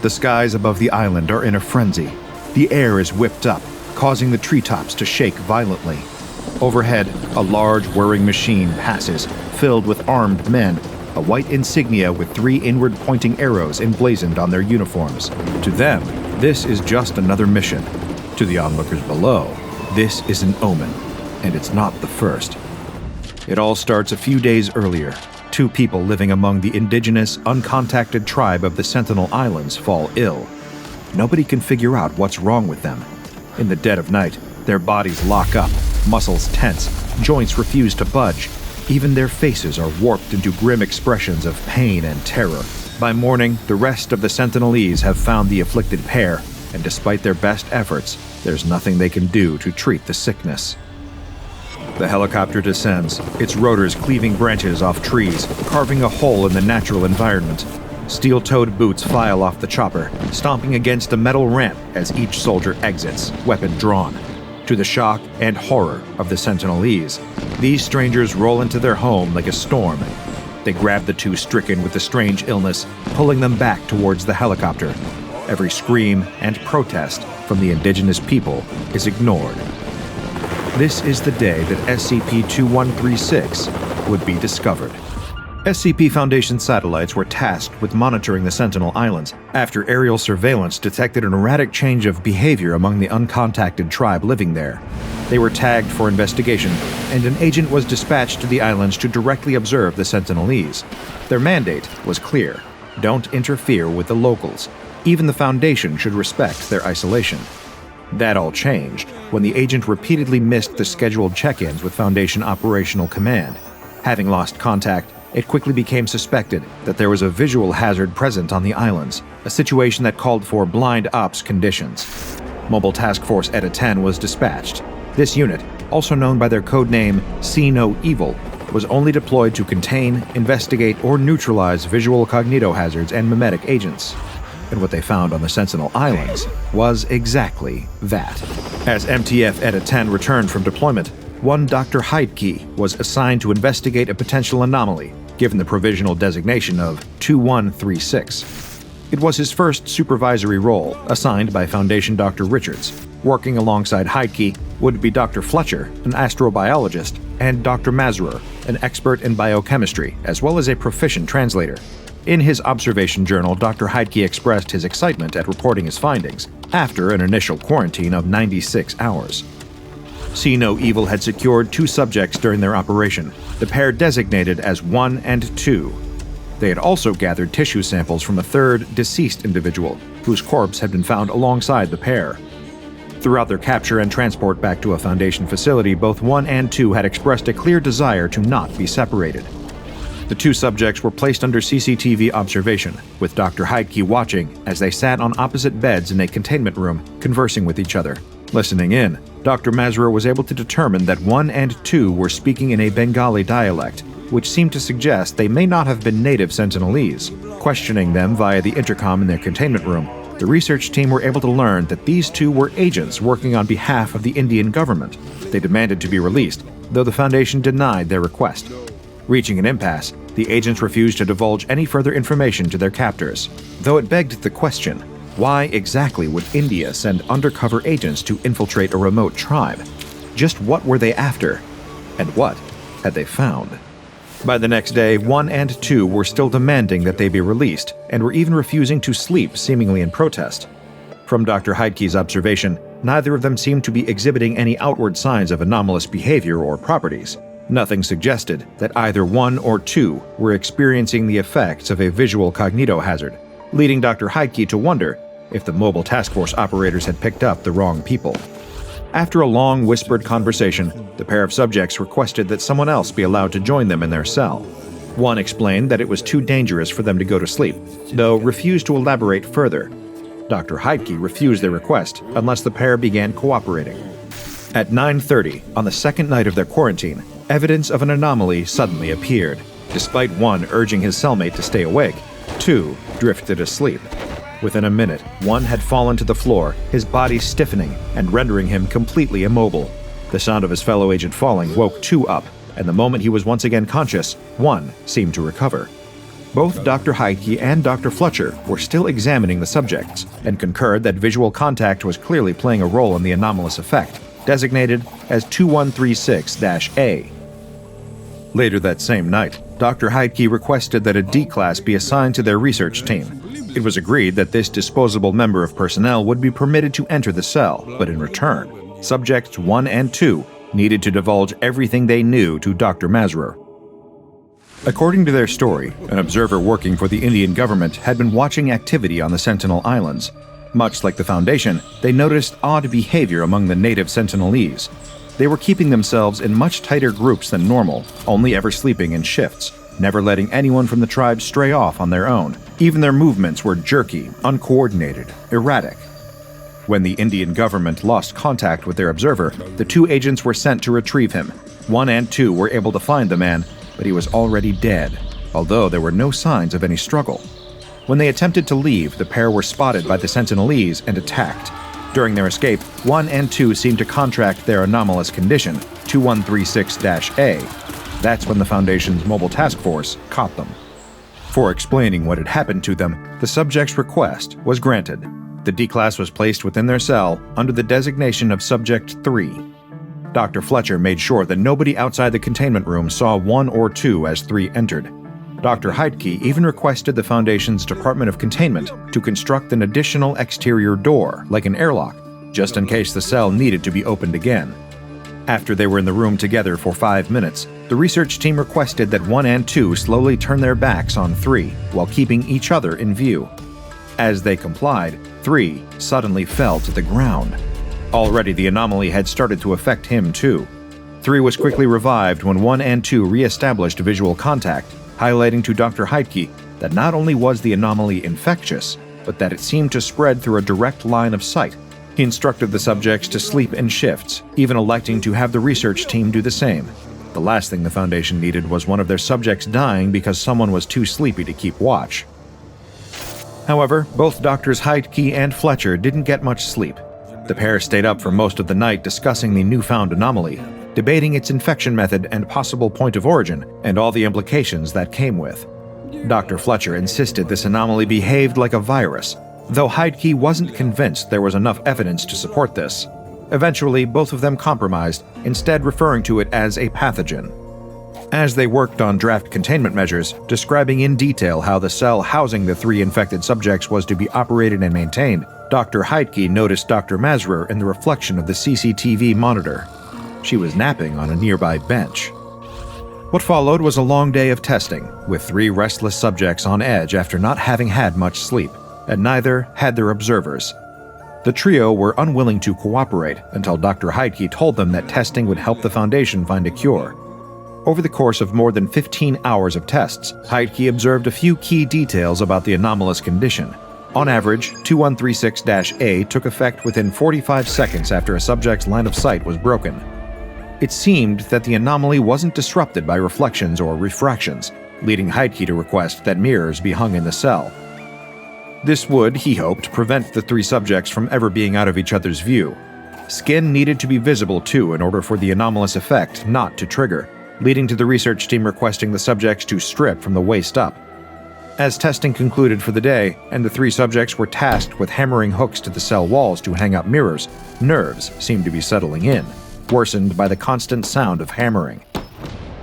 The skies above the island are in a frenzy. The air is whipped up, causing the treetops to shake violently. Overhead, a large whirring machine passes, filled with armed men, a white insignia with 3 inward-pointing arrows emblazoned on their uniforms. To them, this is just another mission. To the onlookers below, this is an omen, and it's not the first. It all starts a few days earlier. 2 people living among the indigenous, uncontacted tribe of the Sentinel Islands fall ill. Nobody can figure out what's wrong with them. In the dead of night, their bodies lock up, muscles tense, joints refuse to budge. Even their faces are warped into grim expressions of pain and terror. By morning, the rest of the Sentinelese have found the afflicted pair, and despite their best efforts, there's nothing they can do to treat the sickness. The helicopter descends, its rotors cleaving branches off trees, carving a hole in the natural environment. Steel-toed boots file off the chopper, stomping against a metal ramp as each soldier exits, weapon drawn. To the shock and horror of the Sentinelese, these strangers roll into their home like a storm. They grab the 2 stricken with the strange illness, pulling them back towards the helicopter. Every scream and protest from the indigenous people is ignored. This is the day that SCP-3136 would be discovered. SCP Foundation satellites were tasked with monitoring the Sentinel Islands after aerial surveillance detected an erratic change of behavior among the uncontacted tribe living there. They were tagged for investigation, and an agent was dispatched to the islands to directly observe the Sentinelese. Their mandate was clear: don't interfere with the locals. Even the Foundation should respect their isolation. That all changed when the agent repeatedly missed the scheduled check-ins with Foundation Operational Command. Having lost contact, it quickly became suspected that there was a visual hazard present on the islands, a situation that called for blind ops conditions. Mobile Task Force ETA 10 was dispatched. This unit, also known by their codename See No Evil, was only deployed to contain, investigate, or neutralize visual cognitohazards and mimetic agents. And what they found on the Sentinel Islands was exactly that. As MTF ETA 10 returned from deployment, one Dr. Heidke was assigned to investigate a potential anomaly, given the provisional designation of 2136. It was his first supervisory role, assigned by Foundation Dr. Richards. Working alongside Heidke would be Dr. Fletcher, an astrobiologist, and Dr. Mazur, an expert in biochemistry, as well as a proficient translator. In his observation journal, Dr. Heidke expressed his excitement at reporting his findings, after an initial quarantine of 96 hours. See No Evil had secured 2 subjects during their operation, the pair designated as 1 and 2. They had also gathered tissue samples from a 3rd, deceased individual, whose corpse had been found alongside the pair. Throughout their capture and transport back to a Foundation facility, both 1 and 2 had expressed a clear desire to not be separated. The 2 subjects were placed under CCTV observation, with Dr. Heidke watching as they sat on opposite beds in a containment room, conversing with each other. Listening in, Dr. Mazur was able to determine that 1 and 2 were speaking in a Bengali dialect, which seemed to suggest they may not have been native Sentinelese. Questioning them via the intercom in their containment room, the research team were able to learn that these 2 were agents working on behalf of the Indian government. They demanded to be released, though the Foundation denied their request. Reaching an impasse, the agents refused to divulge any further information to their captors, though it begged the question: why exactly would India send undercover agents to infiltrate a remote tribe? Just what were they after? And what had they found? By the next day, 1 and 2 were still demanding that they be released, and were even refusing to sleep, seemingly in protest. From Dr. Heidke's observation, neither of them seemed to be exhibiting any outward signs of anomalous behavior or properties. Nothing suggested that either 1 or 2 were experiencing the effects of a visual cognitohazard, leading Dr. Heidke to wonder if the Mobile Task Force operators had picked up the wrong people. After a long, whispered conversation, the pair of subjects requested that someone else be allowed to join them in their cell. One explained that it was too dangerous for them to go to sleep, though refused to elaborate further. Dr. Heidke refused their request unless the pair began cooperating. At 9:30, on the second night of their quarantine, evidence of an anomaly suddenly appeared. Despite 1 urging his cellmate to stay awake, 2 drifted asleep. Within a minute, 1 had fallen to the floor, his body stiffening and rendering him completely immobile. The sound of his fellow agent falling woke 2 up, and the moment he was once again conscious, 1 seemed to recover. Both Dr. Heidke and Dr. Fletcher were still examining the subjects and concurred that visual contact was clearly playing a role in the anomalous effect, designated as 2136-A. Later that same night, Dr. Heidke requested that a D-class be assigned to their research team. It was agreed that this disposable member of personnel would be permitted to enter the cell, but in return, subjects 1 and 2 needed to divulge everything they knew to Dr. Mazur. According to their story, an observer working for the Indian government had been watching activity on the Sentinel Islands. Much like the Foundation, they noticed odd behavior among the native Sentinelese. They were keeping themselves in much tighter groups than normal, only ever sleeping in shifts, never letting anyone from the tribe stray off on their own. Even their movements were jerky, uncoordinated, erratic. When the Indian government lost contact with their observer, the 2 agents were sent to retrieve him. 1 and 2 were able to find the man, but he was already dead, although there were no signs of any struggle. When they attempted to leave, the pair were spotted by the Sentinelese and attacked. During their escape, 1 and 2 seemed to contract their anomalous condition, 2136-A. That's when the Foundation's mobile task force caught them. For explaining what had happened to them, the subject's request was granted. The D-class was placed within their cell under the designation of Subject 3. Dr. Fletcher made sure that nobody outside the containment room saw 1 or 2 as 3 entered. Dr. Heidke even requested the Foundation's Department of Containment to construct an additional exterior door, like an airlock, just in case the cell needed to be opened again. After they were in the room together for 5 minutes, the research team requested that 1 and 2 slowly turn their backs on 3 while keeping each other in view. As they complied, 3 suddenly fell to the ground. Already the anomaly had started to affect him too. 3 was quickly revived when 1 and 2 re-established visual contact, highlighting to Dr. Heidke that not only was the anomaly infectious, but that it seemed to spread through a direct line of sight. He instructed the subjects to sleep in shifts, even electing to have the research team do the same. The last thing the Foundation needed was one of their subjects dying because someone was too sleepy to keep watch. However, both Drs. Heidke and Fletcher didn't get much sleep. The pair stayed up for most of the night discussing the newfound anomaly, debating its infection method and possible point of origin, and all the implications that came with. Dr. Fletcher insisted this anomaly behaved like a virus, though Heidke wasn't convinced there was enough evidence to support this. Eventually, both of them compromised, instead referring to it as a pathogen. As they worked on draft containment measures, describing in detail how the cell housing the 3 infected subjects was to be operated and maintained, Dr. Heidke noticed Dr. Mazur in the reflection of the CCTV monitor. She was napping on a nearby bench. What followed was a long day of testing, with 3 restless subjects on edge after not having had much sleep, and neither had their observers. The trio were unwilling to cooperate until Dr. Heidke told them that testing would help the Foundation find a cure. Over the course of more than 15 hours of tests, Heidke observed a few key details about the anomalous condition. On average, 2136-A took effect within 45 seconds after a subject's line of sight was broken. It seemed that the anomaly wasn't disrupted by reflections or refractions, leading Heidke to request that mirrors be hung in the cell. This would, he hoped, prevent the 3 subjects from ever being out of each other's view. Skin needed to be visible too in order for the anomalous effect not to trigger, leading to the research team requesting the subjects to strip from the waist up. As testing concluded for the day, and the 3 subjects were tasked with hammering hooks to the cell walls to hang up mirrors, nerves seemed to be settling in, worsened by the constant sound of hammering.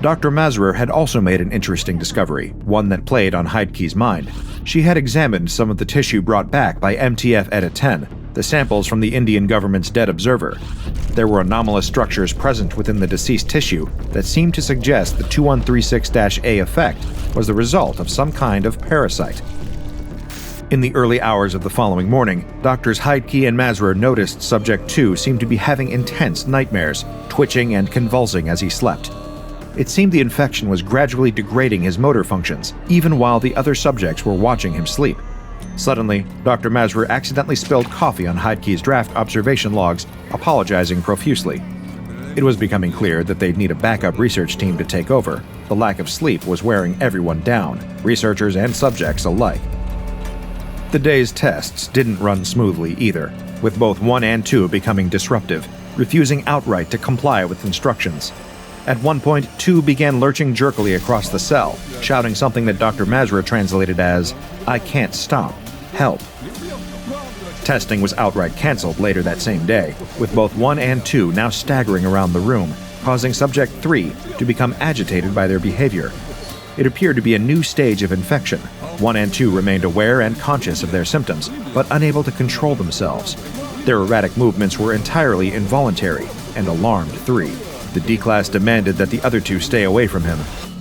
Dr. Mazur had also made an interesting discovery, one that played on Heidke's mind. She had examined some of the tissue brought back by MTF Edit 10, the samples from the Indian government's dead observer. There were anomalous structures present within the deceased tissue that seemed to suggest the 2136-A effect was the result of some kind of parasite. In the early hours of the following morning, Drs. Heidke and Mazur noticed Subject 2 seemed to be having intense nightmares, twitching and convulsing as he slept. It seemed the infection was gradually degrading his motor functions, even while the other subjects were watching him sleep. Suddenly, Dr. Mazur accidentally spilled coffee on Heidke's draft observation logs, apologizing profusely. It was becoming clear that they'd need a backup research team to take over. The lack of sleep was wearing everyone down, researchers and subjects alike. The day's tests didn't run smoothly either, with both 1 and 2 becoming disruptive, refusing outright to comply with instructions. At one point, 2 began lurching jerkily across the cell, shouting something that Dr. Mazra translated as, "I can't stop. Help." Testing was outright cancelled later that same day, with both 1 and 2 now staggering around the room, causing Subject 3 to become agitated by their behavior. It appeared to be a new stage of infection. 1 and 2 remained aware and conscious of their symptoms, but unable to control themselves. Their erratic movements were entirely involuntary, and alarmed 3. The D-Class demanded that the other 2 stay away from him,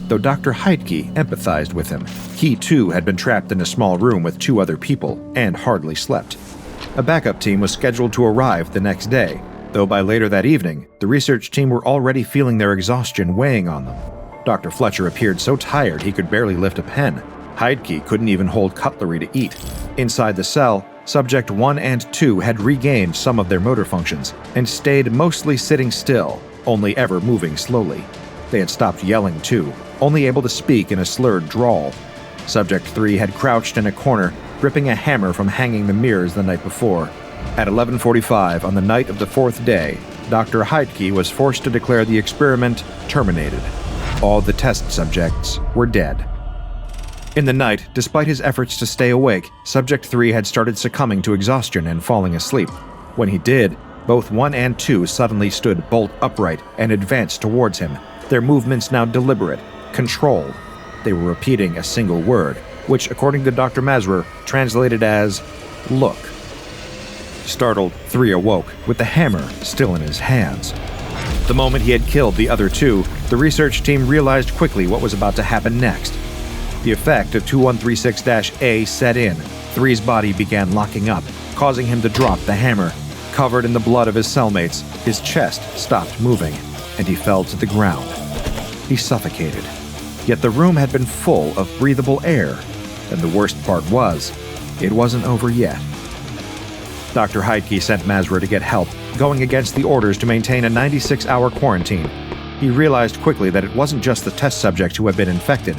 though Dr. Heidke empathized with him. He too had been trapped in a small room with 2 other people, and hardly slept. A backup team was scheduled to arrive the next day, though by later that evening, the research team were already feeling their exhaustion weighing on them. Dr. Fletcher appeared so tired he could barely lift a pen. Heidke couldn't even hold cutlery to eat. Inside the cell, Subject 1 and 2 had regained some of their motor functions and stayed mostly sitting still, only ever moving slowly. They had stopped yelling too, only able to speak in a slurred drawl. Subject 3 had crouched in a corner, gripping a hammer from hanging the mirrors the night before. At 11:45 on the night of the 4th day, Dr. Heidke was forced to declare the experiment terminated. All the test subjects were dead. In the night, despite his efforts to stay awake, Subject 3 had started succumbing to exhaustion and falling asleep. When he did, both 1 and 2 suddenly stood bolt upright and advanced towards him, their movements now deliberate, controlled. They were repeating a single word, which, according to Dr. Mazra, translated as, "Look." Startled, 3 awoke, with the hammer still in his hands. The moment he had killed the other 2, the research team realized quickly what was about to happen next. The effect of 2136-A set in. 3's body began locking up, causing him to drop the hammer. Covered in the blood of his cellmates, his chest stopped moving, and he fell to the ground. He suffocated. Yet the room had been full of breathable air, and the worst part was, it wasn't over yet. Dr. Heidke sent Mazra to get help, going against the orders to maintain a 96-hour quarantine. He realized quickly that it wasn't just the test subjects who had been infected.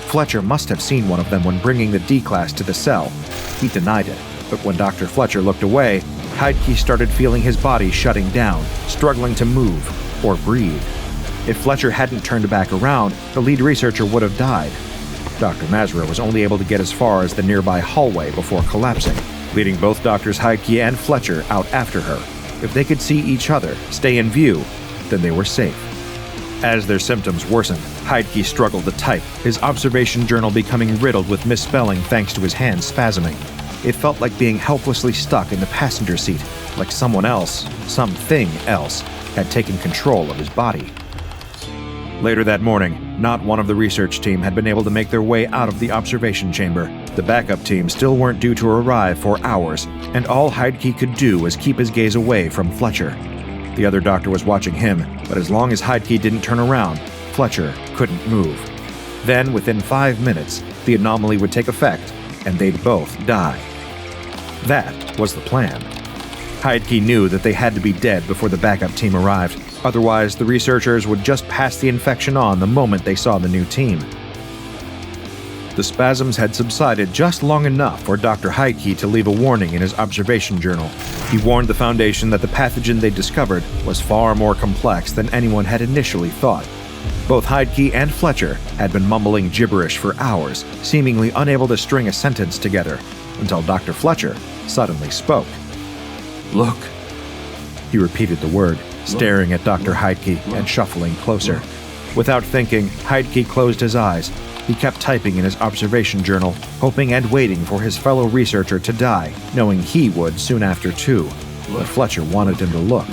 Fletcher must have seen one of them when bringing the D-Class to the cell. He denied it, but when Dr. Fletcher looked away, Heidke started feeling his body shutting down, struggling to move or breathe. If Fletcher hadn't turned back around, the lead researcher would have died. Dr. Mazra was only able to get as far as the nearby hallway before collapsing, leading both Drs. Heidke and Fletcher out after her. If they could see each other, stay in view, then they were safe. As their symptoms worsened, Heidke struggled to type, his observation journal becoming riddled with misspelling thanks to his hands spasming. It felt like being helplessly stuck in the passenger seat, like someone else, something else, had taken control of his body. Later that morning, not one of the research team had been able to make their way out of the observation chamber. The backup team still weren't due to arrive for hours, and all Heidke could do was keep his gaze away from Fletcher. The other doctor was watching him, but as long as Heidke didn't turn around, Fletcher couldn't move. Then, within 5 minutes, the anomaly would take effect, and they'd both die. That was the plan. Heidke knew that they had to be dead before the backup team arrived. Otherwise, the researchers would just pass the infection on the moment they saw the new team. The spasms had subsided just long enough for Dr. Heidke to leave a warning in his observation journal. He warned the Foundation that the pathogen they discovered was far more complex than anyone had initially thought. Both Heidke and Fletcher had been mumbling gibberish for hours, seemingly unable to string a sentence together, until Dr. Fletcher suddenly spoke. "Look." He repeated the word, staring at Dr. Heidke and shuffling closer. Without thinking, Heidke closed his eyes. He kept typing in his observation journal, hoping and waiting for his fellow researcher to die, knowing he would soon after too. But Fletcher wanted him to look.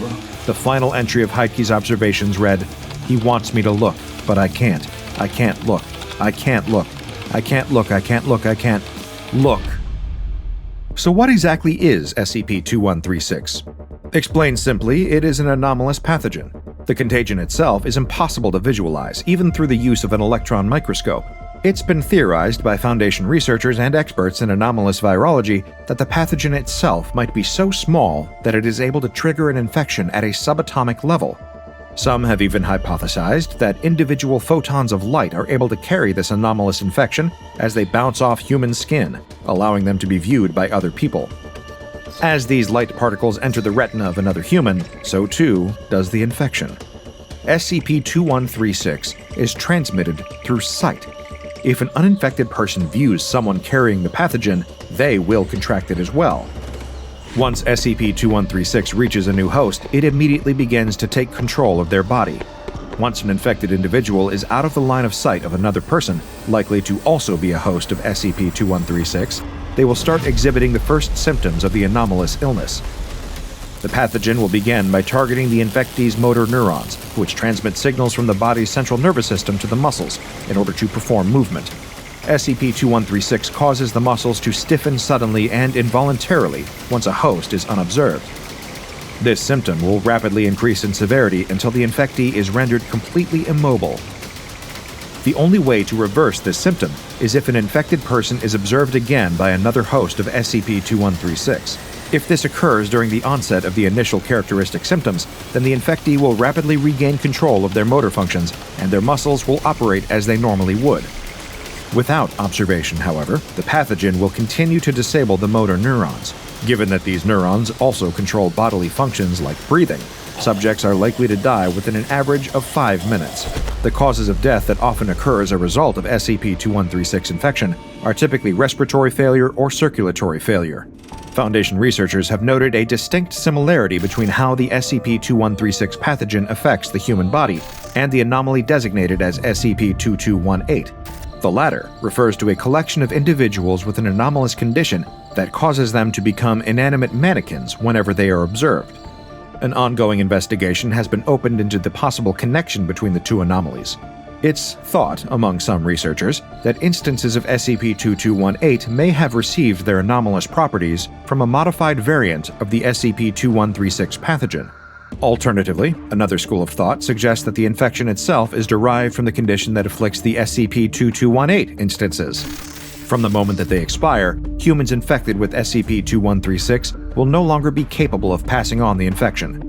The final entry of Heidke's observations read, "He wants me to look, but I can't. I can't look. I can't look. I can't look. I can't look. I can't look." So what exactly is SCP-2136? Explained simply, it is an anomalous pathogen. The contagion itself is impossible to visualize, even through the use of an electron microscope. It's been theorized by Foundation researchers and experts in anomalous virology that the pathogen itself might be so small that it is able to trigger an infection at a subatomic level. Some have even hypothesized that individual photons of light are able to carry this anomalous infection as they bounce off human skin, allowing them to be viewed by other people. As these light particles enter the retina of another human, so too does the infection. SCP-2136 is transmitted through sight. If an uninfected person views someone carrying the pathogen, they will contract it as well. Once SCP-2136 reaches a new host, it immediately begins to take control of their body. Once an infected individual is out of the line of sight of another person, likely to also be a host of SCP-2136, they will start exhibiting the first symptoms of the anomalous illness. The pathogen will begin by targeting the infectee's motor neurons, which transmit signals from the body's central nervous system to the muscles in order to perform movement. SCP-2136 causes the muscles to stiffen suddenly and involuntarily once a host is unobserved. This symptom will rapidly increase in severity until the infectee is rendered completely immobile. The only way to reverse this symptom is if an infected person is observed again by another host of SCP-2136. If this occurs during the onset of the initial characteristic symptoms, then the infectee will rapidly regain control of their motor functions and their muscles will operate as they normally would. Without observation, however, the pathogen will continue to disable the motor neurons. Given that these neurons also control bodily functions like breathing, subjects are likely to die within an average of 5 minutes. The causes of death that often occur as a result of SCP-2136 infection are typically respiratory failure or circulatory failure. Foundation researchers have noted a distinct similarity between how the SCP-2136 pathogen affects the human body and the anomaly designated as SCP-2218. The latter refers to a collection of individuals with an anomalous condition that causes them to become inanimate mannequins whenever they are observed. An ongoing investigation has been opened into the possible connection between the two anomalies. It's thought, among some researchers, that instances of SCP-2218 may have received their anomalous properties from a modified variant of the SCP-2136 pathogen. Alternatively, another school of thought suggests that the infection itself is derived from the condition that afflicts the SCP-2218 instances. From the moment that they expire, humans infected with SCP-2136 will no longer be capable of passing on the infection.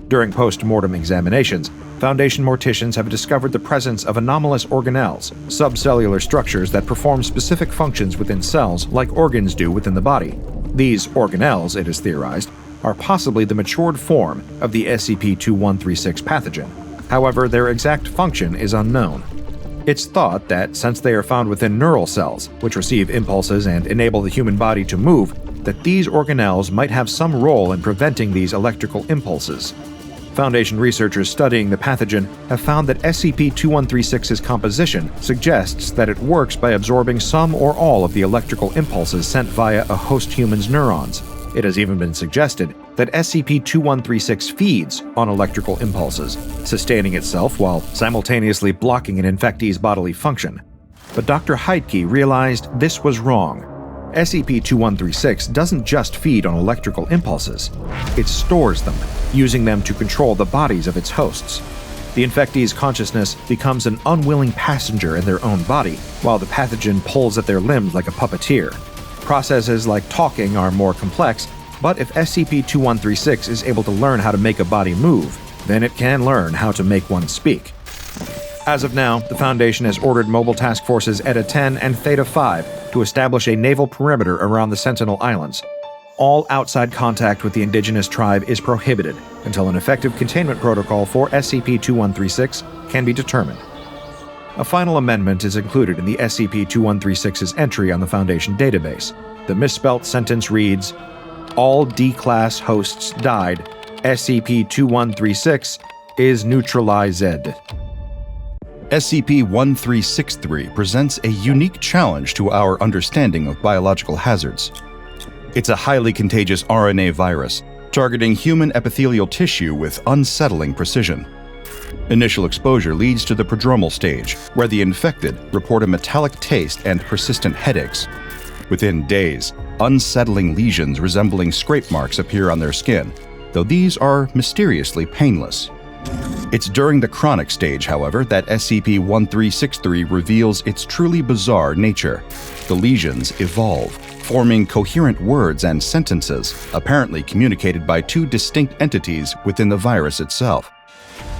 During post-mortem examinations, Foundation morticians have discovered the presence of anomalous organelles, subcellular structures that perform specific functions within cells like organs do within the body. These organelles, it is theorized, are possibly the matured form of the SCP-2136 pathogen. However, their exact function is unknown. It's thought that since they are found within neural cells, which receive impulses and enable the human body to move, that these organelles might have some role in preventing these electrical impulses. Foundation researchers studying the pathogen have found that SCP-2136's composition suggests that it works by absorbing some or all of the electrical impulses sent via a host human's neurons. It has even been suggested that SCP-2136 feeds on electrical impulses, sustaining itself while simultaneously blocking an infectee's bodily function. But Dr. Heidke realized this was wrong. SCP-2136 doesn't just feed on electrical impulses, it stores them, using them to control the bodies of its hosts. The infectee's consciousness becomes an unwilling passenger in their own body, while the pathogen pulls at their limbs like a puppeteer. Processes like talking are more complex, but if SCP-2136 is able to learn how to make a body move, then it can learn how to make one speak. As of now, the Foundation has ordered Mobile Task Forces Eta 10 and Theta 5 to establish a naval perimeter around the Sentinel Islands. All outside contact with the indigenous tribe is prohibited until an effective containment protocol for SCP-2136 can be determined. A final amendment is included in the SCP-2136's entry on the Foundation database. The misspelt sentence reads, "All D-Class hosts died. SCP-2136 is neutralized." SCP-1363 presents a unique challenge to our understanding of biological hazards. It's a highly contagious RNA virus, targeting human epithelial tissue with unsettling precision. Initial exposure leads to the prodromal stage, where the infected report a metallic taste and persistent headaches. Within days, unsettling lesions resembling scrape marks appear on their skin, though these are mysteriously painless. It's during the chronic stage, however, that SCP-1363 reveals its truly bizarre nature. The lesions evolve, forming coherent words and sentences, apparently communicated by two distinct entities within the virus itself.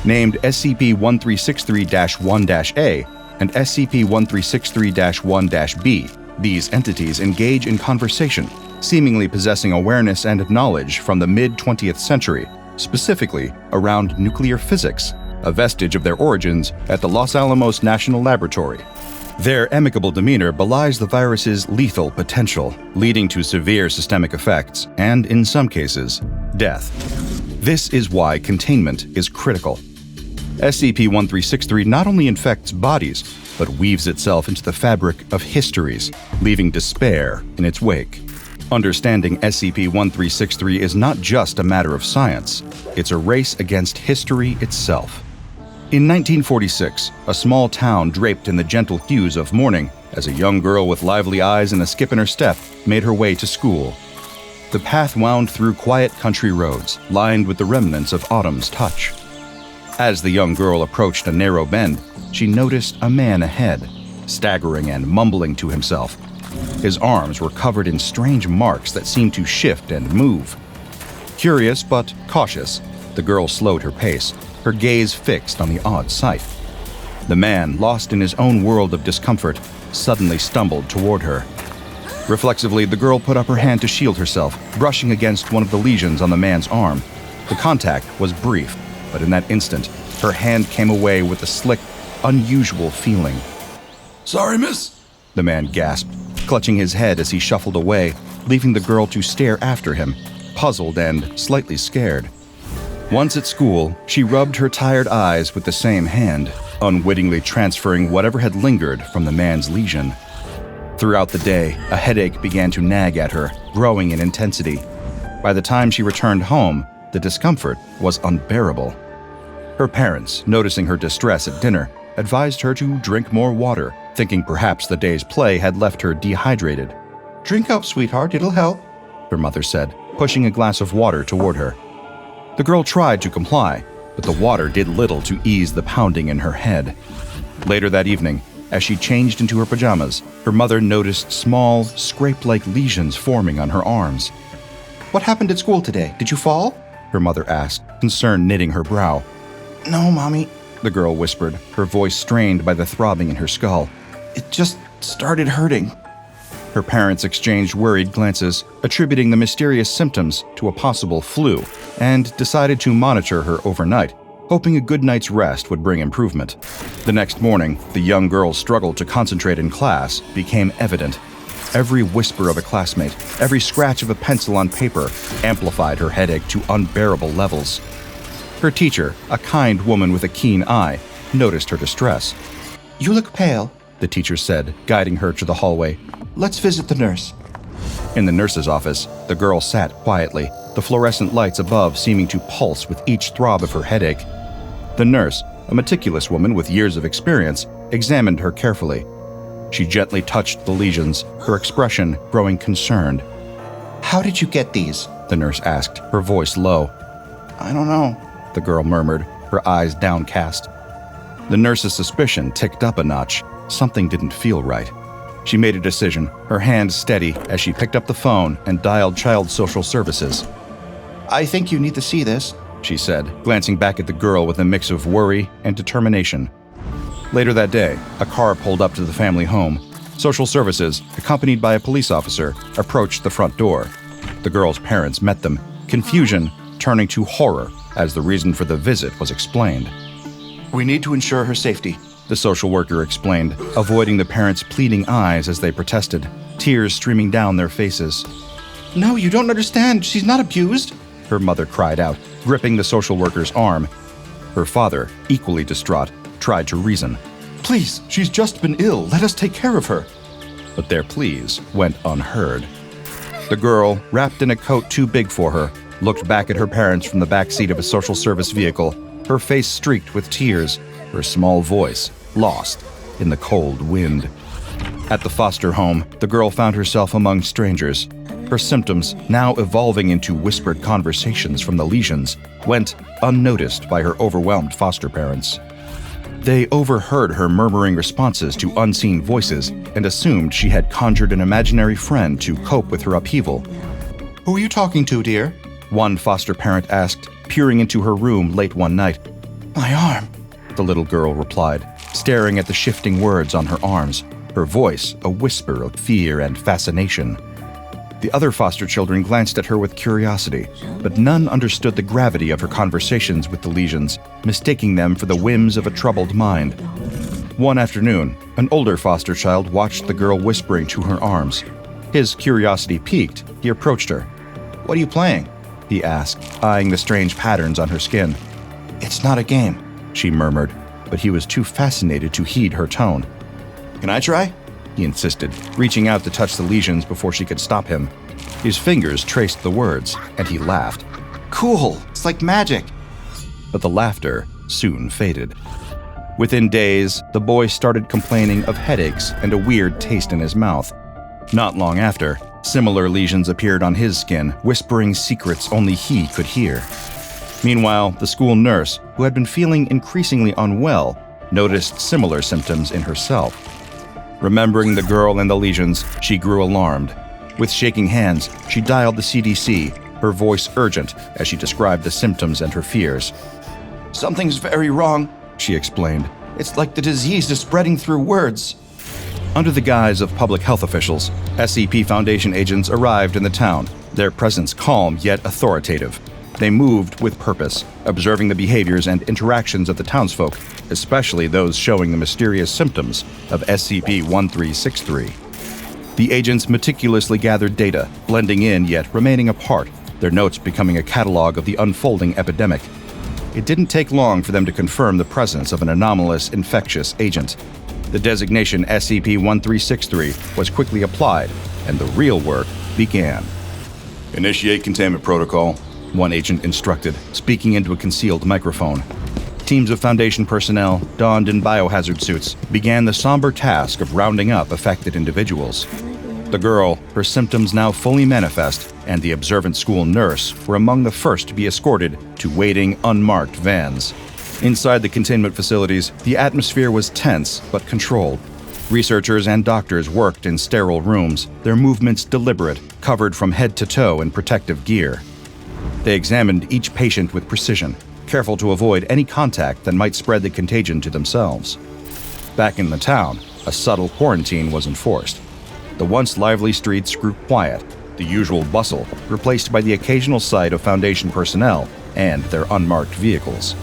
Named SCP-1363-1-A and SCP-1363-1-B, these entities engage in conversation, seemingly possessing awareness and knowledge from the mid-20th century, specifically around nuclear physics, a vestige of their origins at the Los Alamos National Laboratory. Their amicable demeanor belies the virus's lethal potential, leading to severe systemic effects and, in some cases, death. This is why containment is critical. SCP-1363 not only infects bodies, but weaves itself into the fabric of histories, leaving despair in its wake. Understanding SCP-1363 is not just a matter of science, it's a race against history itself. In 1946, a small town draped in the gentle hues of morning, as a young girl with lively eyes and a skip in her step made her way to school. The path wound through quiet country roads, lined with the remnants of autumn's touch. As the young girl approached a narrow bend, she noticed a man ahead, staggering and mumbling to himself. His arms were covered in strange marks that seemed to shift and move. Curious but cautious, the girl slowed her pace, her gaze fixed on the odd sight. The man, lost in his own world of discomfort, suddenly stumbled toward her. Reflexively, the girl put up her hand to shield herself, brushing against one of the lesions on the man's arm. The contact was brief, but in that instant, her hand came away with a slick, unusual feeling. "Sorry, miss," the man gasped, clutching his head as he shuffled away, leaving the girl to stare after him, puzzled and slightly scared. Once at school, she rubbed her tired eyes with the same hand, unwittingly transferring whatever had lingered from the man's lesion. Throughout the day, a headache began to nag at her, growing in intensity. By the time she returned home, the discomfort was unbearable. Her parents, noticing her distress at dinner, advised her to drink more water, thinking perhaps the day's play had left her dehydrated. "Drink up, sweetheart, it'll help," her mother said, pushing a glass of water toward her. The girl tried to comply, but the water did little to ease the pounding in her head. Later that evening, as she changed into her pajamas, her mother noticed small, scrape-like lesions forming on her arms. "What happened at school today? Did you fall?" her mother asked, concern knitting her brow. "No, Mommy," the girl whispered, her voice strained by the throbbing in her skull. "It just started hurting." Her parents exchanged worried glances, attributing the mysterious symptoms to a possible flu, and decided to monitor her overnight, hoping a good night's rest would bring improvement. The next morning, the young girl's struggle to concentrate in class became evident. Every whisper of a classmate, every scratch of a pencil on paper amplified her headache to unbearable levels. Her teacher, a kind woman with a keen eye, noticed her distress. "You look pale," the teacher said, guiding her to the hallway. "Let's visit the nurse." In the nurse's office, the girl sat quietly, the fluorescent lights above seeming to pulse with each throb of her headache. The nurse, a meticulous woman with years of experience, examined her carefully. She gently touched the lesions, her expression growing concerned. "How did you get these?" the nurse asked, her voice low. "I don't know," the girl murmured, her eyes downcast. The nurse's suspicion ticked up a notch. Something didn't feel right. She made a decision, her hand steady as she picked up the phone and dialed Child Social Services. "I think you need to see this," she said, glancing back at the girl with a mix of worry and determination. Later that day, a car pulled up to the family home. Social Services, accompanied by a police officer, approached the front door. The girl's parents met them, confusion turning to horror as the reason for the visit was explained. "We need to ensure her safety," the social worker explained, avoiding the parents' pleading eyes as they protested, tears streaming down their faces. "No, you don't understand. She's not abused," her mother cried out, gripping the social worker's arm. Her father, equally distraught, tried to reason. "Please, she's just been ill. Let us take care of her." But their pleas went unheard. The girl, wrapped in a coat too big for her, looked back at her parents from the back seat of a social service vehicle, her face streaked with tears, her small voice lost in the cold wind. At the foster home, the girl found herself among strangers. Her symptoms, now evolving into whispered conversations from the lesions, went unnoticed by her overwhelmed foster parents. They overheard her murmuring responses to unseen voices and assumed she had conjured an imaginary friend to cope with her upheaval. "Who are you talking to, dear?" one foster parent asked, peering into her room late one night. "My arm," the little girl replied, staring at the shifting words on her arms, her voice a whisper of fear and fascination. The other foster children glanced at her with curiosity, but none understood the gravity of her conversations with the lesions, mistaking them for the whims of a troubled mind. One afternoon, an older foster child watched the girl whispering to her arms. His curiosity piqued, he approached her. "What are you playing?" he asked, eyeing the strange patterns on her skin. "It's not a game," she murmured, but he was too fascinated to heed her tone. "Can I try?" he insisted, reaching out to touch the lesions before she could stop him. His fingers traced the words, and he laughed. "Cool! It's like magic!" But the laughter soon faded. Within days, the boy started complaining of headaches and a weird taste in his mouth. Not long after, similar lesions appeared on his skin, whispering secrets only he could hear. Meanwhile, the school nurse, who had been feeling increasingly unwell, noticed similar symptoms in herself. Remembering the girl and the lesions, she grew alarmed. With shaking hands, she dialed the CDC, her voice urgent as she described the symptoms and her fears. "Something's very wrong," she explained. "It's like the disease is spreading through words." Under the guise of public health officials, SCP Foundation agents arrived in the town, their presence calm yet authoritative. They moved with purpose, observing the behaviors and interactions of the townsfolk, especially those showing the mysterious symptoms of SCP-1363. The agents meticulously gathered data, blending in yet remaining apart, their notes becoming a catalog of the unfolding epidemic. It didn't take long for them to confirm the presence of an anomalous infectious agent. The designation SCP-1363 was quickly applied, and the real work began. "Initiate containment protocol," one agent instructed, speaking into a concealed microphone. Teams of Foundation personnel, donned in biohazard suits, began the somber task of rounding up affected individuals. The girl, her symptoms now fully manifest, and the observant school nurse were among the first to be escorted to waiting, unmarked vans. Inside the containment facilities, the atmosphere was tense but controlled. Researchers and doctors worked in sterile rooms, their movements deliberate, covered from head to toe in protective gear. They examined each patient with precision, careful to avoid any contact that might spread the contagion to themselves. Back in the town, a subtle quarantine was enforced. The once lively streets grew quiet, the usual bustle replaced by the occasional sight of Foundation personnel and their unmarked vehicles.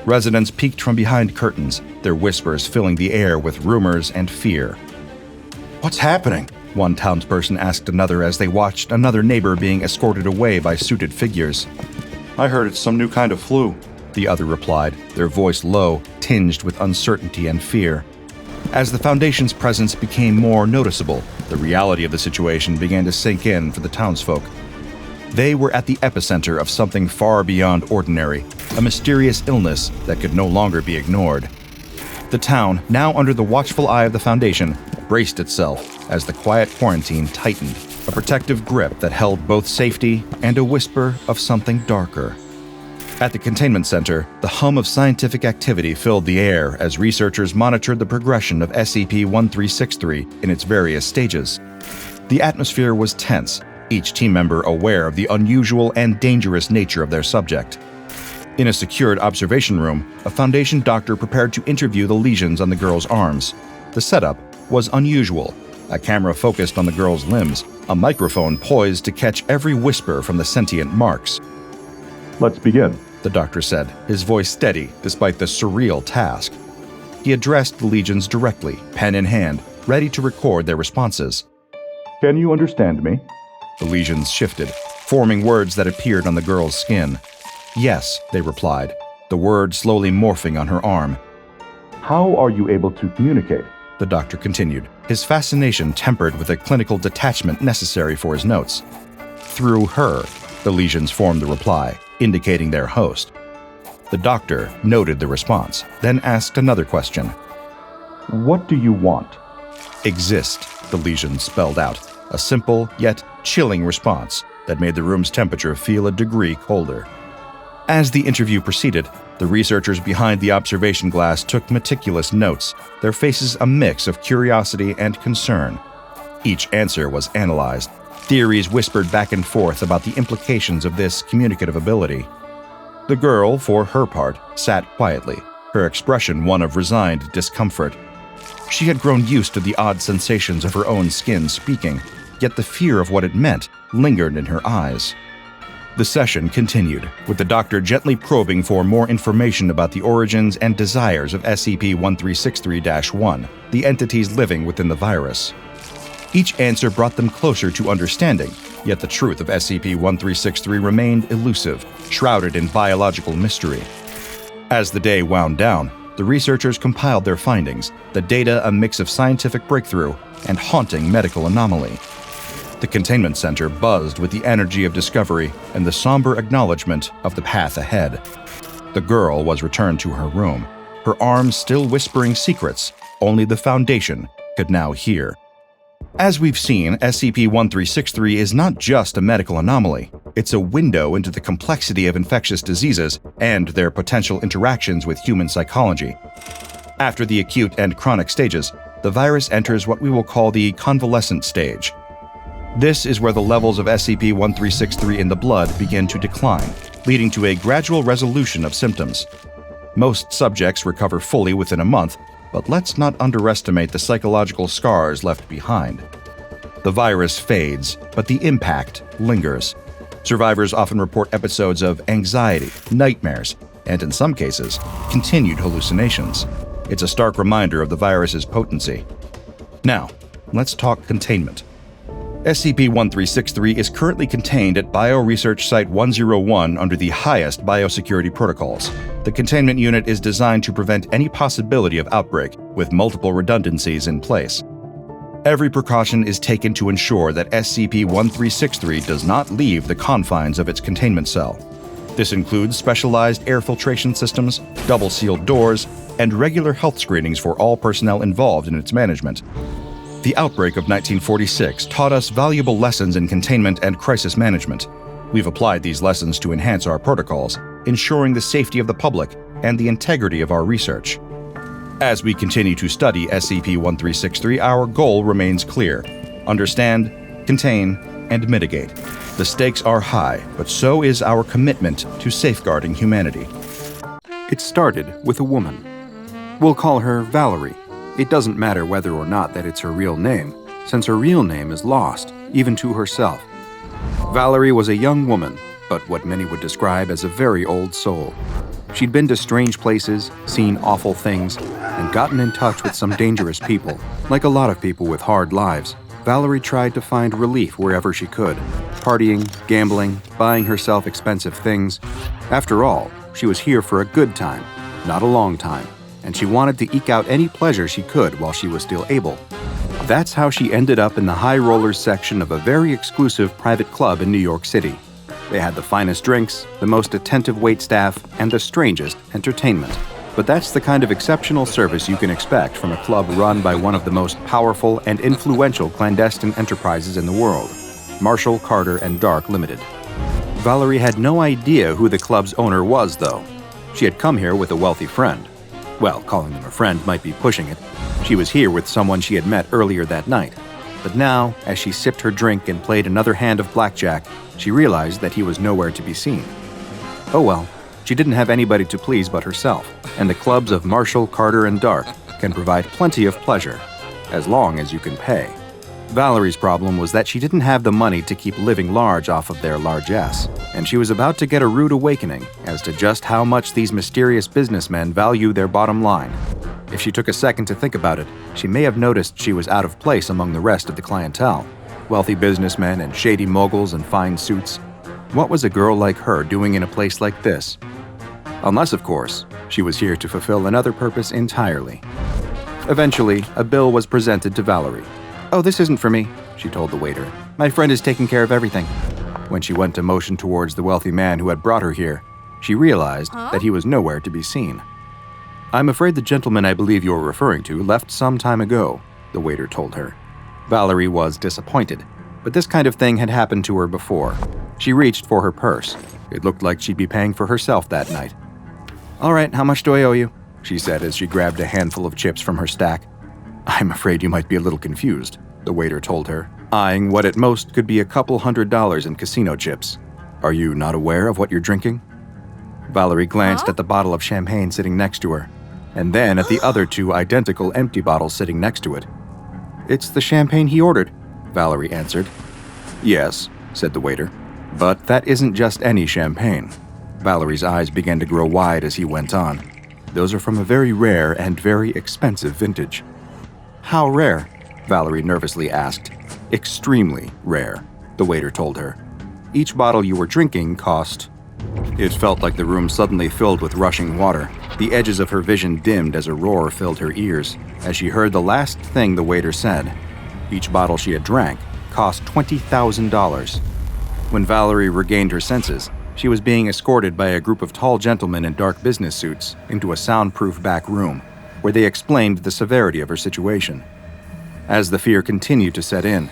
Residents peeked from behind curtains, their whispers filling the air with rumors and fear. "What's happening?" one townsperson asked another as they watched another neighbor being escorted away by suited figures. "I heard it's some new kind of flu," the other replied, their voice low, tinged with uncertainty and fear. As the Foundation's presence became more noticeable, the reality of the situation began to sink in for the townsfolk. They were at the epicenter of something far beyond ordinary, a mysterious illness that could no longer be ignored. The town, now under the watchful eye of the Foundation, braced itself as the quiet quarantine tightened, a protective grip that held both safety and a whisper of something darker. At the containment center, the hum of scientific activity filled the air as researchers monitored the progression of SCP-1363 in its various stages. The atmosphere was tense, each team member aware of the unusual and dangerous nature of their subject. In a secured observation room, a Foundation doctor prepared to interview the lesions on the girl's arms. The setup was unusual. A camera focused on the girl's limbs, a microphone poised to catch every whisper from the sentient marks. "Let's begin," the doctor said, his voice steady despite the surreal task. He addressed the legions directly, pen in hand, ready to record their responses. "Can you understand me?" The legions shifted, forming words that appeared on the girl's skin. "Yes," they replied, the word slowly morphing on her arm. "How are you able to communicate?" The doctor continued, his fascination tempered with a clinical detachment necessary for his notes. "Through her," the legions formed the reply, indicating their host. The doctor noted the response, then asked another question. "What do you want?" "Exist," the legions spelled out, a simple yet chilling response that made the room's temperature feel a degree colder. As the interview proceeded, the researchers behind the observation glass took meticulous notes, their faces a mix of curiosity and concern. Each answer was analyzed. Theories whispered back and forth about the implications of this communicative ability. The girl, for her part, sat quietly, her expression one of resigned discomfort. She had grown used to the odd sensations of her own skin speaking, yet the fear of what it meant lingered in her eyes. The session continued, with the doctor gently probing for more information about the origins and desires of SCP-1363-1, the entities living within the virus. Each answer brought them closer to understanding, yet the truth of SCP-1363 remained elusive, shrouded in biological mystery. As the day wound down, the researchers compiled their findings, the data a mix of scientific breakthrough and haunting medical anomaly. The containment center buzzed with the energy of discovery and the somber acknowledgement of the path ahead. The girl was returned to her room, her arms still whispering secrets only the Foundation could now hear. As we've seen, SCP-1363 is not just a medical anomaly. It's a window into the complexity of infectious diseases and their potential interactions with human psychology. After the acute and chronic stages, the virus enters what we will call the convalescent stage. This is where the levels of SCP-1363 in the blood begin to decline, leading to a gradual resolution of symptoms. Most subjects recover fully within a month, but let's not underestimate the psychological scars left behind. The virus fades, but the impact lingers. Survivors often report episodes of anxiety, nightmares, and in some cases, continued hallucinations. It's a stark reminder of the virus's potency. Now, let's talk containment. SCP-1363 is currently contained at Bioresearch Site 101 under the highest biosecurity protocols. The containment unit is designed to prevent any possibility of outbreak, with multiple redundancies in place. Every precaution is taken to ensure that SCP-1363 does not leave the confines of its containment cell. This includes specialized air filtration systems, double-sealed doors, and regular health screenings for all personnel involved in its management. The outbreak of 1946 taught us valuable lessons in containment and crisis management. We've applied these lessons to enhance our protocols, ensuring the safety of the public and the integrity of our research. As we continue to study SCP-1363, our goal remains clear: understand, contain, and mitigate. The stakes are high, but so is our commitment to safeguarding humanity. It started with a woman. We'll call her Valerie. It doesn't matter whether or not that it's her real name, since her real name is lost, even to herself. Valerie was a young woman, but what many would describe as a very old soul. She'd been to strange places, seen awful things, and gotten in touch with some dangerous people. Like a lot of people with hard lives, Valerie tried to find relief wherever she could, partying, gambling, buying herself expensive things. After all, she was here for a good time, not a long time, and she wanted to eke out any pleasure she could while she was still able. That's how she ended up in the high rollers section of a very exclusive private club in New York City. They had the finest drinks, the most attentive waitstaff, and the strangest entertainment. But that's the kind of exceptional service you can expect from a club run by one of the most powerful and influential clandestine enterprises in the world, Marshall, Carter & Dark Limited. Valerie had no idea who the club's owner was, though. She had come here with a wealthy friend. Well, calling them a friend might be pushing it. She was here with someone she had met earlier that night. But now, as she sipped her drink and played another hand of blackjack, she realized that he was nowhere to be seen. Oh well, she didn't have anybody to please but herself, and the clubs of Marshall, Carter, and Dark can provide plenty of pleasure, as long as you can pay. Valerie's problem was that she didn't have the money to keep living large off of their largesse, and she was about to get a rude awakening as to just how much these mysterious businessmen value their bottom line. If she took a second to think about it, she may have noticed she was out of place among the rest of the clientele, wealthy businessmen and shady moguls in fine suits. What was a girl like her doing in a place like this? Unless, of course, she was here to fulfill another purpose entirely. Eventually, a bill was presented to Valerie. "Oh, this isn't for me," she told the waiter. "My friend is taking care of everything." When she went to motion towards the wealthy man who had brought her here, she realized that he was nowhere to be seen. "I'm afraid the gentleman I believe you're referring to left some time ago," the waiter told her. Valerie was disappointed, but this kind of thing had happened to her before. She reached for her purse. It looked like she'd be paying for herself that night. "All right, how much do I owe you?" she said as she grabbed a handful of chips from her stack. "I'm afraid you might be a little confused," the waiter told her, eyeing what at most could be a couple $100 in casino chips. "Are you not aware of what you're drinking?" Valerie glanced at the bottle of champagne sitting next to her, and then at the other two identical empty bottles sitting next to it. "It's the champagne he ordered. Valerie answered. Yes, said the waiter, but that isn't just any champagne. Valerie's eyes began to grow wide as he went on. Those are from a very rare and very expensive vintage. How rare? Valerie nervously asked. Extremely rare, the waiter told her. Each bottle you were drinking cost... It felt like the room suddenly filled with rushing water. The edges of her vision dimmed as a roar filled her ears as she heard the last thing the waiter said. Each bottle she had drank cost $20,000. When Valerie regained her senses, she was being escorted by a group of tall gentlemen in dark business suits into a soundproof back room, where they explained the severity of her situation. As the fear continued to set in,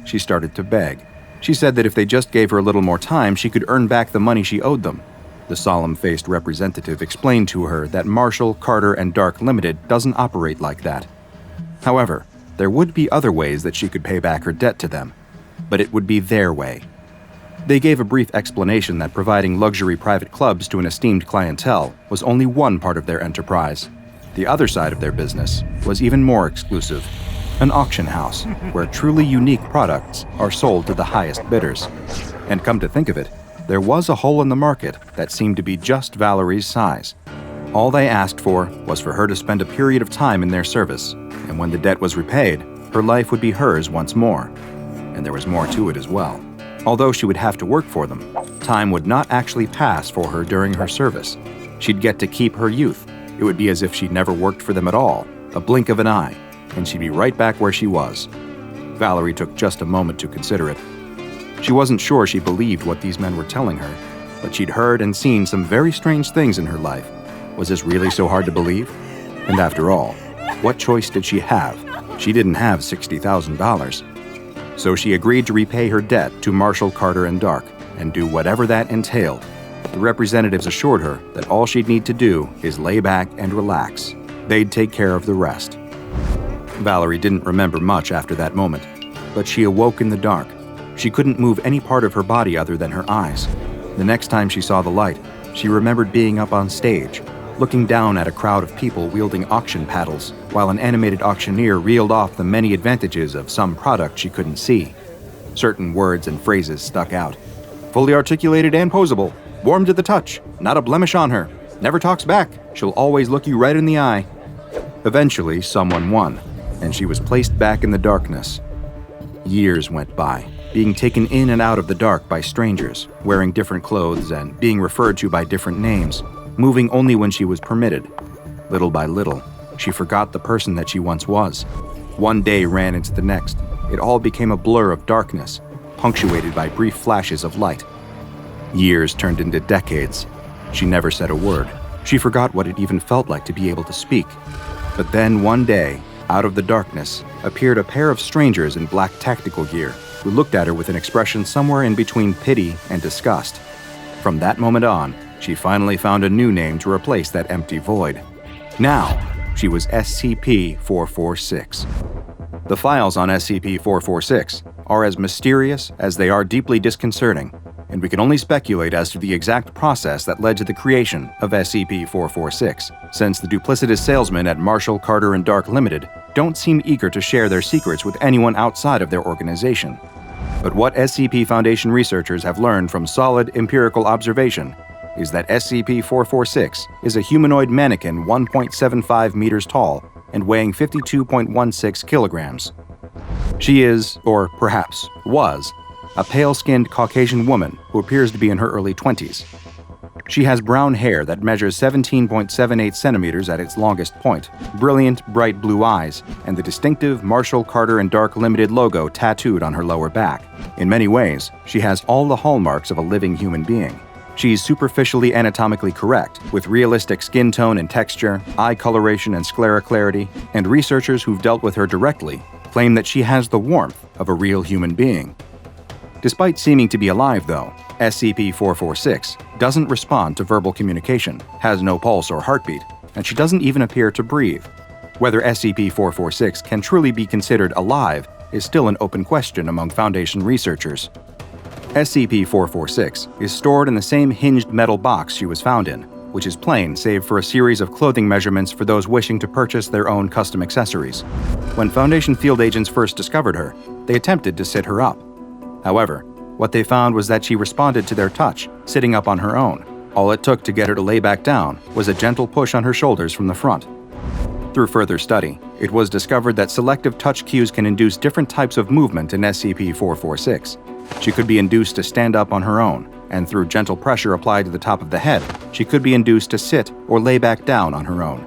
she started to beg. She said that if they just gave her a little more time, she could earn back the money she owed them. The solemn-faced representative explained to her that Marshall, Carter, and Dark Limited doesn't operate like that. However, there would be other ways that she could pay back her debt to them, but it would be their way. They gave a brief explanation that providing luxury private clubs to an esteemed clientele was only one part of their enterprise. The other side of their business was even more exclusive. An auction house where truly unique products are sold to the highest bidders. And come to think of it, there was a hole in the market that seemed to be just Valerie's size. All they asked for was for her to spend a period of time in their service, and when the debt was repaid, her life would be hers once more. And there was more to it as well. Although she would have to work for them, time would not actually pass for her during her service. She'd get to keep her youth. It would be as if she'd never worked for them at all, a blink of an eye, and she'd be right back where she was. Valerie took just a moment to consider it. She wasn't sure she believed what these men were telling her, but she'd heard and seen some very strange things in her life. Was this really so hard to believe? And after all, what choice did she have? She didn't have $60,000. So she agreed to repay her debt to Marshall, Carter, and Dark, and do whatever that entailed. The representatives assured her that all she'd need to do is lay back and relax. They'd take care of the rest. Valerie didn't remember much after that moment, but she awoke in the dark. She couldn't move any part of her body other than her eyes. The next time she saw the light, she remembered being up on stage, looking down at a crowd of people wielding auction paddles, while an animated auctioneer reeled off the many advantages of some product she couldn't see. Certain words and phrases stuck out. Fully articulated and posable, warm to the touch, not a blemish on her, never talks back, she'll always look you right in the eye. Eventually, someone won, and she was placed back in the darkness. Years went by, being taken in and out of the dark by strangers, wearing different clothes and being referred to by different names, moving only when she was permitted. Little by little, she forgot the person that she once was. One day ran into the next. It all became a blur of darkness, punctuated by brief flashes of light. Years turned into decades. She never said a word. She forgot what it even felt like to be able to speak. But then one day, out of the darkness, appeared a pair of strangers in black tactical gear who looked at her with an expression somewhere in between pity and disgust. From that moment on, she finally found a new name to replace that empty void. Now, she was SCP-446. The files on SCP-446 are as mysterious as they are deeply disconcerting, and we can only speculate as to the exact process that led to the creation of SCP-446, since the duplicitous salesmen at Marshall, Carter, and Dark Limited don't seem eager to share their secrets with anyone outside of their organization. But what SCP Foundation researchers have learned from solid empirical observation is that SCP-446 is a humanoid mannequin 1.75 meters tall and weighing 52.16 kilograms. She is, or perhaps was, a pale-skinned Caucasian woman who appears to be in her early 20s. She has brown hair that measures 17.78 centimeters at its longest point, brilliant, bright blue eyes, and the distinctive Marshall, Carter, and Dark Limited logo tattooed on her lower back. In many ways, she has all the hallmarks of a living human being. She's superficially anatomically correct, with realistic skin tone and texture, eye coloration and sclera clarity, and researchers who've dealt with her directly claim that she has the warmth of a real human being. Despite seeming to be alive, though, SCP-446 doesn't respond to verbal communication, has no pulse or heartbeat, and she doesn't even appear to breathe. Whether SCP-446 can truly be considered alive is still an open question among Foundation researchers. SCP-446 is stored in the same hinged metal box she was found in, which is plain save for a series of clothing measurements for those wishing to purchase their own custom accessories. When Foundation field agents first discovered her, they attempted to sit her up. However, what they found was that she responded to their touch, sitting up on her own. All it took to get her to lay back down was a gentle push on her shoulders from the front. Through further study, it was discovered that selective touch cues can induce different types of movement in SCP-446. She could be induced to stand up on her own, and through gentle pressure applied to the top of the head, she could be induced to sit or lay back down on her own.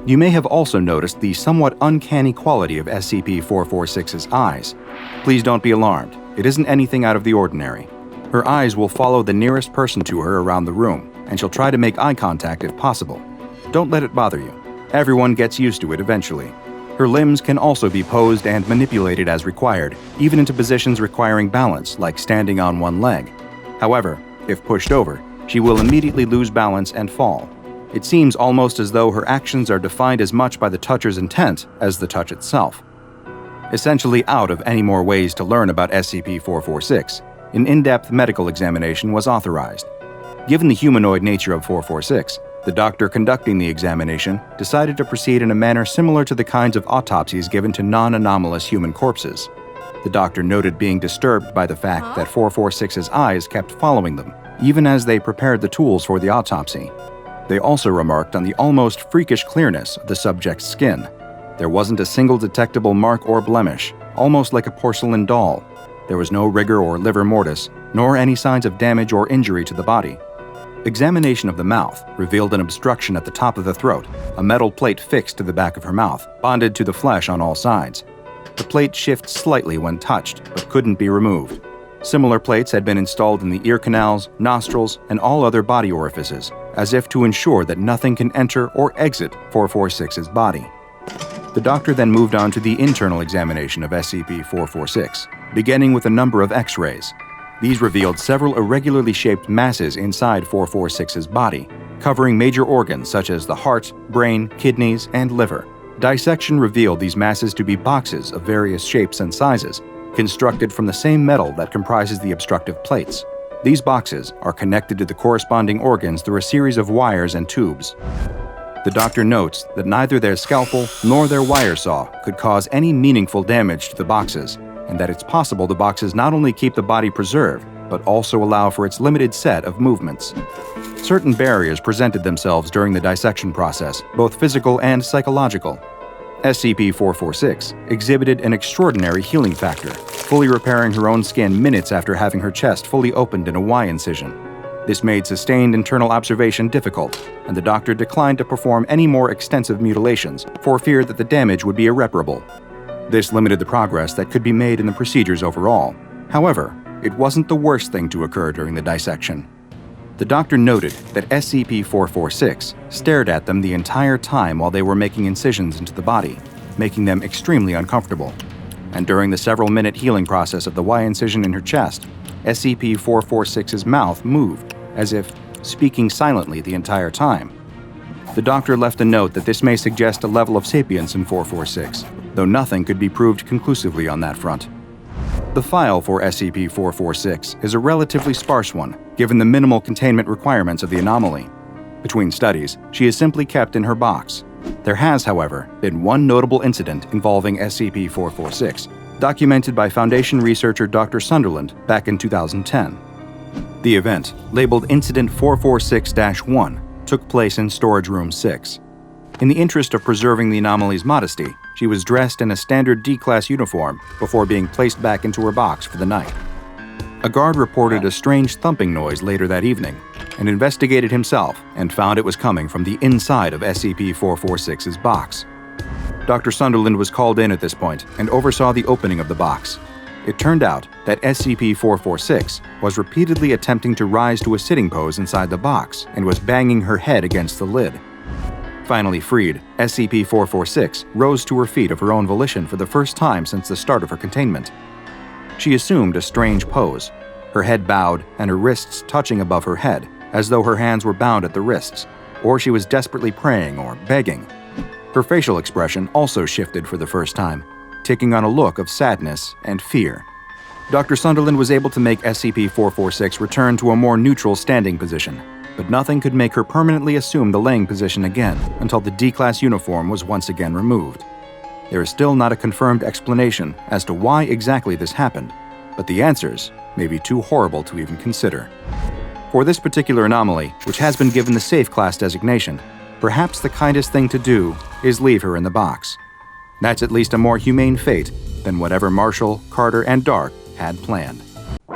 You may have also noticed the somewhat uncanny quality of SCP-446's eyes. Please don't be alarmed. It isn't anything out of the ordinary. Her eyes will follow the nearest person to her around the room, and she'll try to make eye contact if possible. Don't let it bother you. Everyone gets used to it eventually. Her limbs can also be posed and manipulated as required, even into positions requiring balance, like standing on one leg. However, if pushed over, she will immediately lose balance and fall. It seems almost as though her actions are defined as much by the toucher's intent as the touch itself. Essentially out of any more ways to learn about SCP-446, an in-depth medical examination was authorized. Given the humanoid nature of 446, the doctor conducting the examination decided to proceed in a manner similar to the kinds of autopsies given to non-anomalous human corpses. The doctor noted being disturbed by the fact that 446's eyes kept following them, even as they prepared the tools for the autopsy. They also remarked on the almost freakish clearness of the subject's skin. There wasn't a single detectable mark or blemish, almost like a porcelain doll. There was no rigor or livor mortis, nor any signs of damage or injury to the body. Examination of the mouth revealed an obstruction at the top of the throat, a metal plate fixed to the back of her mouth, bonded to the flesh on all sides. The plate shifts slightly when touched, but couldn't be removed. Similar plates had been installed in the ear canals, nostrils, and all other body orifices, as if to ensure that nothing can enter or exit 446's body. The doctor then moved on to the internal examination of SCP-446, beginning with a number of X-rays. These revealed several irregularly shaped masses inside 446's body, covering major organs such as the heart, brain, kidneys, and liver. Dissection revealed these masses to be boxes of various shapes and sizes, constructed from the same metal that comprises the obstructive plates. These boxes are connected to the corresponding organs through a series of wires and tubes. The doctor notes that neither their scalpel nor their wire saw could cause any meaningful damage to the boxes, and that it's possible the boxes not only keep the body preserved, but also allow for its limited set of movements. Certain barriers presented themselves during the dissection process, both physical and psychological. SCP-446 exhibited an extraordinary healing factor, fully repairing her own skin minutes after having her chest fully opened in a Y incision. This made sustained internal observation difficult, and the doctor declined to perform any more extensive mutilations for fear that the damage would be irreparable. This limited the progress that could be made in the procedures overall. However, it wasn't the worst thing to occur during the dissection. The doctor noted that SCP-446 stared at them the entire time while they were making incisions into the body, making them extremely uncomfortable. And during the several-minute healing process of the Y incision in her chest, SCP-446's mouth moved, as if speaking silently the entire time. The doctor left a note that this may suggest a level of sapience in 446, though nothing could be proved conclusively on that front. The file for SCP-446 is a relatively sparse one, given the minimal containment requirements of the anomaly. Between studies, she is simply kept in her box. There has, however, been one notable incident involving SCP-446, documented by Foundation researcher Dr. Sunderland back in 2010. The event, labeled Incident 446-1, took place in Storage Room 6. In the interest of preserving the anomaly's modesty, she was dressed in a standard D-Class uniform before being placed back into her box for the night. A guard reported a strange thumping noise later that evening and investigated himself and found it was coming from the inside of SCP-446's box. Dr. Sunderland was called in at this point and oversaw the opening of the box. It turned out that SCP-446 was repeatedly attempting to rise to a sitting pose inside the box and was banging her head against the lid. Finally freed, SCP-446 rose to her feet of her own volition for the first time since the start of her containment. She assumed a strange pose, her head bowed and her wrists touching above her head, as though her hands were bound at the wrists, or she was desperately praying or begging. Her facial expression also shifted for the first time, taking on a look of sadness and fear. Dr. Sunderland was able to make SCP-446 return to a more neutral standing position. but nothing could make her permanently assume the laying position again until the D-Class uniform was once again removed. There is still not a confirmed explanation as to why exactly this happened, but the answers may be too horrible to even consider. For this particular anomaly, which has been given the Safe Class designation, perhaps the kindest thing to do is leave her in the box. That's at least a more humane fate than whatever Marshall, Carter, and Dark had planned.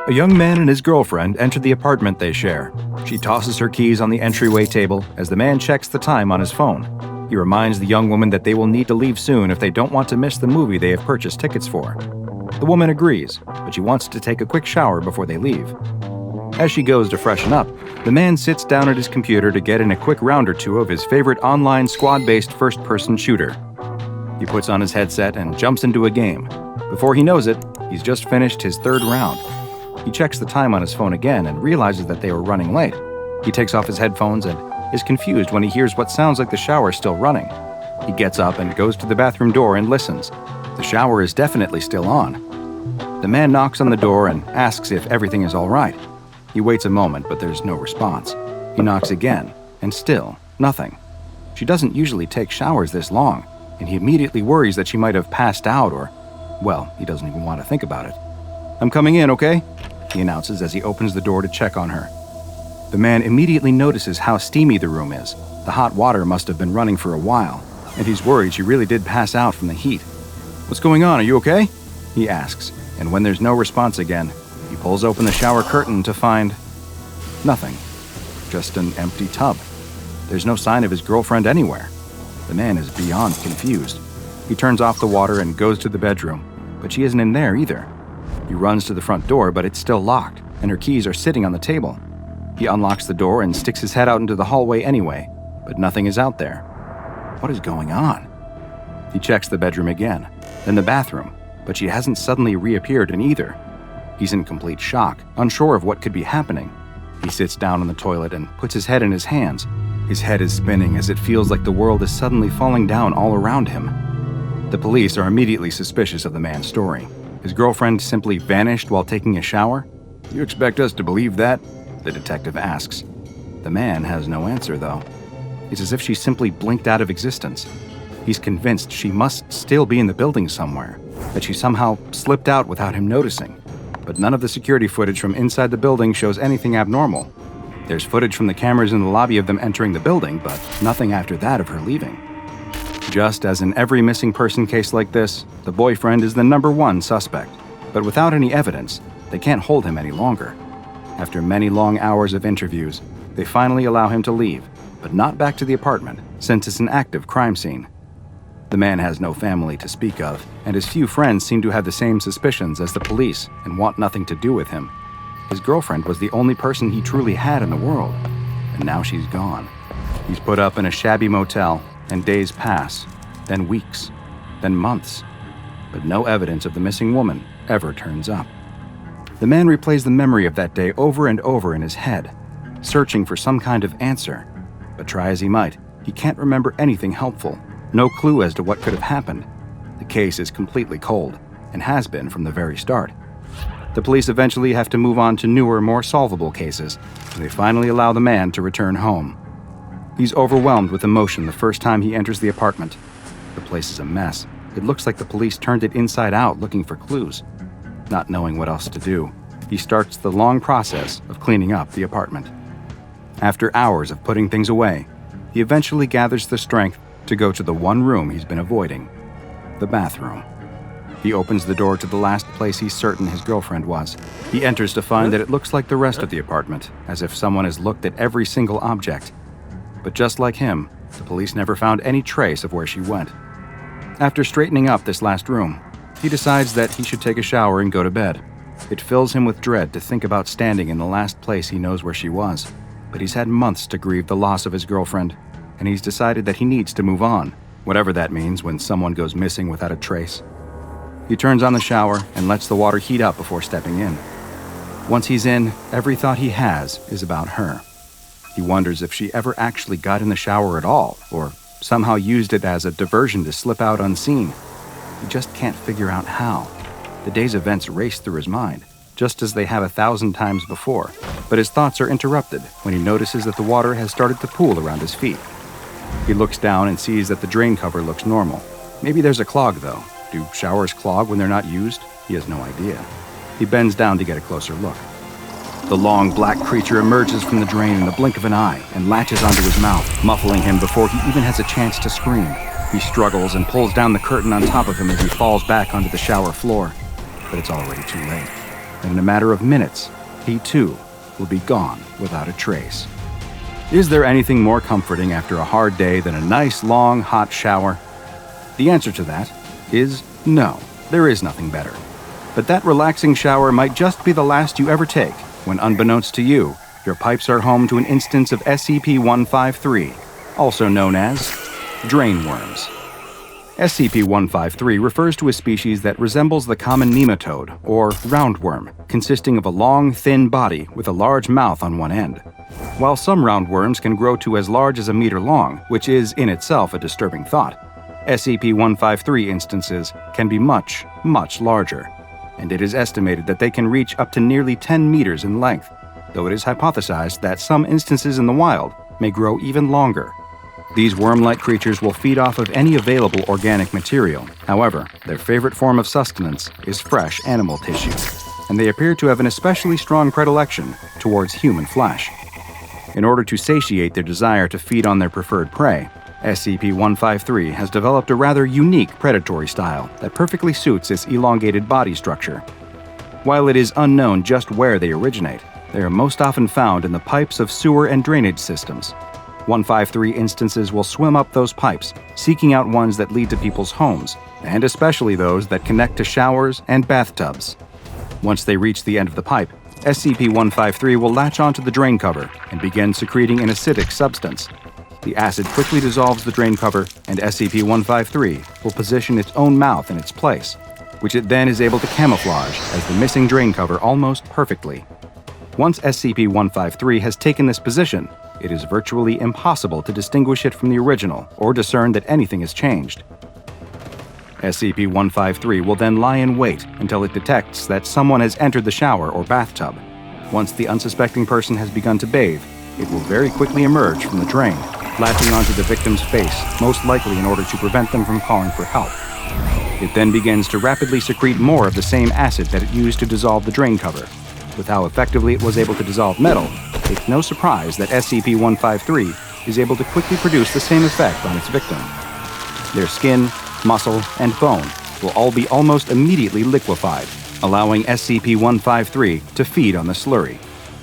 A young man and his girlfriend enter the apartment they share. She tosses her keys on the entryway table as the man checks the time on his phone. He reminds the young woman that they will need to leave soon if they don't want to miss the movie they have purchased tickets for. The woman agrees, but she wants to take a quick shower before they leave. As she goes to freshen up, the man sits down at his computer to get in a quick round or two of his favorite online squad-based first-person shooter. He puts on his headset and jumps into a game. Before he knows it, he's just finished his third round. He checks the time on his phone again and realizes that they were running late. He takes off his headphones and is confused when he hears what sounds like the shower still running. He gets up and goes to the bathroom door and listens. The shower is definitely still on. The man knocks on the door and asks if everything is all right. He waits a moment, but there's no response. He knocks again, and still nothing. She doesn't usually take showers this long, and he immediately worries that she might have passed out or, well, he doesn't even want to think about it. "I'm coming in, okay?" he announces as he opens the door to check on her. The man immediately notices how steamy the room is. The hot water must have been running for a while, and he's worried she really did pass out from the heat. "What's going on? Are you okay?" he asks, and when there's no response again, he pulls open the shower curtain to find nothing. Just an empty tub. There's no sign of his girlfriend anywhere. The man is beyond confused. He turns off the water and goes to the bedroom, but she isn't in there either. He runs to the front door, but it's still locked, and her keys are sitting on the table. He unlocks the door and sticks his head out into the hallway anyway, but nothing is out there. What is going on? He checks the bedroom again, then the bathroom, but she hasn't suddenly reappeared in either. He's in complete shock, unsure of what could be happening. He sits down on the toilet and puts his head in his hands. His head is spinning as it feels like the world is suddenly falling down all around him. The police are immediately suspicious of the man's story. His girlfriend simply vanished while taking a shower? "You expect us to believe that?" the detective asks. The man has no answer, though. It's as if she simply blinked out of existence. He's convinced she must still be in the building somewhere, that she somehow slipped out without him noticing. But none of the security footage from inside the building shows anything abnormal. There's footage from the cameras in the lobby of them entering the building, but nothing after that of her leaving. Just as in every missing person case like this, the boyfriend is the #1 suspect. But without any evidence, they can't hold him any longer. After many long hours of interviews, they finally allow him to leave, but not back to the apartment, since it's an active crime scene. The man has no family to speak of, and his few friends seem to have the same suspicions as the police and want nothing to do with him. His girlfriend was the only person he truly had in the world, and now she's gone. He's put up in a shabby motel, and days pass, then weeks, then months, but no evidence of the missing woman ever turns up. The man replays the memory of that day over and over in his head, searching for some kind of answer, but try as he might, he can't remember anything helpful. No clue as to what could have happened. The case is completely cold, and has been from the very start. The police eventually have to move on to newer, more solvable cases, and they finally allow the man to return home. He's overwhelmed with emotion the first time he enters the apartment. The place is a mess. It looks like the police turned it inside out looking for clues. Not knowing what else to do, he starts the long process of cleaning up the apartment. After hours of putting things away, he eventually gathers the strength to go to the one room he's been avoiding, the bathroom. He opens the door to the last place he's certain his girlfriend was. He enters to find that it looks like the rest of the apartment, as if someone has looked at every single object. But just like him, the police never found any trace of where she went. After straightening up this last room, he decides that he should take a shower and go to bed. It fills him with dread to think about standing in the last place he knows where she was. But he's had months to grieve the loss of his girlfriend, and he's decided that he needs to move on, whatever that means when someone goes missing without a trace. He turns on the shower and lets the water heat up before stepping in. Once he's in, every thought he has is about her. He wonders if she ever actually got in the shower at all, or somehow used it as a diversion to slip out unseen. He just can't figure out how. The day's events race through his mind, just as they have 1,000 times before, but his thoughts are interrupted when he notices that the water has started to pool around his feet. He looks down and sees that the drain cover looks normal. Maybe there's a clog, though. Do showers clog when they're not used? He has no idea. He bends down to get a closer look. The long, black creature emerges from the drain in the blink of an eye and latches onto his mouth, muffling him before he even has a chance to scream. He struggles and pulls down the curtain on top of him as he falls back onto the shower floor. But it's already too late. And in a matter of minutes, he too will be gone without a trace. Is there anything more comforting after a hard day than a nice, long, hot shower? The answer to that is no, there is nothing better. But that relaxing shower might just be the last you ever take when, unbeknownst to you, your pipes are home to an instance of SCP-153, also known as drain worms. SCP-153 refers to a species that resembles the common nematode, or roundworm, consisting of a long, thin body with a large mouth on one end. While some roundworms can grow to as large as a meter long, which is in itself a disturbing thought, SCP-153 instances can be much, much larger, and it is estimated that they can reach up to nearly 10 meters in length, though it is hypothesized that some instances in the wild may grow even longer. These worm-like creatures will feed off of any available organic material. However, their favorite form of sustenance is fresh animal tissue, and they appear to have an especially strong predilection towards human flesh. In order to satiate their desire to feed on their preferred prey, SCP-153 has developed a rather unique predatory style that perfectly suits its elongated body structure. While it is unknown just where they originate, they are most often found in the pipes of sewer and drainage systems. 153 instances will swim up those pipes, seeking out ones that lead to people's homes, and especially those that connect to showers and bathtubs. Once they reach the end of the pipe, SCP-153 will latch onto the drain cover and begin secreting an acidic substance. The acid quickly dissolves the drain cover, and SCP-153 will position its own mouth in its place, which it then is able to camouflage as the missing drain cover almost perfectly. Once SCP-153 has taken this position, it is virtually impossible to distinguish it from the original or discern that anything has changed. SCP-153 will then lie in wait until it detects that someone has entered the shower or bathtub. Once the unsuspecting person has begun to bathe, it will very quickly emerge from the drain, latching onto the victim's face, most likely in order to prevent them from calling for help. It then begins to rapidly secrete more of the same acid that it used to dissolve the drain cover. With how effectively it was able to dissolve metal, it's no surprise that SCP-153 is able to quickly produce the same effect on its victim. Their skin, muscle, and bone will all be almost immediately liquefied, allowing SCP-153 to feed on the slurry.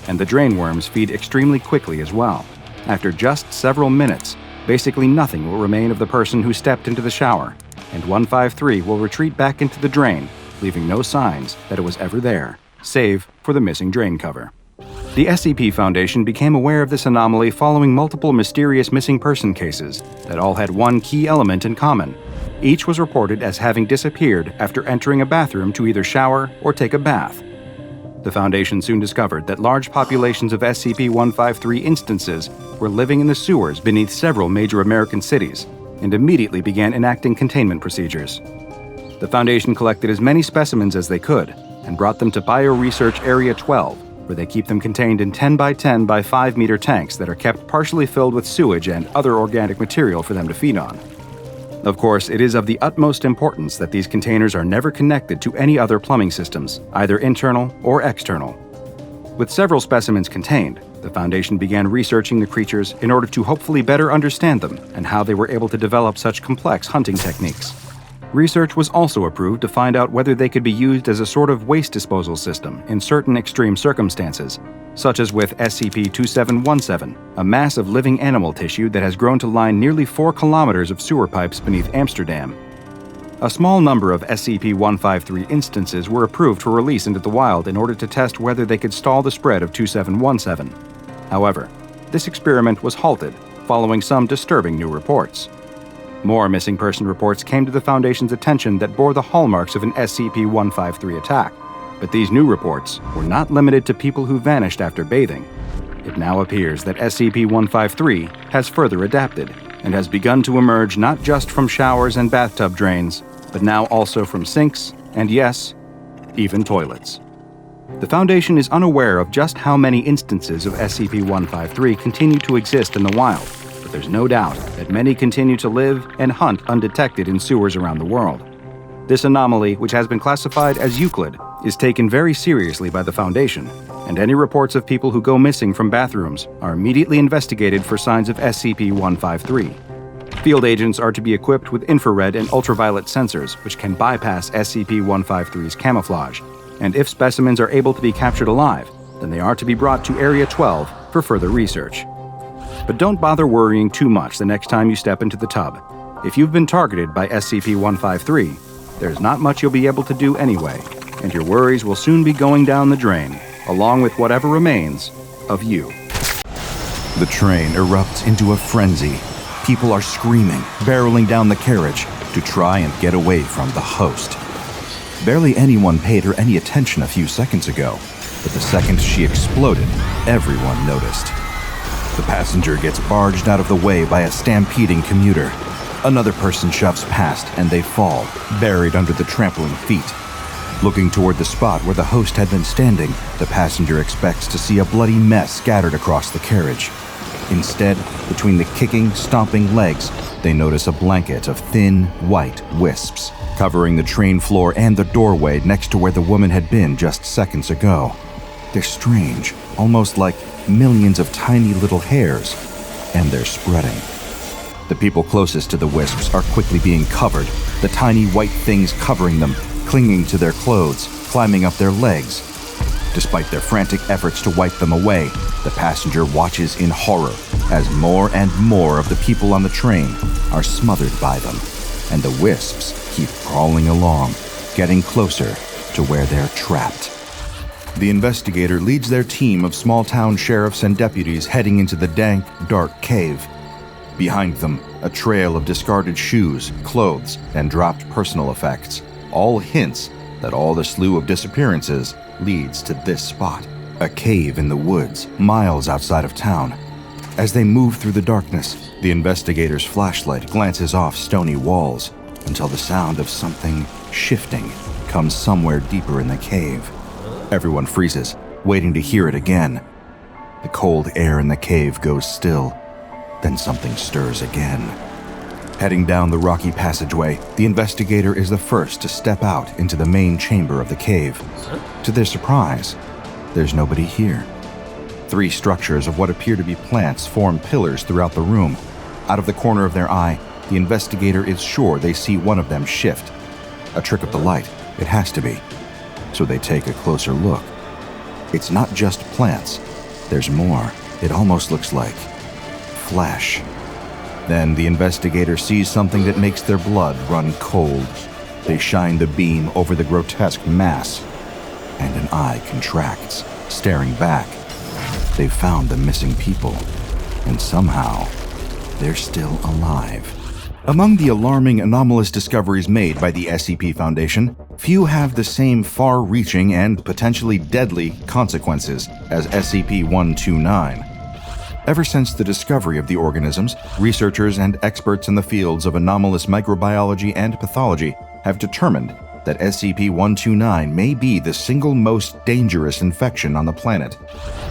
And the drain worms feed extremely quickly as well. After just several minutes, basically nothing will remain of the person who stepped into the shower, and 153 will retreat back into the drain, leaving no signs that it was ever there, save for the missing drain cover. The SCP Foundation became aware of this anomaly following multiple mysterious missing person cases that all had one key element in common. Each was reported as having disappeared after entering a bathroom to either shower or take a bath. The Foundation soon discovered that large populations of SCP-153 instances were living in the sewers beneath several major American cities, and immediately began enacting containment procedures. The Foundation collected as many specimens as they could and brought them to Bioresearch Area 12, where they keep them contained in 10 by 10 by 5 meter tanks that are kept partially filled with sewage and other organic material for them to feed on. Of course, it is of the utmost importance that these containers are never connected to any other plumbing systems, either internal or external. With several specimens contained, the Foundation began researching the creatures in order to hopefully better understand them and how they were able to develop such complex hunting techniques. Research was also approved to find out whether they could be used as a sort of waste disposal system in certain extreme circumstances, such as with SCP-371, a mass of living animal tissue that has grown to line nearly 4 kilometers of sewer pipes beneath Amsterdam. A small number of SCP-153 instances were approved for release into the wild in order to test whether they could stall the spread of 2717. However, this experiment was halted following some disturbing new reports. More missing person reports came to the Foundation's attention that bore the hallmarks of an SCP-153 attack, but these new reports were not limited to people who vanished after bathing. It now appears that SCP-153 has further adapted and has begun to emerge not just from showers and bathtub drains, but now also from sinks and, yes, even toilets. The Foundation is unaware of just how many instances of SCP-153 continue to exist in the wild, but there's no doubt that many continue to live and hunt undetected in sewers around the world. This anomaly, which has been classified as Euclid, is taken very seriously by the Foundation, and any reports of people who go missing from bathrooms are immediately investigated for signs of SCP-153. Field agents are to be equipped with infrared and ultraviolet sensors, which can bypass SCP-153's camouflage, and if specimens are able to be captured alive, then they are to be brought to Area 12 for further research. But don't bother worrying too much the next time you step into the tub. If you've been targeted by SCP-153, there's not much you'll be able to do anyway, and your worries will soon be going down the drain, along with whatever remains of you. The train erupts into a frenzy. People are screaming, barreling down the carriage to try and get away from the host. Barely anyone paid her any attention a few seconds ago, but the second she exploded, everyone noticed. The passenger gets barged out of the way by a stampeding commuter. Another person shoves past and they fall, buried under the trampling feet. Looking toward the spot where the host had been standing, the passenger expects to see a bloody mess scattered across the carriage. Instead, between the kicking, stomping legs, they notice a blanket of thin, white wisps, covering the train floor and the doorway next to where the woman had been just seconds ago. They're strange, almost like millions of tiny little hairs, and they're spreading. The people closest to the wisps are quickly being covered, the tiny white things covering them, clinging to their clothes, climbing up their legs. Despite their frantic efforts to wipe them away, the passenger watches in horror as more and more of the people on the train are smothered by them, and the wisps keep crawling along, getting closer to where they're trapped. The investigator leads their team of small-town sheriffs and deputies heading into the dank, dark cave. Behind them, a trail of discarded shoes, clothes, and dropped personal effects, all hints that all the slew of disappearances leads to this spot, a cave in the woods, miles outside of town. As they move through the darkness, the investigator's flashlight glances off stony walls until the sound of something shifting comes somewhere deeper in the cave. Everyone freezes, waiting to hear it again. The cold air in the cave goes still, then something stirs again. Heading down the rocky passageway, the investigator is the first to step out into the main chamber of the cave. To their surprise, there's nobody here. 3 structures of what appear to be plants form pillars throughout the room. Out of the corner of their eye, the investigator is sure they see one of them shift. A trick of the light, it has to be. So they take a closer look. It's not just plants. There's more. It almost looks like flesh. Then the investigator sees something that makes their blood run cold. They shine the beam over the grotesque mass, and an eye contracts, staring back. They've found the missing people, and somehow, they're still alive. Among the alarming anomalous discoveries made by the SCP Foundation, few have the same far-reaching and potentially deadly consequences as SCP-129. Ever since the discovery of the organisms, researchers and experts in the fields of anomalous microbiology and pathology have determined that SCP-129 may be the single most dangerous infection on the planet.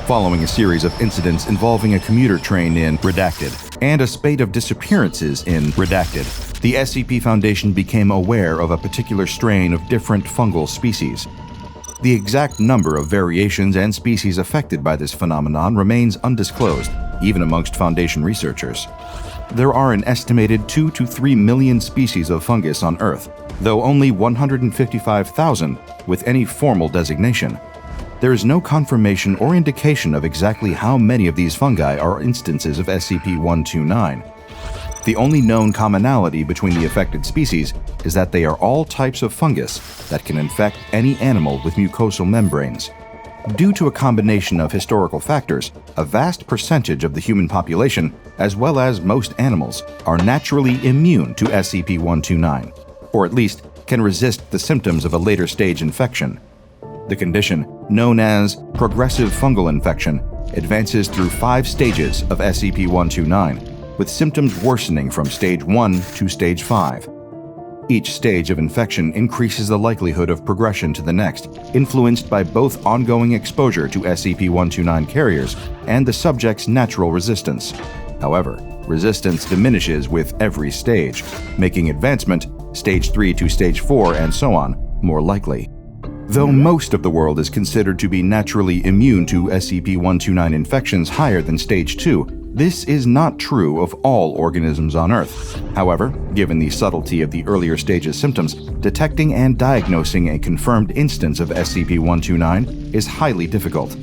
Following a series of incidents involving a commuter train in Redacted and a spate of disappearances in Redacted, the SCP Foundation became aware of a particular strain of different fungal species. The exact number of variations and species affected by this phenomenon remains undisclosed, even amongst Foundation researchers. There are an estimated 2 to 3 million species of fungus on Earth, though only 155,000 with any formal designation. There is no confirmation or indication of exactly how many of these fungi are instances of SCP-129. The only known commonality between the affected species is that they are all types of fungus that can infect any animal with mucosal membranes. Due to a combination of historical factors, a vast percentage of the human population, as well as most animals, are naturally immune to SCP-129, or at least can resist the symptoms of a later stage infection. The condition, known as progressive fungal infection, advances through 5 stages of SCP-129, with symptoms worsening from stage 1 to stage 5. Each stage of infection increases the likelihood of progression to the next, influenced by both ongoing exposure to SCP-129 carriers and the subject's natural resistance. However, resistance diminishes with every stage, making advancement, Stage 3 to Stage 4 and so on, more likely. Though most of the world is considered to be naturally immune to SCP-129 infections higher than Stage 2, this is not true of all organisms on Earth. However, given the subtlety of the earlier stages' symptoms, detecting and diagnosing a confirmed instance of SCP-129 is highly difficult.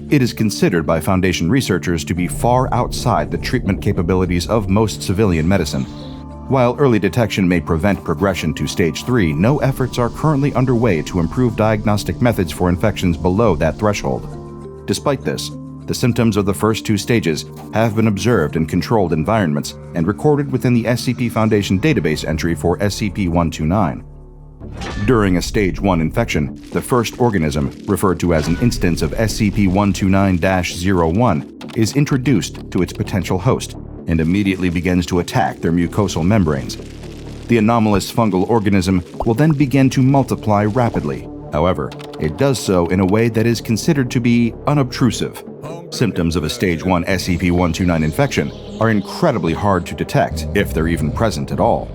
It is considered by Foundation researchers to be far outside the treatment capabilities of most civilian medicine. While early detection may prevent progression to Stage 3, no efforts are currently underway to improve diagnostic methods for infections below that threshold. Despite this, the symptoms of the first two stages have been observed in controlled environments and recorded within the SCP Foundation database entry for SCP-129. During a Stage 1 infection, the first organism, referred to as an instance of SCP-129-01, is introduced to its potential host and immediately begins to attack their mucosal membranes. The anomalous fungal organism will then begin to multiply rapidly. However, it does so in a way that is considered to be unobtrusive. Symptoms of a Stage 1 SCP-129 infection are incredibly hard to detect, if they're even present at all.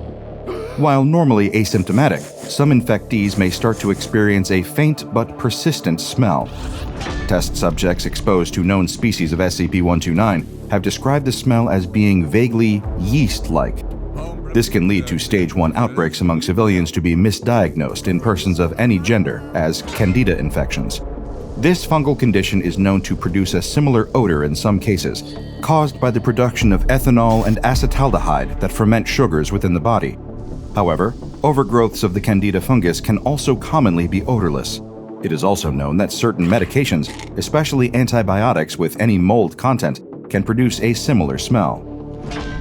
While normally asymptomatic, some infectees may start to experience a faint but persistent smell. Test subjects exposed to known species of SCP-129 have described the smell as being vaguely yeast-like. This can lead to Stage 1 outbreaks among civilians to be misdiagnosed in persons of any gender as Candida infections. This fungal condition is known to produce a similar odor in some cases, caused by the production of ethanol and acetaldehyde that ferment sugars within the body. However, overgrowths of the Candida fungus can also commonly be odorless. It is also known that certain medications, especially antibiotics with any mold content, can produce a similar smell.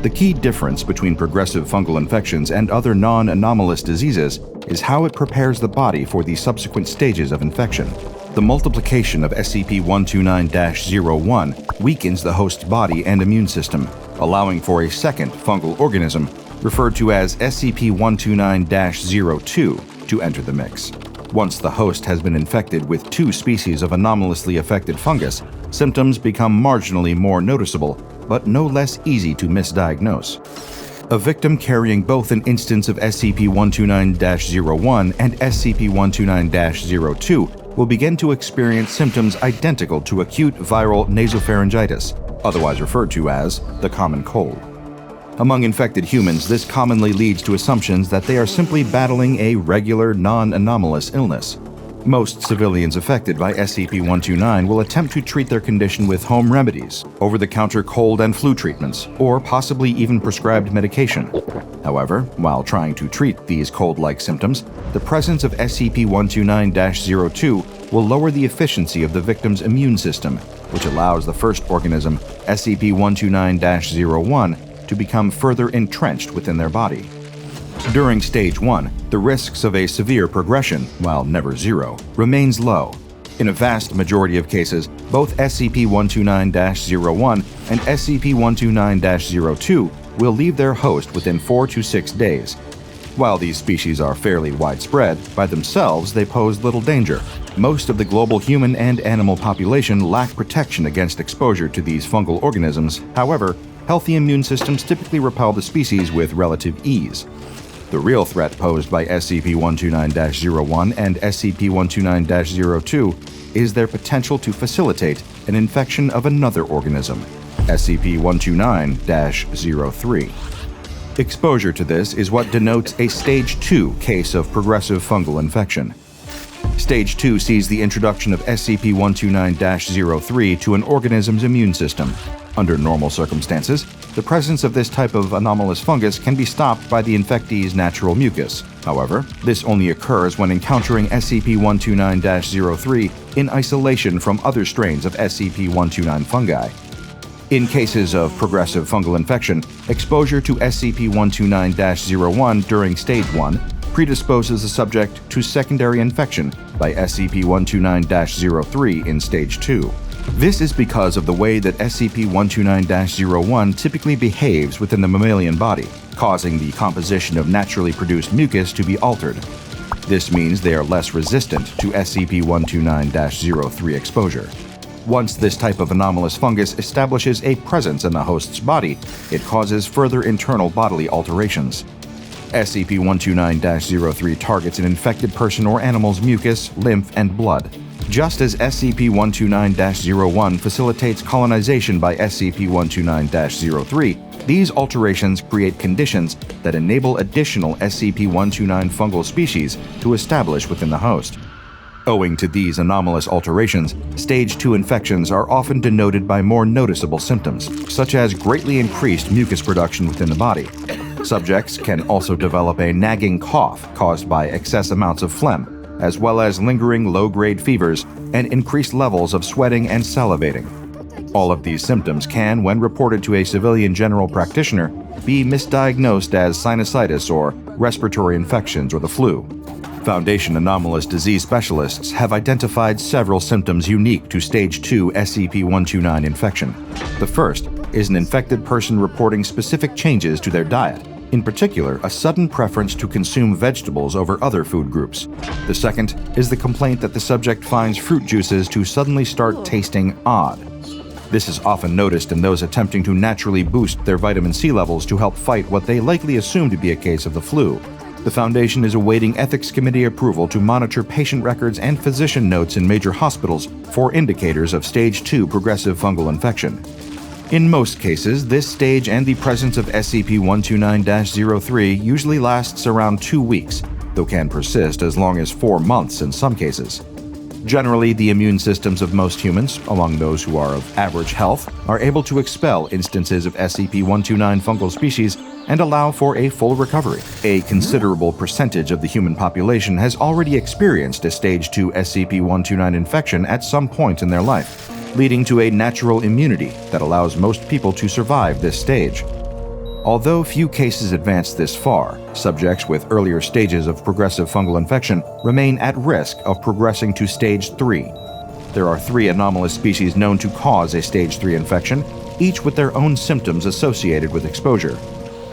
The key difference between progressive fungal infections and other non-anomalous diseases is how it prepares the body for the subsequent stages of infection. The multiplication of SCP-129-01 weakens the host's body and immune system, allowing for a second fungal organism, referred to as SCP-129-02, to enter the mix. Once the host has been infected with two species of anomalously affected fungus, symptoms become marginally more noticeable, but no less easy to misdiagnose. A victim carrying both an instance of SCP-129-01 and SCP-129-02 will begin to experience symptoms identical to acute viral nasopharyngitis, otherwise referred to as the common cold. Among infected humans, this commonly leads to assumptions that they are simply battling a regular, non-anomalous illness. Most civilians affected by SCP-129 will attempt to treat their condition with home remedies, over-the-counter cold and flu treatments, or possibly even prescribed medication. However, while trying to treat these cold-like symptoms, the presence of SCP-129-02 will lower the efficiency of the victim's immune system, which allows the first organism, SCP-129-01, to become further entrenched within their body. During Stage 1, the risks of a severe progression, while never zero, remains low. In a vast majority of cases, both SCP-129-01 and SCP-129-02 will leave their host within 4 to 6 days. While these species are fairly widespread, by themselves they pose little danger. Most of the global human and animal population lack protection against exposure to these fungal organisms. However, healthy immune systems typically repel the species with relative ease. The real threat posed by SCP-129-01 and SCP-129-02 is their potential to facilitate an infection of another organism, SCP-129-03. Exposure to this is what denotes a Stage 2 case of progressive fungal infection. Stage 2 sees the introduction of SCP-129-03 to an organism's immune system. Under normal circumstances, the presence of this type of anomalous fungus can be stopped by the infectee's natural mucus. However, this only occurs when encountering SCP-129-03 in isolation from other strains of SCP-129 fungi. In cases of progressive fungal infection, exposure to SCP-129-01 during Stage 1 predisposes the subject to secondary infection by SCP-129-03 in Stage 2. This is because of the way that SCP-129-01 typically behaves within the mammalian body, causing the composition of naturally produced mucus to be altered. This means they are less resistant to SCP-129-03 exposure. Once this type of anomalous fungus establishes a presence in the host's body, it causes further internal bodily alterations. SCP-129-03 targets an infected person or animal's mucus, lymph, and blood. Just as SCP-129-01 facilitates colonization by SCP-129-03, these alterations create conditions that enable additional SCP-129 fungal species to establish within the host. Owing to these anomalous alterations, Stage 2 infections are often denoted by more noticeable symptoms, such as greatly increased mucus production within the body. Subjects can also develop a nagging cough caused by excess amounts of phlegm, as well as lingering low-grade fevers and increased levels of sweating and salivating. All of these symptoms can, when reported to a civilian general practitioner, be misdiagnosed as sinusitis or respiratory infections or the flu. Foundation anomalous disease specialists have identified several symptoms unique to Stage 2 SCP-129 infection. The first is an infected person reporting specific changes to their diet, in particular, a sudden preference to consume vegetables over other food groups. The second is the complaint that the subject finds fruit juices to suddenly start tasting odd. This is often noticed in those attempting to naturally boost their vitamin C levels to help fight what they likely assume to be a case of the flu. The Foundation is awaiting Ethics Committee approval to monitor patient records and physician notes in major hospitals for indicators of Stage 2 progressive fungal infection. In most cases, this stage and the presence of SCP-129-03 usually lasts around 2 weeks, though can persist as long as 4 months in some cases. Generally, the immune systems of most humans, among those who are of average health, are able to expel instances of SCP-129 fungal species and allow for a full recovery. A considerable percentage of the human population has already experienced a Stage 2 SCP-129 infection at some point in their life, leading to a natural immunity that allows most people to survive this stage. Although few cases advance this far, subjects with earlier stages of progressive fungal infection remain at risk of progressing to Stage 3. There are 3 anomalous species known to cause a Stage 3 infection, each with their own symptoms associated with exposure.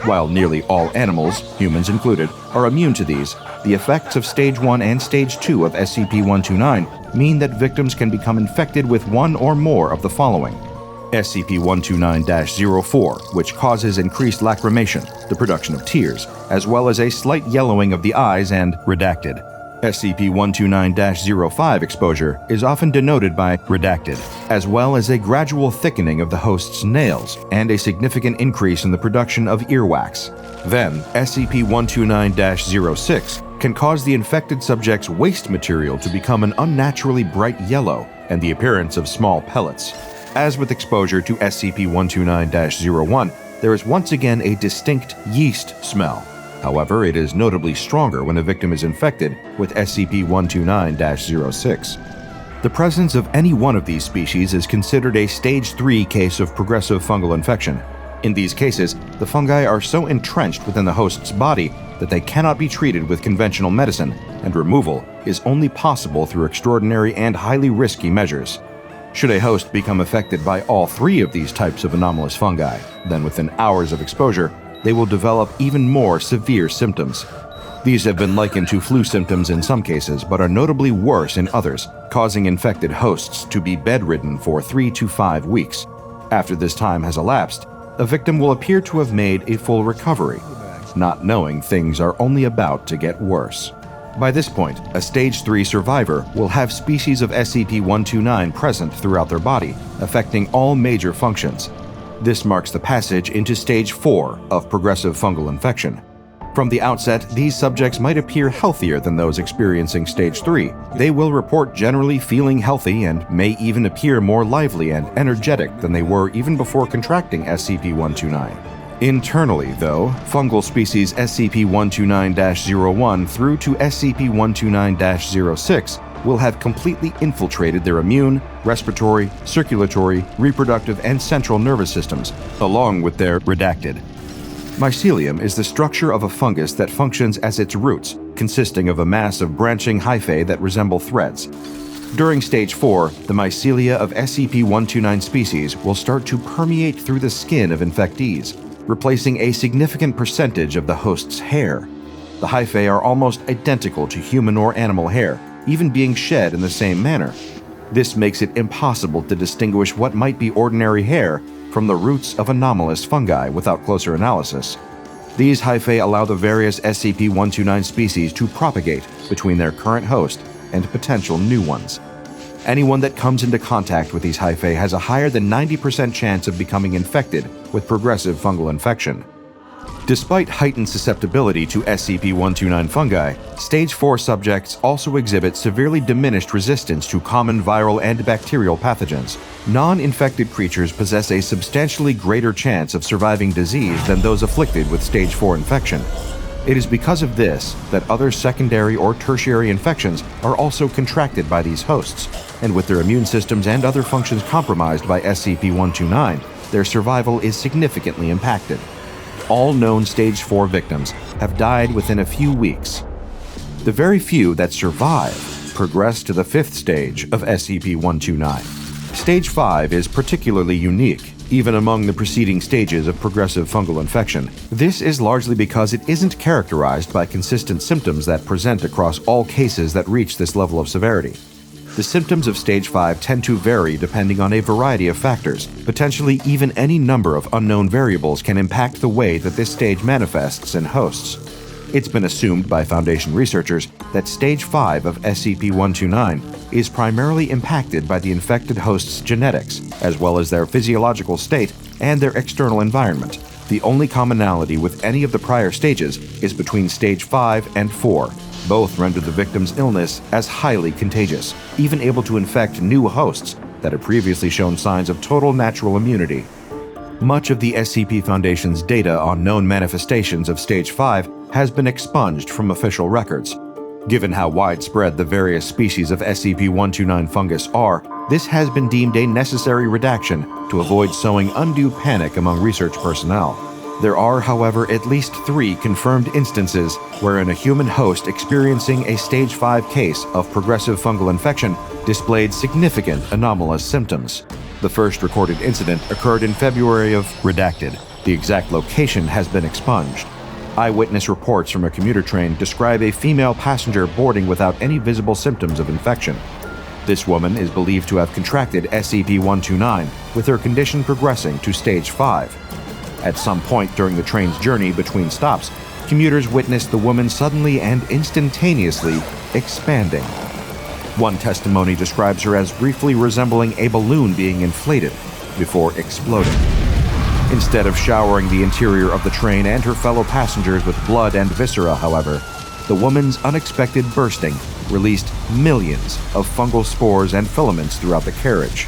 While nearly all animals, humans included, are immune to these, the effects of Stage 1 and Stage 2 of SCP-129 mean that victims can become infected with one or more of the following: SCP-129-04, which causes increased lacrimation, the production of tears, as well as a slight yellowing of the eyes, and redacted. SCP-129-05 exposure is often denoted by redacted, as well as a gradual thickening of the host's nails and a significant increase in the production of earwax. Then, SCP-129-06 can cause the infected subject's waste material to become an unnaturally bright yellow and the appearance of small pellets. As with exposure to SCP-129-01, there is once again a distinct yeast smell. However, it is notably stronger when a victim is infected with SCP-129-06. The presence of any one of these species is considered a Stage 3 case of progressive fungal infection. In these cases, the fungi are so entrenched within the host's body that they cannot be treated with conventional medicine, and removal is only possible through extraordinary and highly risky measures. Should a host become affected by all 3 of these types of anomalous fungi, then within hours of exposure, they will develop even more severe symptoms. These have been likened to flu symptoms in some cases, but are notably worse in others, causing infected hosts to be bedridden for 3 to 5 weeks. After this time has elapsed, a victim will appear to have made a full recovery, not knowing things are only about to get worse. By this point, a Stage 3 survivor will have species of SCP-129 present throughout their body, affecting all major functions. This marks the passage into Stage 4 of progressive fungal infection. From the outset, these subjects might appear healthier than those experiencing Stage 3. They will report generally feeling healthy and may even appear more lively and energetic than they were even before contracting SCP-129. Internally, though, fungal species SCP-129-01 through to SCP-129-06 will have completely infiltrated their immune, respiratory, circulatory, reproductive, and central nervous systems, along with their redacted. Mycelium is the structure of a fungus that functions as its roots, consisting of a mass of branching hyphae that resemble threads. During Stage 4, the mycelia of SCP-129 species will start to permeate through the skin of infectees, replacing a significant percentage of the host's hair. The hyphae are almost identical to human or animal hair, even being shed in the same manner. This makes it impossible to distinguish what might be ordinary hair from the roots of anomalous fungi without closer analysis. These hyphae allow the various SCP-129 species to propagate between their current host and potential new ones. Anyone that comes into contact with these hyphae has a higher than 90% chance of becoming infected with progressive fungal infection. Despite heightened susceptibility to SCP-129 fungi, Stage 4 subjects also exhibit severely diminished resistance to common viral and bacterial pathogens. Non-infected creatures possess a substantially greater chance of surviving disease than those afflicted with Stage 4 infection. It is because of this that other secondary or tertiary infections are also contracted by these hosts, and with their immune systems and other functions compromised by SCP-129, their survival is significantly impacted. All known Stage 4 victims have died within a few weeks. The very few that survive progress to the 5th stage of SCP-129. Stage 5 is particularly unique, even among the preceding stages of progressive fungal infection. This is largely because it isn't characterized by consistent symptoms that present across all cases that reach this level of severity. The symptoms of Stage 5 tend to vary depending on a variety of factors. Potentially, even any number of unknown variables can impact the way that this stage manifests in hosts. It's been assumed by Foundation researchers that Stage 5 of SCP-129 is primarily impacted by the infected host's genetics, as well as their physiological state and their external environment. The only commonality with any of the prior stages is between Stage 5 and 4. Both render the victim's illness as highly contagious, even able to infect new hosts that had previously shown signs of total natural immunity. Much of the SCP Foundation's data on known manifestations of Stage 5 has been expunged from official records. Given how widespread the various species of SCP-129 fungus are, this has been deemed a necessary redaction to avoid sowing undue panic among research personnel. There are, however, at least 3 confirmed instances wherein a human host experiencing a Stage 5 case of progressive fungal infection displayed significant anomalous symptoms. The first recorded incident occurred in February of Redacted. The exact location has been expunged. Eyewitness reports from a commuter train describe a female passenger boarding without any visible symptoms of infection. This woman is believed to have contracted SCP-129, with her condition progressing to Stage 5. At some point during the train's journey between stops, commuters witnessed the woman suddenly and instantaneously expanding. One testimony describes her as briefly resembling a balloon being inflated before exploding. Instead of showering the interior of the train and her fellow passengers with blood and viscera, however, the woman's unexpected bursting released millions of fungal spores and filaments throughout the carriage.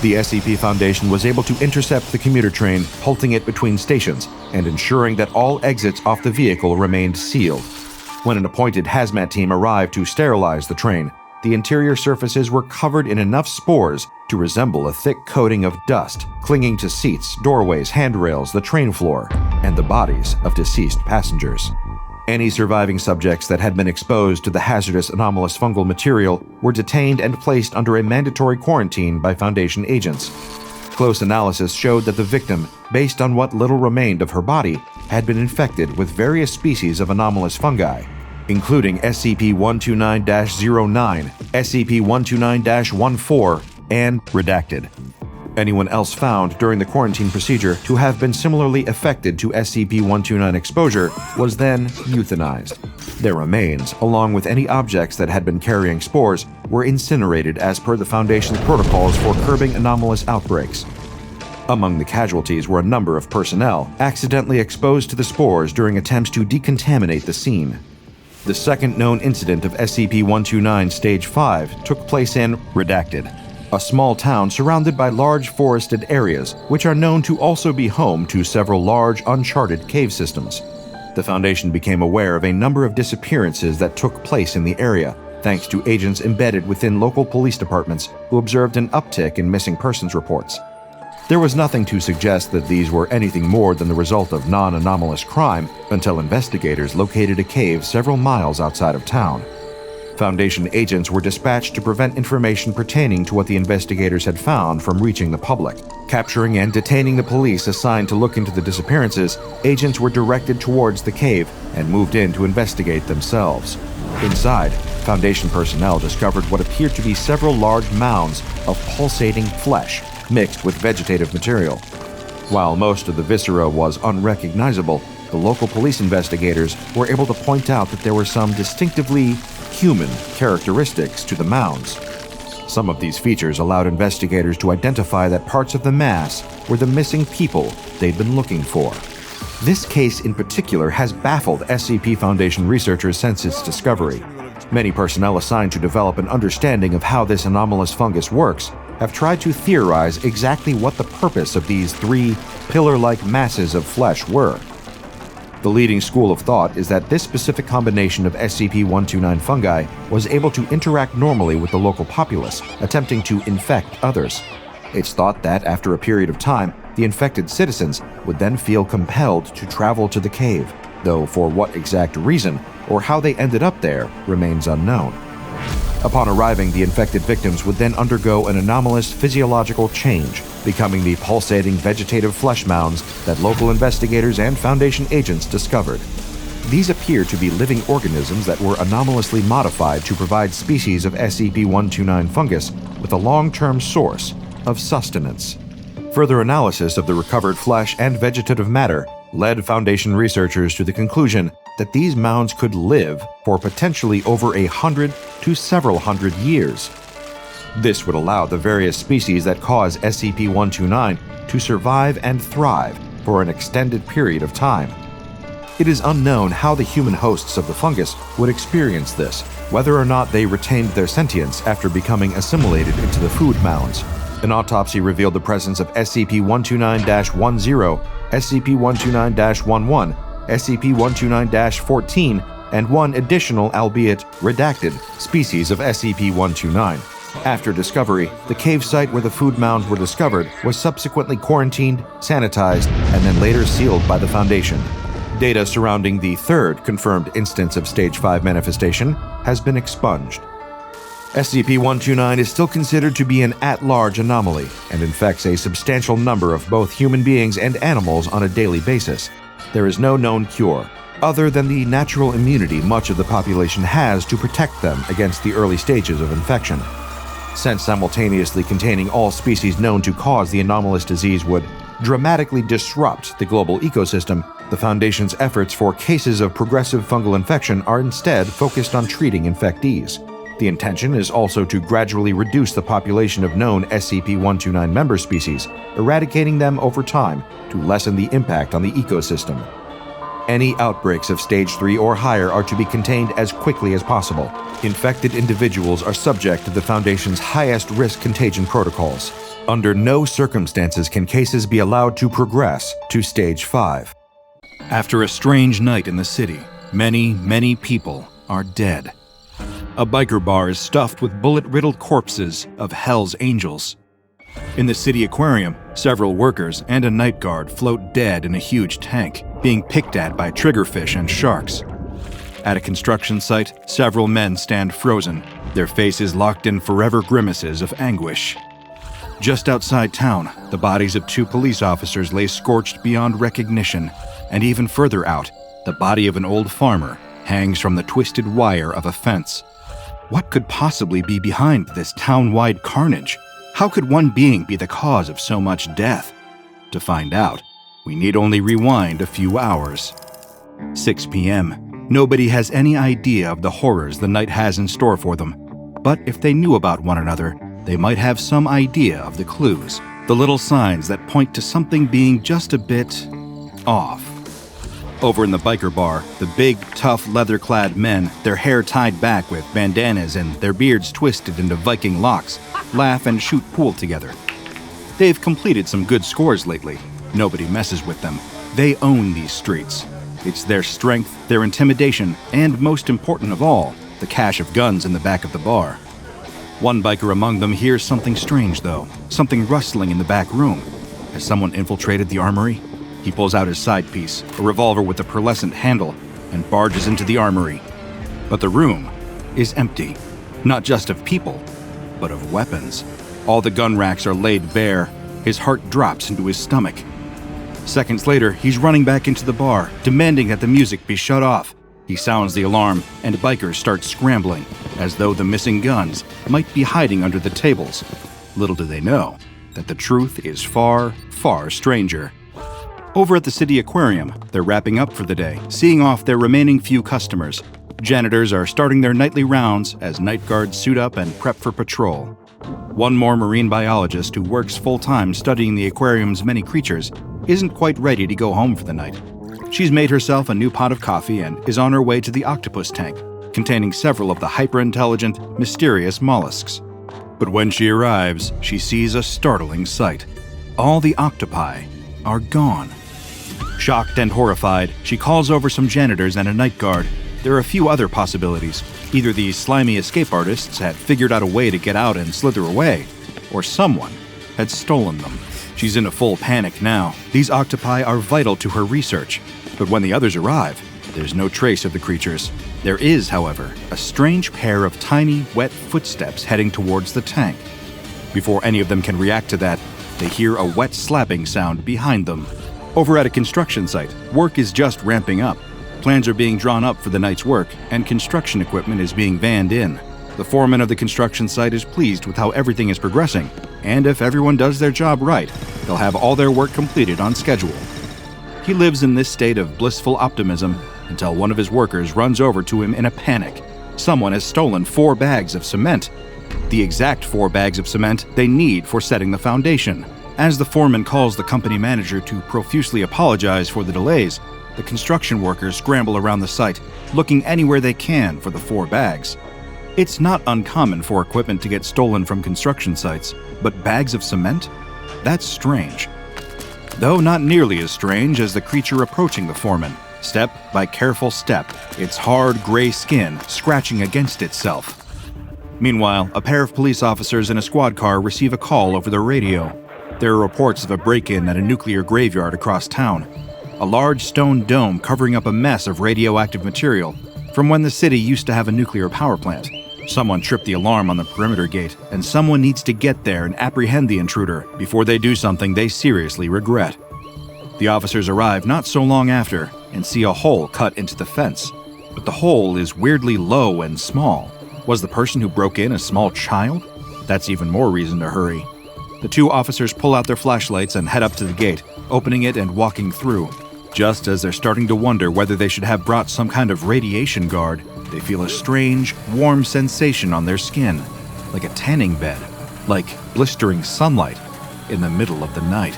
The SCP Foundation was able to intercept the commuter train, halting it between stations and ensuring that all exits off the vehicle remained sealed. When an appointed hazmat team arrived to sterilize the train, the interior surfaces were covered in enough spores to resemble a thick coating of dust, clinging to seats, doorways, handrails, the train floor, and the bodies of deceased passengers. Any surviving subjects that had been exposed to the hazardous anomalous fungal material were detained and placed under a mandatory quarantine by Foundation agents. Close analysis showed that the victim, based on what little remained of her body, had been infected with various species of anomalous fungi, including SCP-129-09, SCP-129-14, and Redacted. Anyone else found during the quarantine procedure to have been similarly affected to SCP-129 exposure was then euthanized. Their remains, along with any objects that had been carrying spores, were incinerated as per the Foundation's protocols for curbing anomalous outbreaks. Among the casualties were a number of personnel accidentally exposed to the spores during attempts to decontaminate the scene. The second known incident of SCP-129 Stage 5 took place in Redacted, a small town surrounded by large forested areas, which are known to also be home to several large, uncharted cave systems. The Foundation became aware of a number of disappearances that took place in the area, thanks to agents embedded within local police departments who observed an uptick in missing persons reports. There was nothing to suggest that these were anything more than the result of non-anomalous crime until investigators located a cave several miles outside of town. Foundation agents were dispatched to prevent information pertaining to what the investigators had found from reaching the public. Capturing and detaining the police assigned to look into the disappearances, agents were directed towards the cave and moved in to investigate themselves. Inside, Foundation personnel discovered what appeared to be several large mounds of pulsating flesh mixed with vegetative material. While most of the viscera was unrecognizable, the local police investigators were able to point out that there were some distinctively human characteristics to the mounds. Some of these features allowed investigators to identify that parts of the mass were the missing people they'd been looking for. This case in particular has baffled SCP Foundation researchers since its discovery. Many personnel assigned to develop an understanding of how this anomalous fungus works have tried to theorize exactly what the purpose of these three pillar-like masses of flesh were. The leading school of thought is that this specific combination of SCP-129 fungi was able to interact normally with the local populace, attempting to infect others. It's thought that after a period of time, the infected citizens would then feel compelled to travel to the cave, though for what exact reason or how they ended up there remains unknown. Upon arriving, the infected victims would then undergo an anomalous physiological change, becoming the pulsating vegetative flesh mounds that local investigators and Foundation agents discovered. These appear to be living organisms that were anomalously modified to provide species of SCP-129 fungus with a long-term source of sustenance. Further analysis of the recovered flesh and vegetative matter led Foundation researchers to the conclusion that these mounds could live for potentially over 100 to several hundred years. This would allow the various species that cause SCP-129 to survive and thrive for an extended period of time. It is unknown how the human hosts of the fungus would experience this, whether or not they retained their sentience after becoming assimilated into the food mounds. An autopsy revealed the presence of SCP-129-10, SCP-129-11, SCP-129-14, and one additional, albeit redacted, species of SCP-129. After discovery, the cave site where the food mounds were discovered was subsequently quarantined, sanitized, and then later sealed by the Foundation. Data surrounding the third confirmed instance of Stage 5 manifestation has been expunged. SCP-129 is still considered to be an at-large anomaly and infects a substantial number of both human beings and animals on a daily basis. There is no known cure, other than the natural immunity much of the population has to protect them against the early stages of infection. Since simultaneously containing all species known to cause the anomalous disease would dramatically disrupt the global ecosystem, the Foundation's efforts for cases of progressive fungal infection are instead focused on treating infectees. The intention is also to gradually reduce the population of known SCP-129 member species, eradicating them over time to lessen the impact on the ecosystem. Any outbreaks of Stage 3 or higher are to be contained as quickly as possible. Infected individuals are subject to the Foundation's highest risk contagion protocols. Under no circumstances can cases be allowed to progress to Stage 5. After a strange night in the city, many people are dead. A biker bar is stuffed with bullet-riddled corpses of Hell's Angels. In the city aquarium, several workers and a night guard float dead in a huge tank, being picked at by triggerfish and sharks. At a construction site, several men stand frozen, their faces locked in forever grimaces of anguish. Just outside town, the bodies of 2 police officers lay scorched beyond recognition, and even further out, the body of an old farmer hangs from the twisted wire of a fence. What could possibly be behind this town-wide carnage? How could one being be the cause of so much death? To find out, we need only rewind a few hours. 6 p.m. Nobody has any idea of the horrors the night has in store for them. But if they knew about one another, they might have some idea of the clues, the little signs that point to something being just a bit off. Over in the biker bar, the big, tough, leather-clad men, their hair tied back with bandanas and their beards twisted into Viking locks, laugh and shoot pool together. They've completed some good scores lately. Nobody messes with them. They own these streets. It's their strength, their intimidation, and most important of all, the cache of guns in the back of the bar. One biker among them hears something strange, though, something rustling in the back room. Has someone infiltrated the armory? He pulls out his side piece, a revolver with a pearlescent handle, and barges into the armory. But the room is empty, not just of people, but of weapons. All the gun racks are laid bare. His heart drops into his stomach. Seconds later, he's running back into the bar, demanding that the music be shut off. He sounds the alarm, and bikers start scrambling, as though the missing guns might be hiding under the tables. Little do they know that the truth is far, far stranger. Over at the city aquarium, they're wrapping up for the day, seeing off their remaining few customers. Janitors are starting their nightly rounds as night guards suit up and prep for patrol. One more marine biologist who works full-time studying the aquarium's many creatures isn't quite ready to go home for the night. She's made herself a new pot of coffee and is on her way to the octopus tank, containing several of the hyper-intelligent, mysterious mollusks. But when she arrives, she sees a startling sight. All the octopi are gone. Shocked and horrified, she calls over some janitors and a night guard. There are a few other possibilities. Either these slimy escape artists had figured out a way to get out and slither away, or someone had stolen them. She's in a full panic now. These octopi are vital to her research, but when the others arrive, there's no trace of the creatures. There is, however, a strange pair of tiny, wet footsteps heading towards the tank. Before any of them can react to that, they hear a wet slapping sound behind them. Over at a construction site, work is just ramping up. Plans are being drawn up for the night's work, and construction equipment is being vanned in. The foreman of the construction site is pleased with how everything is progressing, and if everyone does their job right, they'll have all their work completed on schedule. He lives in this state of blissful optimism until one of his workers runs over to him in a panic. Someone has stolen 4 bags of cement. The exact 4 bags of cement they need for setting the foundation. As the foreman calls the company manager to profusely apologize for the delays, the construction workers scramble around the site, looking anywhere they can for the 4 bags. It's not uncommon for equipment to get stolen from construction sites, but bags of cement? That's strange. Though not nearly as strange as the creature approaching the foreman, step by careful step, its hard gray skin scratching against itself. Meanwhile, a pair of police officers in a squad car receive a call over the radio. There are reports of a break-in at a nuclear graveyard across town. A large stone dome covering up a mess of radioactive material from when the city used to have a nuclear power plant. Someone tripped the alarm on the perimeter gate, and someone needs to get there and apprehend the intruder before they do something they seriously regret. The officers arrive not so long after and see a hole cut into the fence. But the hole is weirdly low and small. Was the person who broke in a small child? That's even more reason to hurry. The 2 officers pull out their flashlights and head up to the gate, opening it and walking through. Just as they're starting to wonder whether they should have brought some kind of radiation guard, they feel a strange, warm sensation on their skin, like a tanning bed, like blistering sunlight in the middle of the night.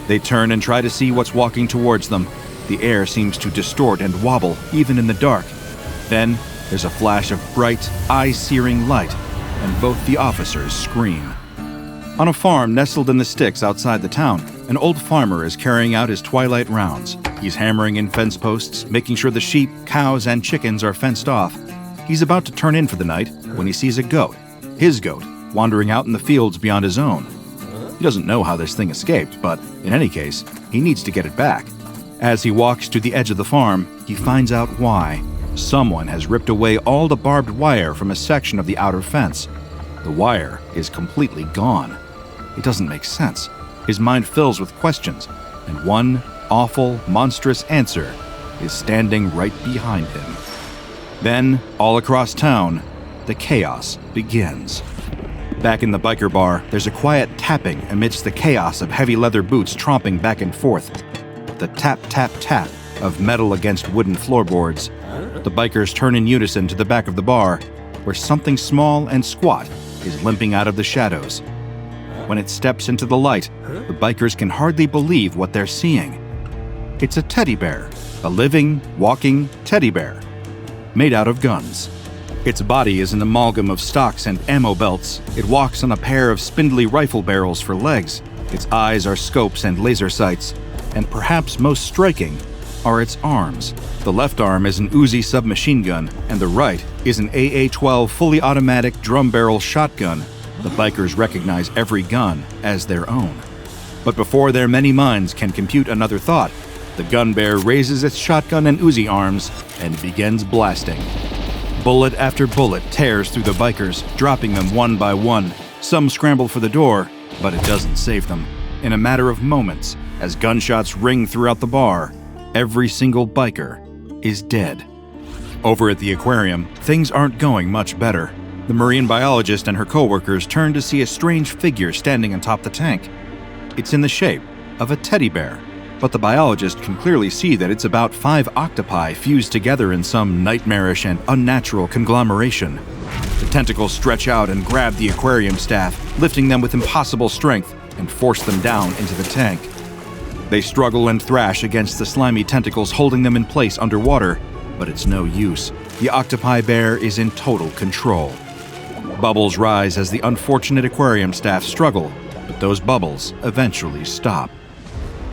They turn and try to see what's walking towards them. The air seems to distort and wobble, even in the dark. Then, there's a flash of bright, eye-searing light, and both the officers scream. On a farm nestled in the sticks outside the town, an old farmer is carrying out his twilight rounds. He's hammering in fence posts, making sure the sheep, cows, and chickens are fenced off. He's about to turn in for the night when he sees a goat, his goat, wandering out in the fields beyond his own. He doesn't know how this thing escaped, but in any case, he needs to get it back. As he walks to the edge of the farm, he finds out why. Someone has ripped away all the barbed wire from a section of the outer fence. The wire is completely gone. It doesn't make sense. His mind fills with questions, and one awful, monstrous answer is standing right behind him. Then, all across town, the chaos begins. Back in the biker bar, there's a quiet tapping amidst the chaos of heavy leather boots tromping back and forth. The tap, tap, tap of metal against wooden floorboards. The bikers turn in unison to the back of the bar, where something small and squat is limping out of the shadows. When it steps into the light, the bikers can hardly believe what they're seeing. It's a teddy bear, a living, walking teddy bear, made out of guns. Its body is an amalgam of stocks and ammo belts. It walks on a pair of spindly rifle barrels for legs. Its eyes are scopes and laser sights, and perhaps most striking are its arms. The left arm is an Uzi submachine gun, and the right is an AA-12 fully automatic drum barrel shotgun. The bikers recognize every gun as their own. But before their many minds can compute another thought, the gun bear raises its shotgun and Uzi arms and begins blasting. Bullet after bullet tears through the bikers, dropping them one by one. Some scramble for the door, but it doesn't save them. In a matter of moments, as gunshots ring throughout the bar, every single biker is dead. Over at the aquarium, things aren't going much better. The marine biologist and her coworkers turn to see a strange figure standing atop the tank. It's in the shape of a teddy bear, but the biologist can clearly see that it's about 5 octopi fused together in some nightmarish and unnatural conglomeration. The tentacles stretch out and grab the aquarium staff, lifting them with impossible strength and force them down into the tank. They struggle and thrash against the slimy tentacles holding them in place underwater, but it's no use. The octopi bear is in total control. Bubbles rise as the unfortunate aquarium staff struggle, but those bubbles eventually stop.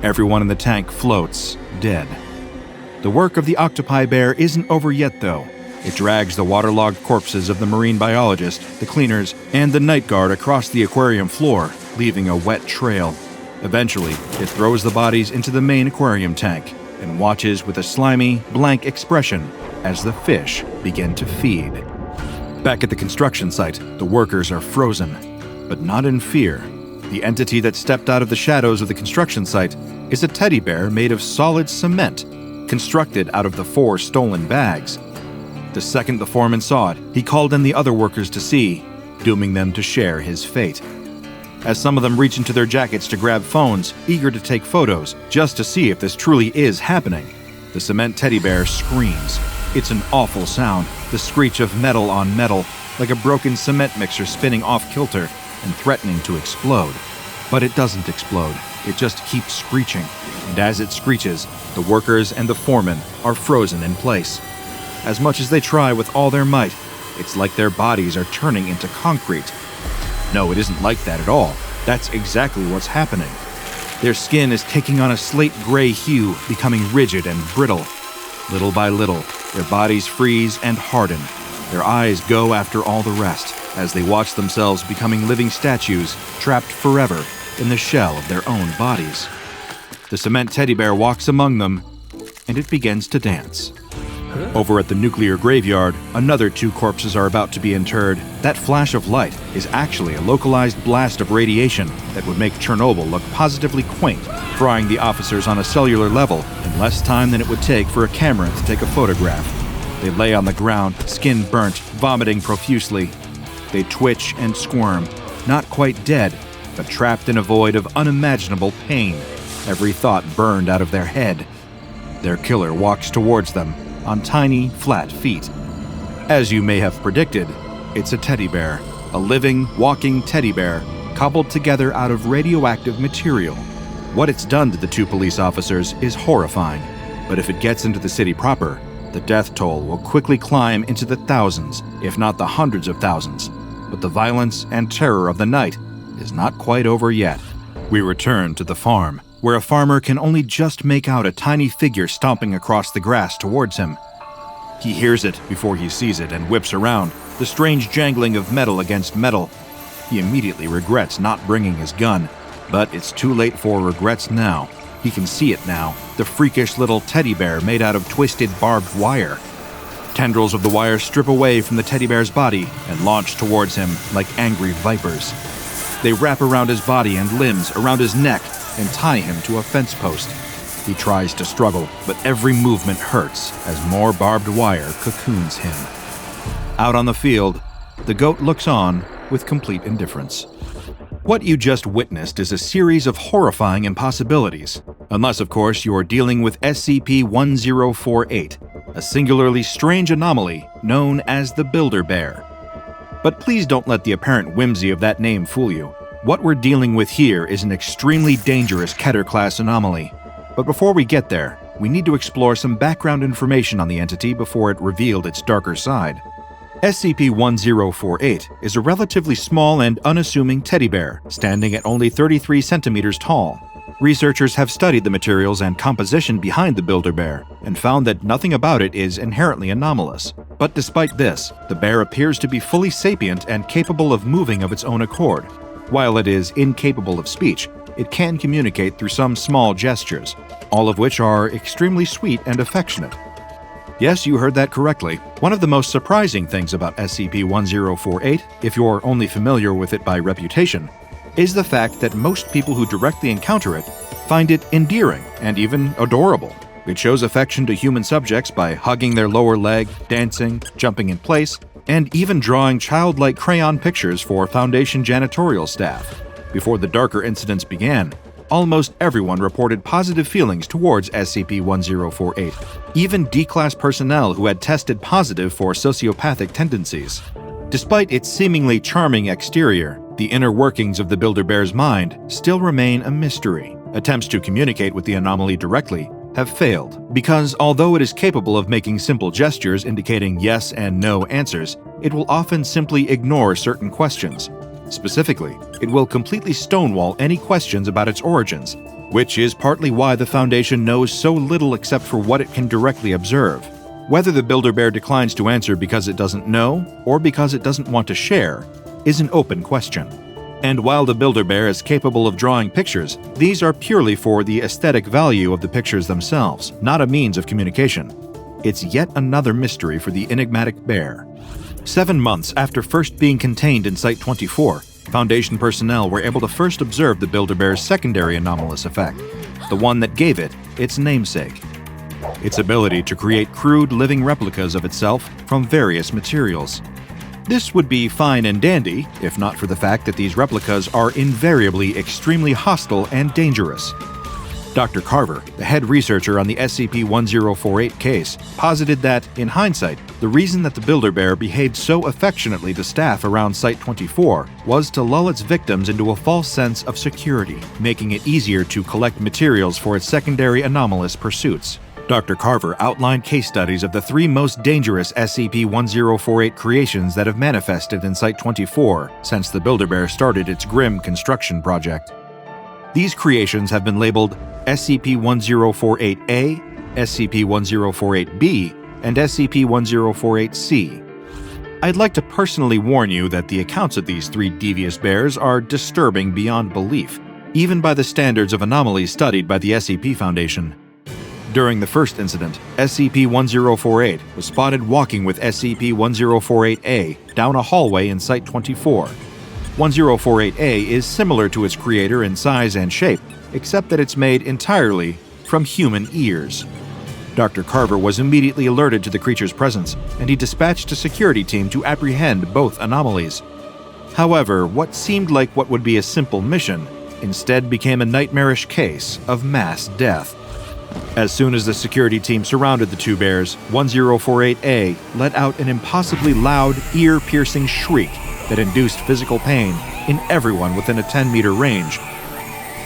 Everyone in the tank floats, dead. The work of the octopi bear isn't over yet, though. It drags the waterlogged corpses of the marine biologist, the cleaners, and the night guard across the aquarium floor, leaving a wet trail. Eventually, it throws the bodies into the main aquarium tank and watches with a slimy, blank expression as the fish begin to feed. Back at the construction site, the workers are frozen, but not in fear. The entity that stepped out of the shadows of the construction site is a teddy bear made of solid cement, constructed out of the 4 stolen bags. The second the foreman saw it, he called in the other workers to see, dooming them to share his fate. As some of them reach into their jackets to grab phones, eager to take photos, just to see if this truly is happening, the cement teddy bear screams. It's an awful sound, the screech of metal on metal, like a broken cement mixer spinning off kilter and threatening to explode. But it doesn't explode, it just keeps screeching. And as it screeches, the workers and the foreman are frozen in place. As much as they try with all their might, it's like their bodies are turning into concrete. No, it isn't like that at all. That's exactly what's happening. Their skin is taking on a slate gray hue, becoming rigid and brittle. Little by little, their bodies freeze and harden. Their eyes go after all the rest, as they watch themselves becoming living statues, trapped forever in the shell of their own bodies. The cement teddy bear walks among them, and it begins to dance. Over at the nuclear graveyard, another 2 corpses are about to be interred. That flash of light is actually a localized blast of radiation that would make Chernobyl look positively quaint, frying the officers on a cellular level in less time than it would take for a camera to take a photograph. They lay on the ground, skin burnt, vomiting profusely. They twitch and squirm, not quite dead, but trapped in a void of unimaginable pain, every thought burned out of their head. Their killer walks towards them on tiny, flat feet. As you may have predicted, it's a teddy bear, a living, walking teddy bear cobbled together out of radioactive material. What it's done to the 2 police officers is horrifying, but if it gets into the city proper, the death toll will quickly climb into the thousands, if not the hundreds of thousands. But the violence and terror of the night is not quite over yet. We return to the farm, where a farmer can only just make out a tiny figure stomping across the grass towards him. He hears it before he sees it and whips around, the strange jangling of metal against metal. He immediately regrets not bringing his gun, but it's too late for regrets now. He can see it now, the freakish little teddy bear made out of twisted barbed wire. Tendrils of the wire strip away from the teddy bear's body and launch towards him like angry vipers. They wrap around his body and limbs, around his neck, and tie him to a fence post. He tries to struggle, but every movement hurts as more barbed wire cocoons him. Out on the field, the goat looks on with complete indifference. What you just witnessed is a series of horrifying impossibilities, unless, of course, you're dealing with SCP-1048, a singularly strange anomaly known as the Builder Bear. But please don't let the apparent whimsy of that name fool you. What we're dealing with here is an extremely dangerous Keter-class anomaly. But before we get there, we need to explore some background information on the entity before it revealed its darker side. SCP-1048 is a relatively small and unassuming teddy bear, standing at only 33 centimeters tall. Researchers have studied the materials and composition behind the Builder Bear and found that nothing about it is inherently anomalous. But despite this, the bear appears to be fully sapient and capable of moving of its own accord. While it is incapable of speech, it can communicate through some small gestures, all of which are extremely sweet and affectionate. Yes, you heard that correctly. One of the most surprising things about SCP-1048, if you're only familiar with it by reputation, is the fact that most people who directly encounter it find it endearing and even adorable. It shows affection to human subjects by hugging their lower leg, dancing, jumping in place, and even drawing childlike crayon pictures for Foundation janitorial staff. Before the darker incidents began, almost everyone reported positive feelings towards SCP-1048, even D-Class personnel who had tested positive for sociopathic tendencies. Despite its seemingly charming exterior, the inner workings of the Builder-Bear's mind still remain a mystery. Attempts to communicate with the anomaly directly have failed, because although it is capable of making simple gestures indicating yes and no answers, it will often simply ignore certain questions. Specifically, it will completely stonewall any questions about its origins, which is partly why the Foundation knows so little except for what it can directly observe. Whether the Builder-Bear declines to answer because it doesn't know or because it doesn't want to share is an open question. And while the Builder-Bear is capable of drawing pictures, these are purely for the aesthetic value of the pictures themselves, not a means of communication. It's yet another mystery for the enigmatic bear. 7 months after first being contained in Site-24, Foundation personnel were able to first observe the Builder-Bear's secondary anomalous effect, the one that gave it its namesake. Its ability to create crude living replicas of itself from various materials. This would be fine and dandy, if not for the fact that these replicas are invariably extremely hostile and dangerous. Dr. Carver, the head researcher on the SCP-1048 case, posited that, in hindsight, the reason that the Builder-Bear behaved so affectionately to staff around Site-24 was to lull its victims into a false sense of security, making it easier to collect materials for its secondary anomalous pursuits. Dr. Carver outlined case studies of the 3 most dangerous SCP-1048 creations that have manifested in Site-24 since the Builder-Bear started its grim construction project. These creations have been labeled SCP-1048-A, SCP-1048-B, and SCP-1048-C. I'd like to personally warn you that the accounts of these 3 devious bears are disturbing beyond belief, even by the standards of anomalies studied by the SCP Foundation. During the first incident, SCP-1048 was spotted walking with SCP-1048-A down a hallway in Site-24. 1048-A is similar to its creator in size and shape, except that it's made entirely from human ears. Dr. Carver was immediately alerted to the creature's presence, and he dispatched a security team to apprehend both anomalies. However, what seemed like what would be a simple mission instead became a nightmarish case of mass death. As soon as the security team surrounded the 2 bears, 1048-A let out an impossibly loud, ear-piercing shriek that induced physical pain in everyone within a 10-meter range.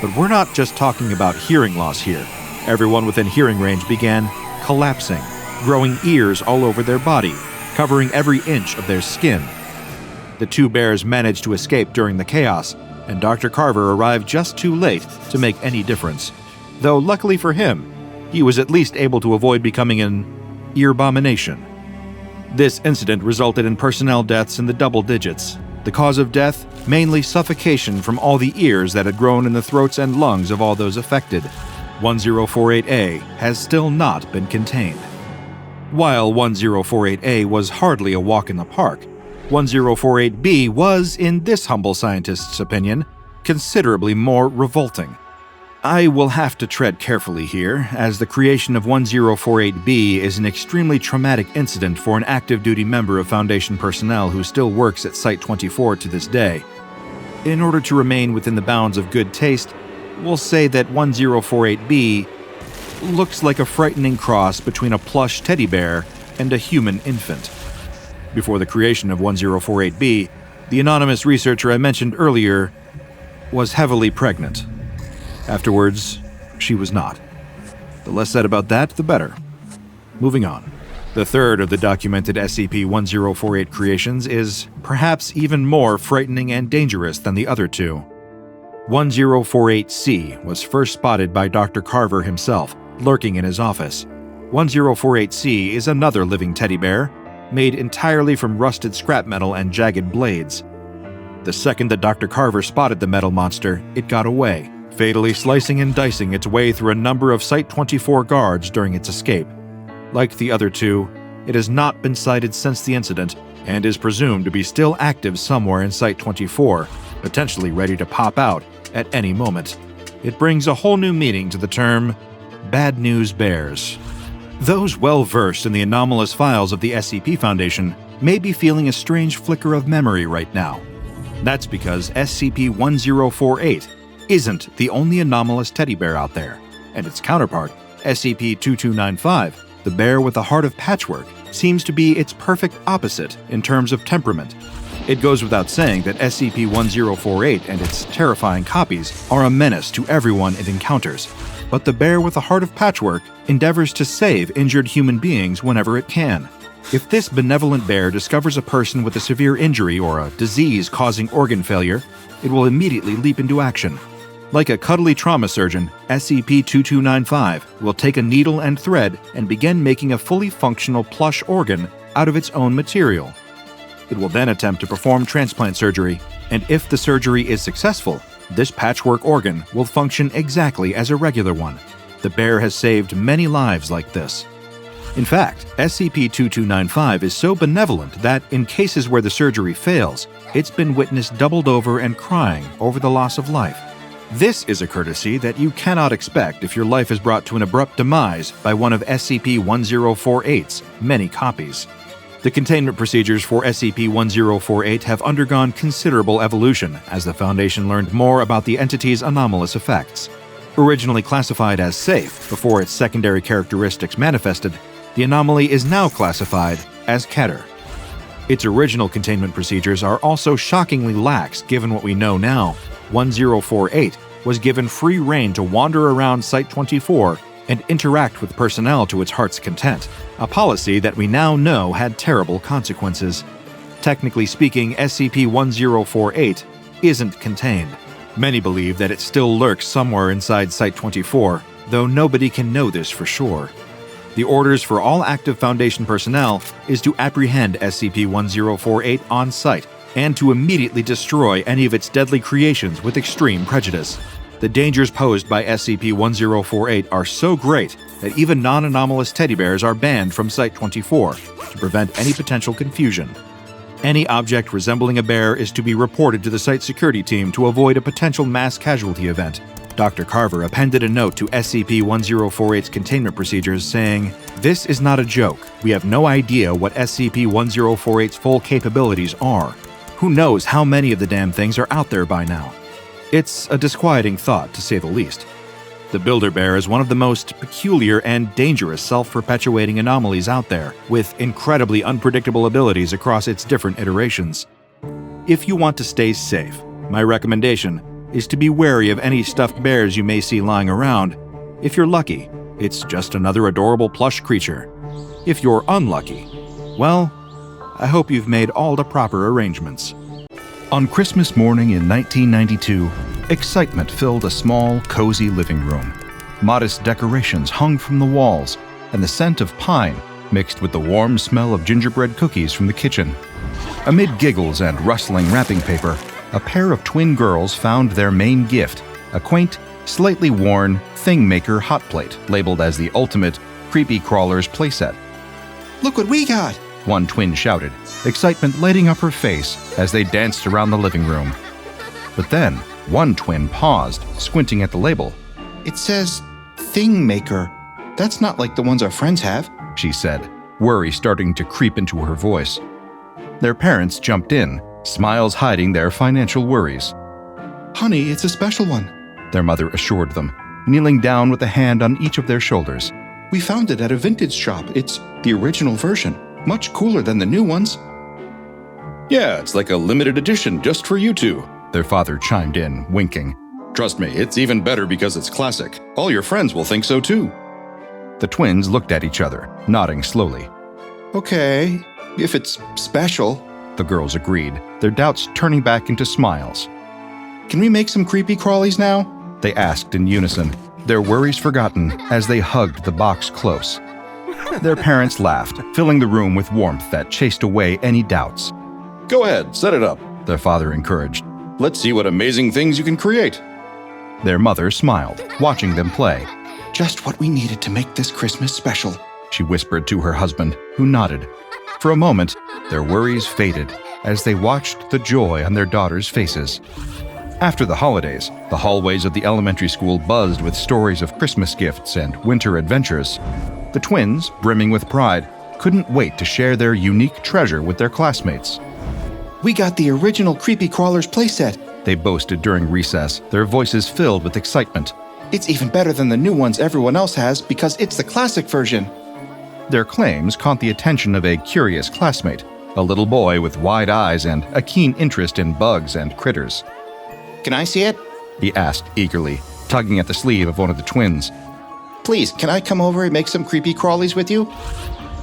But we're not just talking about hearing loss here. Everyone within hearing range began collapsing, growing ears all over their body, covering every inch of their skin. The 2 bears managed to escape during the chaos, and Dr. Carver arrived just too late to make any difference. Though luckily for him, he was at least able to avoid becoming an ear-abomination. This incident resulted in personnel deaths in the double digits. The cause of death, mainly suffocation from all the ears that had grown in the throats and lungs of all those affected. 1048-A has still not been contained. While 1048-A was hardly a walk in the park, 1048-B was, in this humble scientist's opinion, considerably more revolting. I will have to tread carefully here, as the creation of 1048-B is an extremely traumatic incident for an active duty member of Foundation personnel who still works at Site-24 to this day. In order to remain within the bounds of good taste, we'll say that 1048-B looks like a frightening cross between a plush teddy bear and a human infant. Before the creation of 1048-B, the anonymous researcher I mentioned earlier was heavily pregnant. Afterwards, she was not. The less said about that, the better. Moving on. The third of the documented SCP-1048 creations is perhaps even more frightening and dangerous than the other 2. 1048-C was first spotted by Dr. Carver himself, lurking in his office. 1048-C is another living teddy bear, made entirely from rusted scrap metal and jagged blades. The second that Dr. Carver spotted the metal monster, it got away, fatally slicing and dicing its way through a number of Site-24 guards during its escape. Like the other two, it has not been sighted since the incident and is presumed to be still active somewhere in Site-24, potentially ready to pop out at any moment. It brings a whole new meaning to the term bad news bears. Those well-versed in the anomalous files of the SCP Foundation may be feeling a strange flicker of memory right now. That's because SCP-1048 isn't the only anomalous teddy bear out there, and its counterpart, SCP-2295, the bear with a heart of patchwork, seems to be its perfect opposite in terms of temperament. It goes without saying that SCP-1048 and its terrifying copies are a menace to everyone it encounters, but the bear with a heart of patchwork endeavors to save injured human beings whenever it can. If this benevolent bear discovers a person with a severe injury or a disease causing organ failure, it will immediately leap into action. Like a cuddly trauma surgeon, SCP-2295 will take a needle and thread and begin making a fully functional plush organ out of its own material. It will then attempt to perform transplant surgery, and if the surgery is successful, this patchwork organ will function exactly as a regular one. The bear has saved many lives like this. In fact, SCP-2295 is so benevolent that, in cases where the surgery fails, it's been witnessed doubled over and crying over the loss of life. This is a courtesy that you cannot expect if your life is brought to an abrupt demise by one of SCP-1048's many copies. The containment procedures for SCP-1048 have undergone considerable evolution as the Foundation learned more about the entity's anomalous effects. Originally classified as safe before its secondary characteristics manifested, the anomaly is now classified as Keter. Its original containment procedures are also shockingly lax given what we know now. 1048 was given free rein to wander around Site-24 and interact with personnel to its heart's content, a policy that we now know had terrible consequences. Technically speaking, SCP-1048 isn't contained. Many believe that it still lurks somewhere inside Site-24, though nobody can know this for sure. The orders for all active Foundation personnel is to apprehend SCP-1048 on site and to immediately destroy any of its deadly creations with extreme prejudice. The dangers posed by SCP-1048 are so great that even non-anomalous teddy bears are banned from Site-24 to prevent any potential confusion. Any object resembling a bear is to be reported to the site security team to avoid a potential mass casualty event. Dr. Carver appended a note to SCP-1048's containment procedures saying, "This is not a joke. We have no idea what SCP-1048's full capabilities are. Who knows how many of the damn things are out there by now?" It's a disquieting thought, to say the least. The Builder Bear is one of the most peculiar and dangerous self-perpetuating anomalies out there, with incredibly unpredictable abilities across its different iterations. If you want to stay safe, my recommendation is to be wary of any stuffed bears you may see lying around. If you're lucky, it's just another adorable plush creature. If you're unlucky, well, I hope you've made all the proper arrangements. On Christmas morning in 1992, excitement filled a small, cozy living room. Modest decorations hung from the walls, and the scent of pine mixed with the warm smell of gingerbread cookies from the kitchen. Amid giggles and rustling wrapping paper, a pair of twin girls found their main gift, a quaint, slightly worn ThingMaker hot plate labeled as the ultimate Creepy Crawler's playset. "Look what we got!" one twin shouted, excitement lighting up her face as they danced around the living room. But then, one twin paused, squinting at the label. "It says ThingMaker. That's not like the ones our friends have," she said, worry starting to creep into her voice. Their parents jumped in, smiles hiding their financial worries. "Honey, it's a special one," their mother assured them, kneeling down with a hand on each of their shoulders. "We found it at a vintage shop. It's the original version. Much cooler than the new ones." Yeah, it's like a limited edition just for you two. Their father chimed in, winking. Trust me, it's even better because it's classic. All your friends will think so too. The twins looked at each other, nodding slowly. "Okay, if it's special," the girls agreed, their doubts turning back into smiles. "Can we make some creepy crawlies now?" they asked in unison, their worries forgotten as they hugged the box close. Their parents laughed, filling the room with warmth that chased away any doubts. Go ahead, set it up. Their father encouraged. Let's see what amazing things you can create. Their mother smiled, watching them play. "Just what we needed to make this Christmas special," she whispered to her husband, who nodded. For a moment, their worries faded as they watched the joy on their daughters' faces. After the holidays, the hallways of the elementary school buzzed with stories of Christmas gifts and winter adventures. The twins, brimming with pride, couldn't wait to share their unique treasure with their classmates. We got the original Creepy Crawlers playset, They boasted during recess, their voices filled with excitement. It's even better than the new ones everyone else has because it's the classic version. Their claims caught the attention of a curious classmate, a little boy with wide eyes and a keen interest in bugs and critters. Can I see it? He asked eagerly, tugging at the sleeve of one of the twins. Please, can I come over and make some creepy crawlies with you?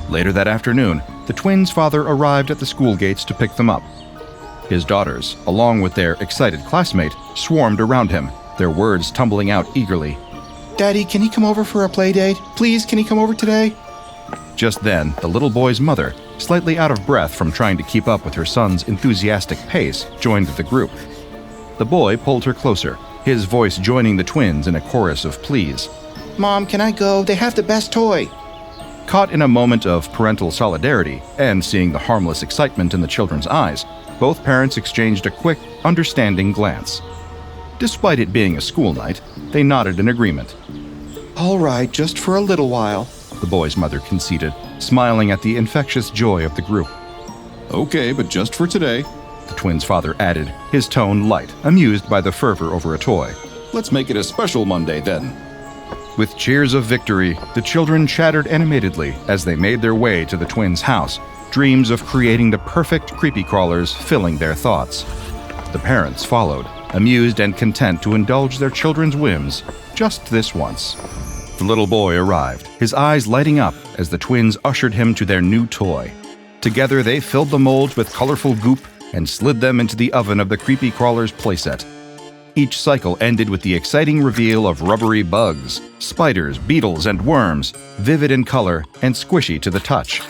Later that afternoon, the twins' father arrived at the school gates to pick them up. His daughters, along with their excited classmate, swarmed around him, their words tumbling out eagerly. Daddy, can he come over for a play date? Please, can he come over today? Just then, the little boy's mother, slightly out of breath from trying to keep up with her son's enthusiastic pace, joined the group. The boy pulled her closer, his voice joining the twins in a chorus of pleas. Mom, can I go? They have the best toy. Caught in a moment of parental solidarity and seeing the harmless excitement in the children's eyes, both parents exchanged a quick, understanding glance. Despite it being a school night, they nodded in agreement. All right, just for a little while, The boy's mother conceded, smiling at the infectious joy of the group. Okay, but just for today. The twins' father added, his tone light, amused by the fervor over a toy. Let's make it a special Monday then. With cheers of victory, the children chattered animatedly as they made their way to the twins' house, dreams of creating the perfect creepy crawlers filling their thoughts. The parents followed, amused and content to indulge their children's whims, just this once. The little boy arrived, his eyes lighting up as the twins ushered him to their new toy. Together they filled the molds with colorful goop and slid them into the oven of the creepy crawler's playset. Each cycle ended with the exciting reveal of rubbery bugs, spiders, beetles, and worms, vivid in color and squishy to the touch.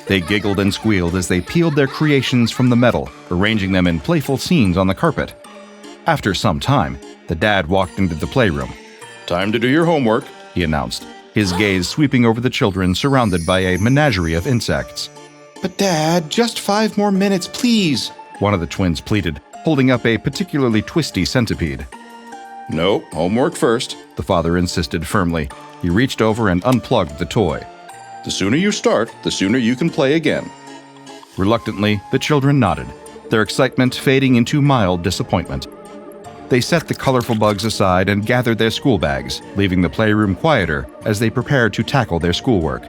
They giggled and squealed as they peeled their creations from the metal, arranging them in playful scenes on the carpet. After some time, the dad walked into the playroom. Time to do your homework. He announced, his gaze sweeping over the children surrounded by a menagerie of insects. But Dad, just 5 more minutes, please. One of the twins pleaded, holding up a particularly twisty centipede. No, homework first. The father insisted firmly. He reached over and unplugged the toy. The sooner you start, the sooner you can play again. Reluctantly, the children nodded, their excitement fading into mild disappointment. They set the colorful bugs aside and gathered their school bags, leaving the playroom quieter as they prepared to tackle their schoolwork.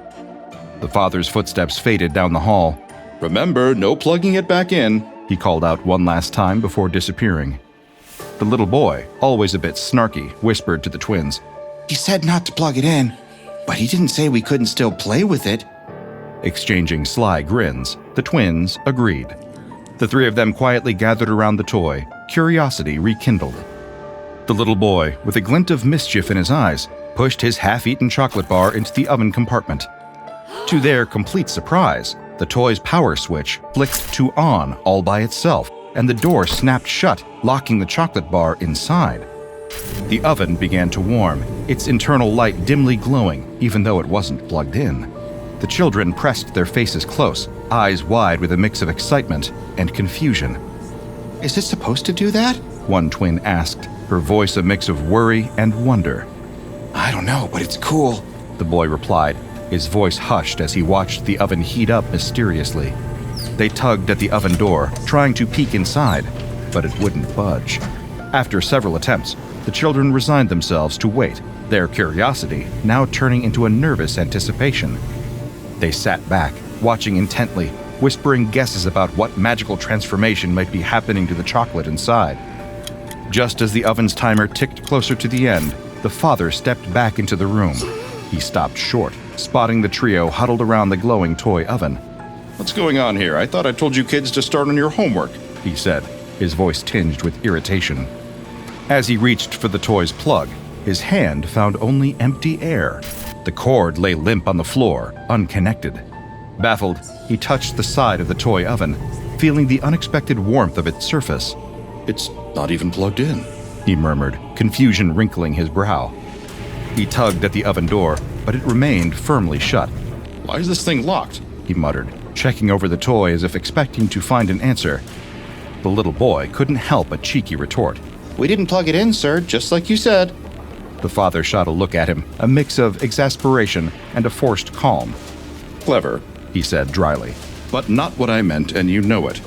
The father's footsteps faded down the hall. Remember, no plugging it back in. He called out one last time before disappearing. The little boy, always a bit snarky, whispered to the twins. He said not to plug it in, but he didn't say we couldn't still play with it. Exchanging sly grins, the twins agreed. The three of them quietly gathered around the toy, curiosity rekindled. The little boy, with a glint of mischief in his eyes, pushed his half-eaten chocolate bar into the oven compartment. To their complete surprise, the toy's power switch flicked to on all by itself, and the door snapped shut, locking the chocolate bar inside. The oven began to warm, its internal light dimly glowing, even though it wasn't plugged in. The children pressed their faces close, eyes wide with a mix of excitement and confusion. Is it supposed to do that? One twin asked, her voice a mix of worry and wonder. I don't know, but it's cool. The boy replied, his voice hushed as he watched the oven heat up mysteriously. They tugged at the oven door, trying to peek inside, but it wouldn't budge. After several attempts, the children resigned themselves to wait, their curiosity now turning into a nervous anticipation. They sat back, watching intently, whispering guesses about what magical transformation might be happening to the chocolate inside. Just as the oven's timer ticked closer to the end, the father stepped back into the room. He stopped short, spotting the trio huddled around the glowing toy oven. What's going on here? I thought I told you kids to start on your homework. He said, his voice tinged with irritation. As he reached for the toy's plug, his hand found only empty air. The cord lay limp on the floor, unconnected. Baffled, he touched the side of the toy oven, feeling the unexpected warmth of its surface. It's not even plugged in. He murmured, confusion wrinkling his brow. He tugged at the oven door, but it remained firmly shut. Why is this thing locked? he muttered, checking over the toy as if expecting to find an answer. The little boy couldn't help a cheeky retort. We didn't plug it in, sir, just like you said. The father shot a look at him, a mix of exasperation and a forced calm. Clever, He said dryly. but not what I meant, and you know it.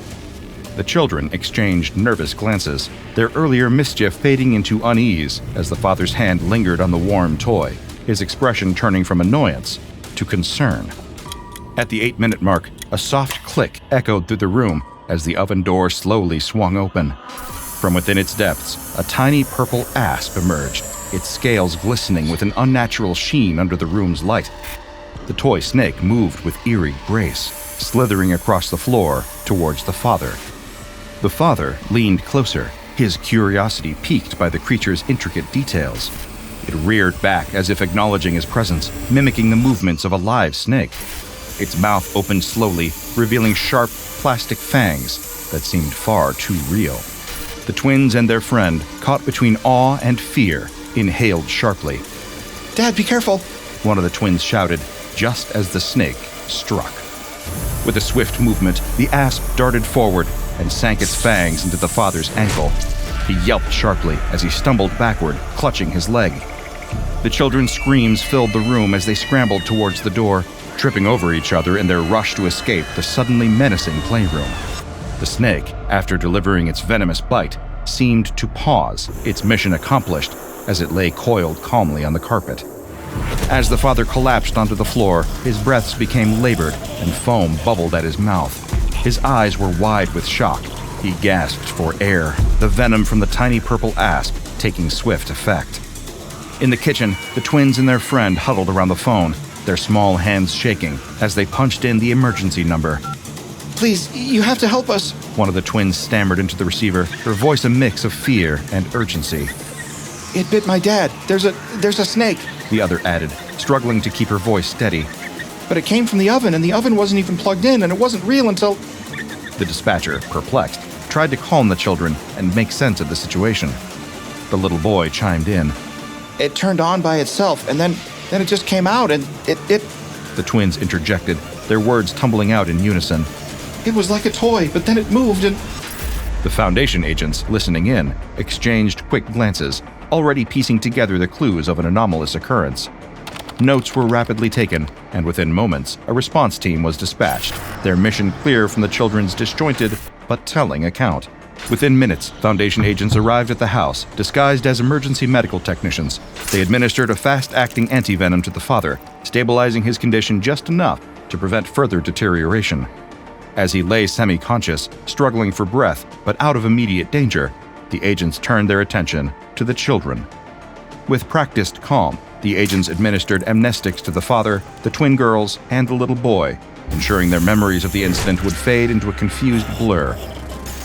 The children exchanged nervous glances, their earlier mischief fading into unease as the father's hand lingered on the warm toy, his expression turning from annoyance to concern. At the 8-minute mark, a soft click echoed through the room as the oven door slowly swung open. From within its depths, a tiny purple asp emerged, its scales glistening with an unnatural sheen under the room's light. The toy snake moved with eerie grace, slithering across the floor towards the father. The father leaned closer, his curiosity piqued by the creature's intricate details. It reared back as if acknowledging his presence, mimicking the movements of a live snake. Its mouth opened slowly, revealing sharp, plastic fangs that seemed far too real. The twins and their friend, caught between awe and fear, inhaled sharply. Dad, be careful! One of the twins shouted, just as the snake struck. With a swift movement, the asp darted forward and sank its fangs into the father's ankle. He yelped sharply as he stumbled backward, clutching his leg. The children's screams filled the room as they scrambled towards the door, tripping over each other in their rush to escape the suddenly menacing playroom. The snake, after delivering its venomous bite, seemed to pause, its mission accomplished, as it lay coiled calmly on the carpet. As the father collapsed onto the floor, his breaths became labored and foam bubbled at his mouth. His eyes were wide with shock. He gasped for air, the venom from the tiny purple asp taking swift effect. In the kitchen, the twins and their friend huddled around the phone, their small hands shaking as they punched in the emergency number. Please, you have to help us. One of the twins stammered into the receiver, her voice a mix of fear and urgency. It bit my dad. There's a snake. The other added, struggling to keep her voice steady. But it came from the oven, and the oven wasn't even plugged in, and it wasn't real until... The dispatcher, perplexed, tried to calm the children and make sense of the situation. The little boy chimed in. It turned on by itself, and then it just came out, and it... The twins interjected, their words tumbling out in unison. It was like a toy, but then it moved and... The Foundation agents, listening in, exchanged quick glances, already piecing together the clues of an anomalous occurrence. Notes were rapidly taken, and within moments, a response team was dispatched, their mission clear from the children's disjointed but telling account. Within minutes, Foundation agents arrived at the house, disguised as emergency medical technicians. They administered a fast-acting antivenom to the father, stabilizing his condition just enough to prevent further deterioration. As he lay semi-conscious, struggling for breath but out of immediate danger, the agents turned their attention to the children. With practiced calm, the agents administered amnestics to the father, the twin girls, and the little boy, ensuring their memories of the incident would fade into a confused blur.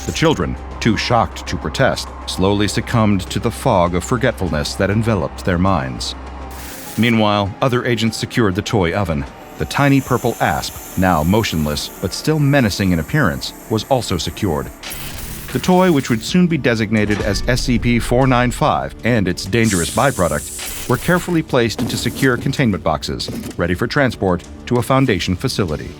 The children, too shocked to protest, slowly succumbed to the fog of forgetfulness that enveloped their minds. Meanwhile, other agents secured the toy oven. The tiny purple asp, now motionless but still menacing in appearance, was also secured. The toy, which would soon be designated as SCP-495 and its dangerous byproduct, were carefully placed into secure containment boxes, ready for transport to a Foundation facility.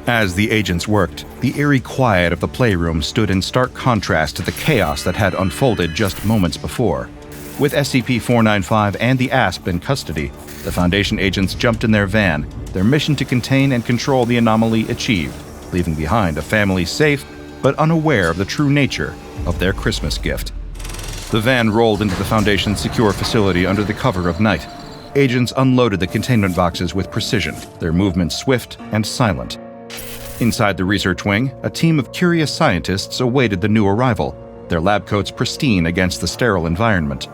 As the agents worked, the eerie quiet of the playroom stood in stark contrast to the chaos that had unfolded just moments before. With SCP-495 and the ASP in custody, the Foundation agents jumped in their van, their mission to contain and control the anomaly achieved, leaving behind a family safe but unaware of the true nature of their Christmas gift. The van rolled into the Foundation's secure facility under the cover of night. Agents unloaded the containment boxes with precision, their movements swift and silent. Inside the research wing, a team of curious scientists awaited the new arrival, their lab coats pristine against the sterile environment.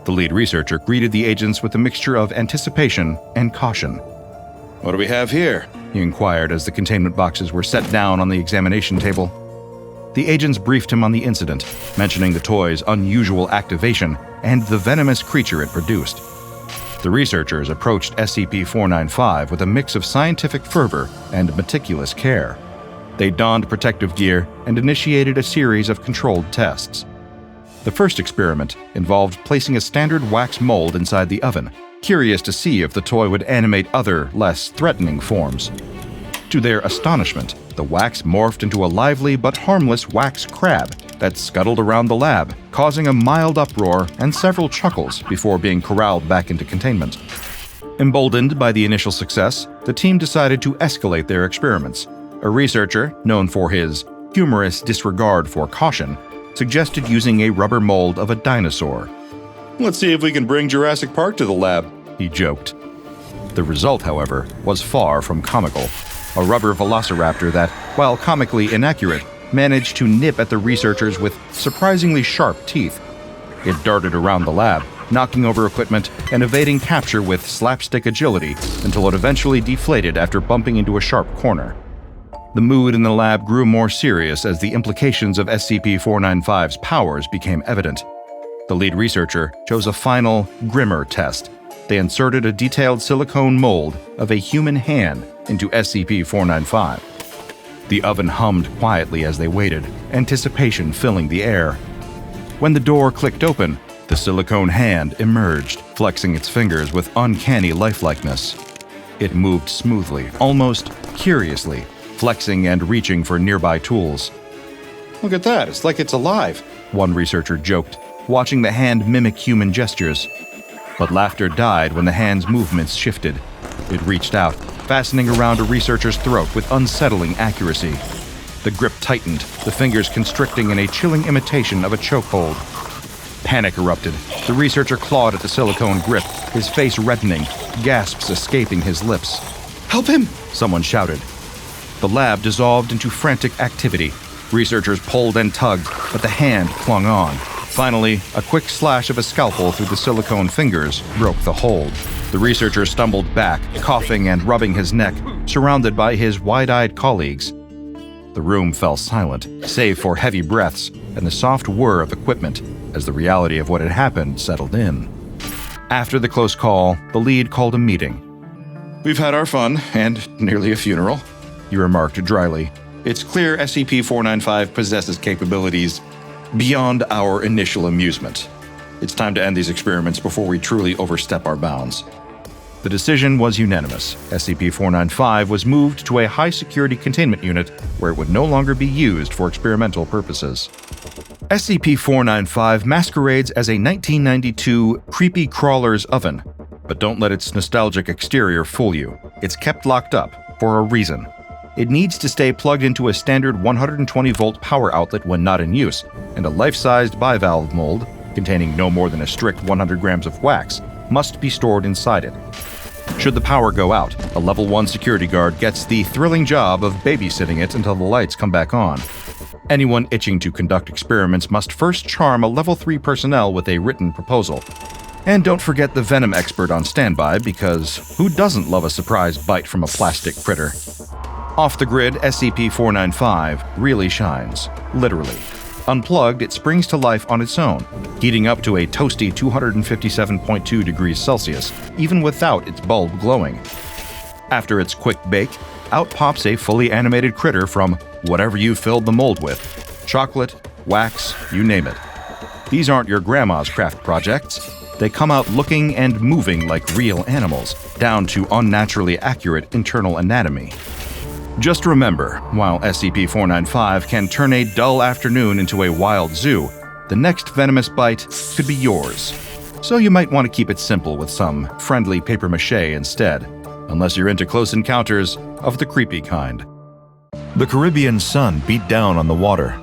The lead researcher greeted the agents with a mixture of anticipation and caution. What do we have here? He inquired as the containment boxes were set down on the examination table. The agents briefed him on the incident, mentioning the toy's unusual activation and the venomous creature it produced. The researchers approached SCP-495 with a mix of scientific fervor and meticulous care. They donned protective gear and initiated a series of controlled tests. The first experiment involved placing a standard wax mold inside the oven, curious to see if the toy would animate other, less threatening forms. To their astonishment, the wax morphed into a lively but harmless wax crab that scuttled around the lab, causing a mild uproar and several chuckles before being corralled back into containment. Emboldened by the initial success, the team decided to escalate their experiments. A researcher, known for his humorous disregard for caution, suggested using a rubber mold of a dinosaur. Let's see if we can bring Jurassic Park to the lab, He joked. The result, however, was far from comical. A rubber velociraptor that, while comically inaccurate, managed to nip at the researchers with surprisingly sharp teeth. It darted around the lab, knocking over equipment and evading capture with slapstick agility until it eventually deflated after bumping into a sharp corner. The mood in the lab grew more serious as the implications of SCP-495's powers became evident. The lead researcher chose a final, grimmer test. They inserted a detailed silicone mold of a human hand into SCP-495. The oven hummed quietly as they waited, anticipation filling the air. When the door clicked open, the silicone hand emerged, flexing its fingers with uncanny lifelikeness. It moved smoothly, almost curiously, flexing and reaching for nearby tools. Look at that, it's like it's alive. One researcher joked, watching the hand mimic human gestures. But laughter died when the hand's movements shifted. It reached out, fastening around a researcher's throat with unsettling accuracy. The grip tightened, the fingers constricting in a chilling imitation of a chokehold. Panic erupted. The researcher clawed at the silicone grip, his face reddening, gasps escaping his lips. Help him! Someone shouted. The lab dissolved into frantic activity. Researchers pulled and tugged, but the hand clung on. Finally, a quick slash of a scalpel through the silicone fingers broke the hold. The researcher stumbled back, coughing and rubbing his neck, surrounded by his wide-eyed colleagues. The room fell silent, save for heavy breaths and the soft whir of equipment as the reality of what had happened settled in. After the close call, the lead called a meeting. We've had our fun, and nearly a funeral. He remarked dryly. It's clear SCP-495 possesses capabilities beyond our initial amusement. It's time to end these experiments before we truly overstep our bounds. The decision was unanimous. SCP-495 was moved to a high-security containment unit where it would no longer be used for experimental purposes. SCP-495 masquerades as a 1992 creepy crawler's oven, but don't let its nostalgic exterior fool you. It's kept locked up for a reason. It needs to stay plugged into a standard 120-volt power outlet when not in use, and a life-sized bivalve mold, containing no more than a strict 100 grams of wax, must be stored inside it. Should the power go out, a Level 1 security guard gets the thrilling job of babysitting it until the lights come back on. Anyone itching to conduct experiments must first charm a Level 3 personnel with a written proposal. And don't forget the venom expert on standby, because who doesn't love a surprise bite from a plastic critter? Off the grid, SCP-495 really shines, literally. Unplugged, it springs to life on its own, heating up to a toasty 257.2 degrees Celsius, even without its bulb glowing. After its quick bake, out pops a fully animated critter from whatever you filled the mold with. Chocolate, wax, you name it. These aren't your grandma's craft projects. They come out looking and moving like real animals, down to unnaturally accurate internal anatomy. Just remember, while SCP-495 can turn a dull afternoon into a wild zoo, the next venomous bite could be yours. So you might want to keep it simple with some friendly papier-mâché instead, unless you're into close encounters of the creepy kind. The Caribbean sun beat down on the water.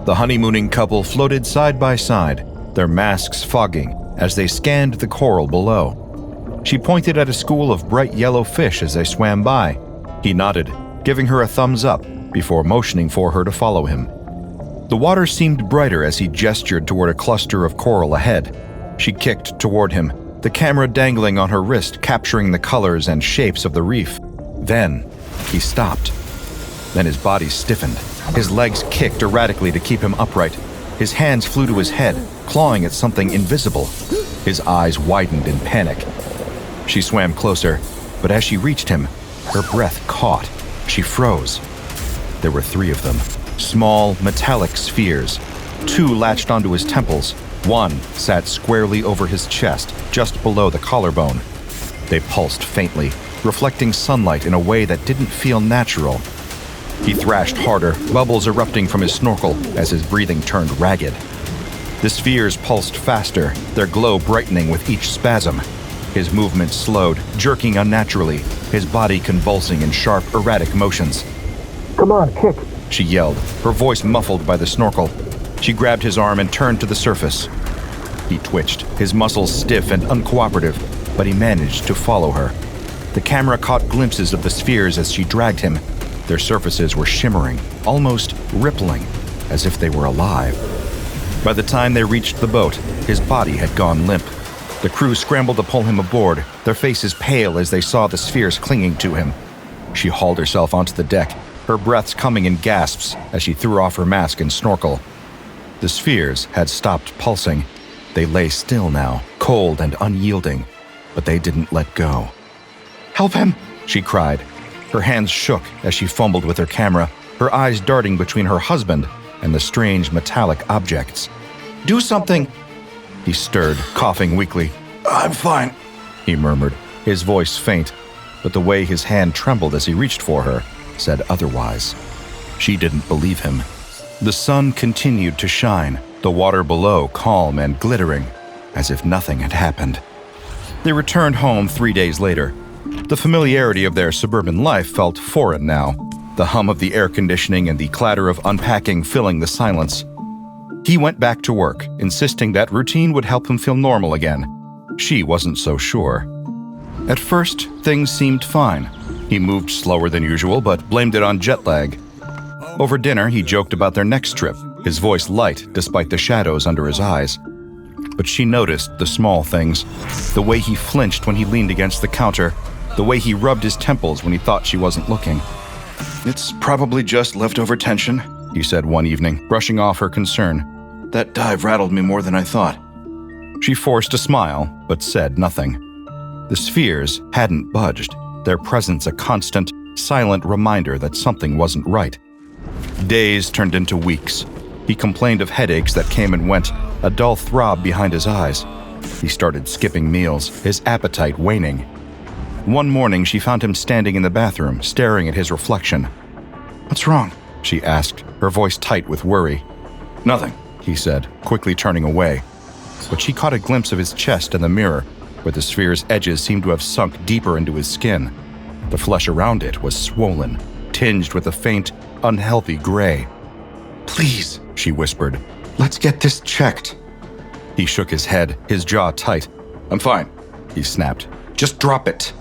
The honeymooning couple floated side by side, their masks fogging as they scanned the coral below. She pointed at a school of bright yellow fish as they swam by. He nodded, giving her a thumbs up before motioning for her to follow him. The water seemed brighter as he gestured toward a cluster of coral ahead. She kicked toward him, the camera dangling on her wrist, capturing the colors and shapes of the reef. Then, he stopped. Then his body stiffened. His legs kicked erratically to keep him upright. His hands flew to his head, clawing at something invisible. His eyes widened in panic. She swam closer, but as she reached him, her breath caught. She froze. There were 3 of them, small, metallic spheres. 2 latched onto his temples. 1 sat squarely over his chest, just below the collarbone. They pulsed faintly, reflecting sunlight in a way that didn't feel natural. He thrashed harder, bubbles erupting from his snorkel as his breathing turned ragged. The spheres pulsed faster, their glow brightening with each spasm. His movement slowed, jerking unnaturally, his body convulsing in sharp, erratic motions. "Come on, kick!" She yelled, her voice muffled by the snorkel. She grabbed his arm and turned to the surface. He twitched, his muscles stiff and uncooperative, but he managed to follow her. The camera caught glimpses of the spheres as she dragged him. Their surfaces were shimmering, almost rippling, as if they were alive. By the time they reached the boat, his body had gone limp. The crew scrambled to pull him aboard, their faces pale as they saw the spheres clinging to him. She hauled herself onto the deck, her breaths coming in gasps as she threw off her mask and snorkel. The spheres had stopped pulsing. They lay still now, cold and unyielding, but they didn't let go. Help him! She cried. Her hands shook as she fumbled with her camera, her eyes darting between her husband and the strange metallic objects. Do something! He stirred, coughing weakly. I'm fine, he murmured, his voice faint, but the way his hand trembled as he reached for her said otherwise. She didn't believe him. The sun continued to shine, the water below calm and glittering, as if nothing had happened. They returned home 3 days later. The familiarity of their suburban life felt foreign now, the hum of the air conditioning and the clatter of unpacking filling the silence. He went back to work, insisting that routine would help him feel normal again. She wasn't so sure. At first, things seemed fine. He moved slower than usual, but blamed it on jet lag. Over dinner, he joked about their next trip, his voice light despite the shadows under his eyes. But she noticed the small things, the way he flinched when he leaned against the counter, the way he rubbed his temples when he thought she wasn't looking. It's probably just leftover tension, he said one evening, brushing off her concern. That dive rattled me more than I thought. She forced a smile, but said nothing. The spheres hadn't budged, their presence a constant, silent reminder that something wasn't right. Days turned into weeks. He complained of headaches that came and went, a dull throb behind his eyes. He started skipping meals, his appetite waning. One morning, she found him standing in the bathroom, staring at his reflection. What's wrong? She asked, her voice tight with worry. Nothing, he said, quickly turning away. But she caught a glimpse of his chest in the mirror, where the sphere's edges seemed to have sunk deeper into his skin. The flesh around it was swollen, tinged with a faint, unhealthy gray. Please, she whispered. Let's get this checked. He shook his head, his jaw tight. I'm fine, he snapped. Just drop it.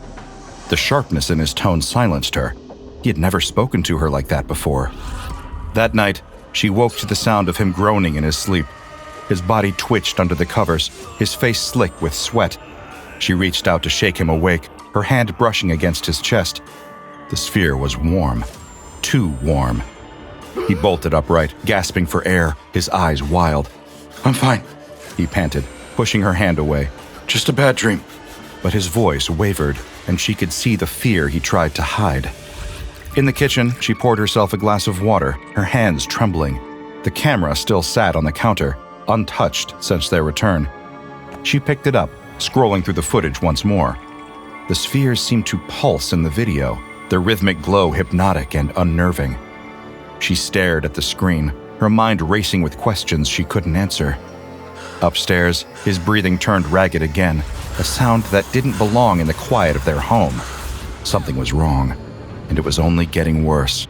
The sharpness in his tone silenced her. He had never spoken to her like that before. That night, she woke to the sound of him groaning in his sleep. His body twitched under the covers, his face slick with sweat. She reached out to shake him awake, her hand brushing against his chest. The sphere was warm. Too warm. He bolted upright, gasping for air, his eyes wild. I'm fine, he panted, pushing her hand away. Just a bad dream. But his voice wavered, and she could see the fear he tried to hide. In the kitchen, she poured herself a glass of water, her hands trembling. The camera still sat on the counter, untouched since their return. She picked it up, scrolling through the footage once more. The spheres seemed to pulse in the video, their rhythmic glow hypnotic and unnerving. She stared at the screen, her mind racing with questions she couldn't answer. Upstairs, his breathing turned ragged again, a sound that didn't belong in the quiet of their home. Something was wrong, and it was only getting worse.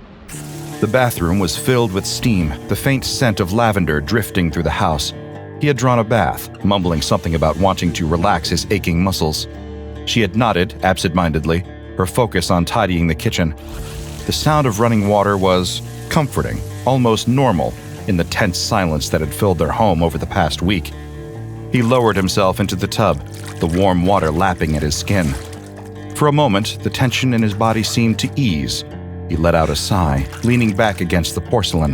The bathroom was filled with steam, the faint scent of lavender drifting through the house. He had drawn a bath, mumbling something about wanting to relax his aching muscles. She had nodded absent-mindedly, her focus on tidying the kitchen. The sound of running water was comforting, almost normal, in the tense silence that had filled their home over the past week. He lowered himself into the tub, the warm water lapping at his skin. For a moment, the tension in his body seemed to ease. He let out a sigh, leaning back against the porcelain.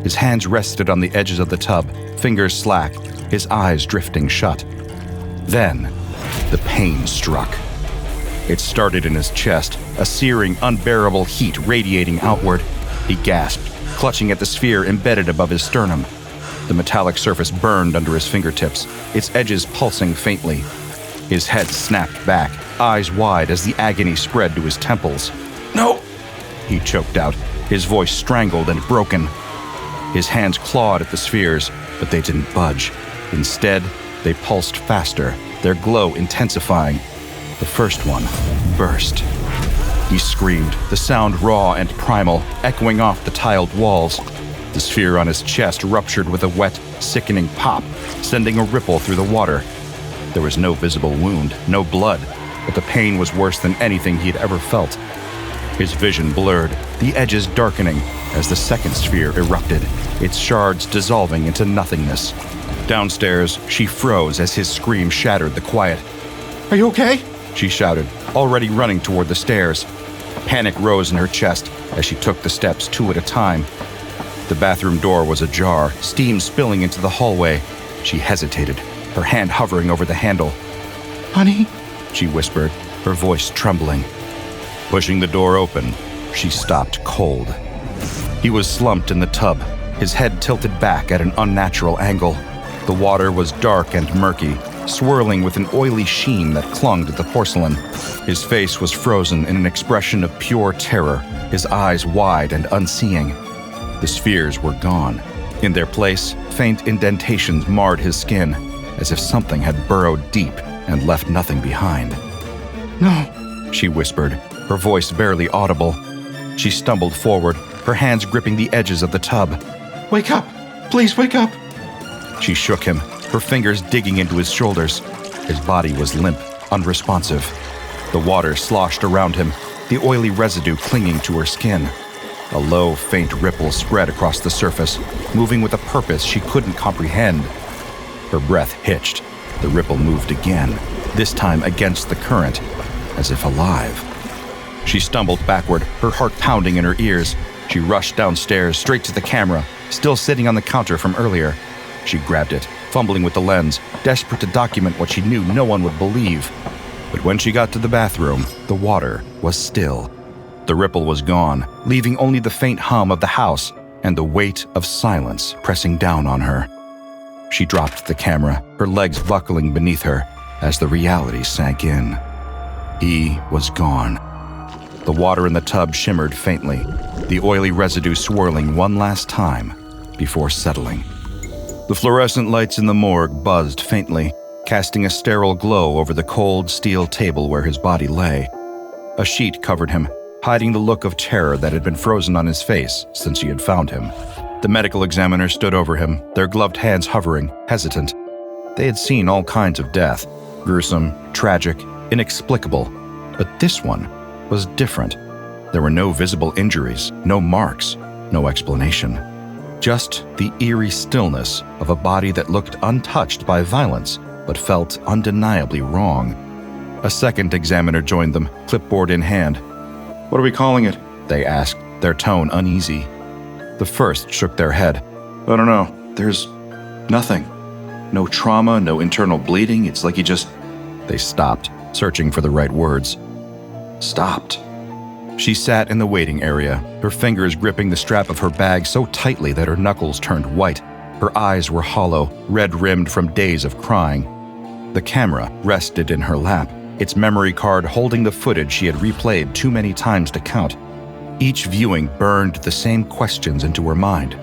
His hands rested on the edges of the tub, fingers slack, his eyes drifting shut. Then, the pain struck. It started in his chest, a searing, unbearable heat radiating outward. He gasped, clutching at the sphere embedded above his sternum. The metallic surface burned under his fingertips, its edges pulsing faintly. His head snapped back, eyes wide as the agony spread to his temples. "No!" he choked out, his voice strangled and broken. His hands clawed at the spheres, but they didn't budge. Instead, they pulsed faster, their glow intensifying. The first one burst. He screamed, the sound raw and primal, echoing off the tiled walls. The sphere on his chest ruptured with a wet, sickening pop, sending a ripple through the water. There was no visible wound, no blood, but the pain was worse than anything he had ever felt. His vision blurred, the edges darkening as the second sphere erupted, its shards dissolving into nothingness. Downstairs, she froze as his scream shattered the quiet. "Are you okay?" she shouted, already running toward the stairs. Panic rose in her chest as she took the steps 2 at a time. The bathroom door was ajar, steam spilling into the hallway. She hesitated, her hand hovering over the handle. "Honey," she whispered, her voice trembling. Pushing the door open, she stopped cold. He was slumped in the tub, his head tilted back at an unnatural angle. The water was dark and murky, swirling with an oily sheen that clung to the porcelain. His face was frozen in an expression of pure terror, his eyes wide and unseeing. The spheres were gone. In their place, faint indentations marred his skin, as if something had burrowed deep and left nothing behind. "No," she whispered, her voice barely audible. She stumbled forward, her hands gripping the edges of the tub. "Wake up! Please wake up!" She shook him, her fingers digging into his shoulders. His body was limp, unresponsive. The water sloshed around him, the oily residue clinging to her skin. A low, faint ripple spread across the surface, moving with a purpose she couldn't comprehend. Her breath hitched. The ripple moved again, this time against the current, as if alive. She stumbled backward, her heart pounding in her ears. She rushed downstairs, straight to the camera, still sitting on the counter from earlier. She grabbed it, fumbling with the lens, desperate to document what she knew no one would believe. But when she got to the bathroom, the water was still. The ripple was gone, leaving only the faint hum of the house and the weight of silence pressing down on her. She dropped the camera, her legs buckling beneath her as the reality sank in. He was gone. The water in the tub shimmered faintly, the oily residue swirling one last time before settling. The fluorescent lights in the morgue buzzed faintly, casting a sterile glow over the cold steel table where his body lay. A sheet covered him, hiding the look of terror that had been frozen on his face since she had found him. The medical examiner stood over him, their gloved hands hovering, hesitant. They had seen all kinds of death, gruesome, tragic, inexplicable, but this one was different. There were no visible injuries, no marks, no explanation. Just the eerie stillness of a body that looked untouched by violence, but felt undeniably wrong. A second examiner joined them, clipboard in hand. "What are we calling it?" they asked, their tone uneasy. The first shook their head. "I don't know. There's nothing. No trauma, no internal bleeding. It's like he just..." They stopped, searching for the right words. Stopped. She sat in the waiting area, her fingers gripping the strap of her bag so tightly that her knuckles turned white. Her eyes were hollow, red-rimmed from days of crying. The camera rested in her lap, its memory card holding the footage she had replayed too many times to count. Each viewing burned the same questions into her mind.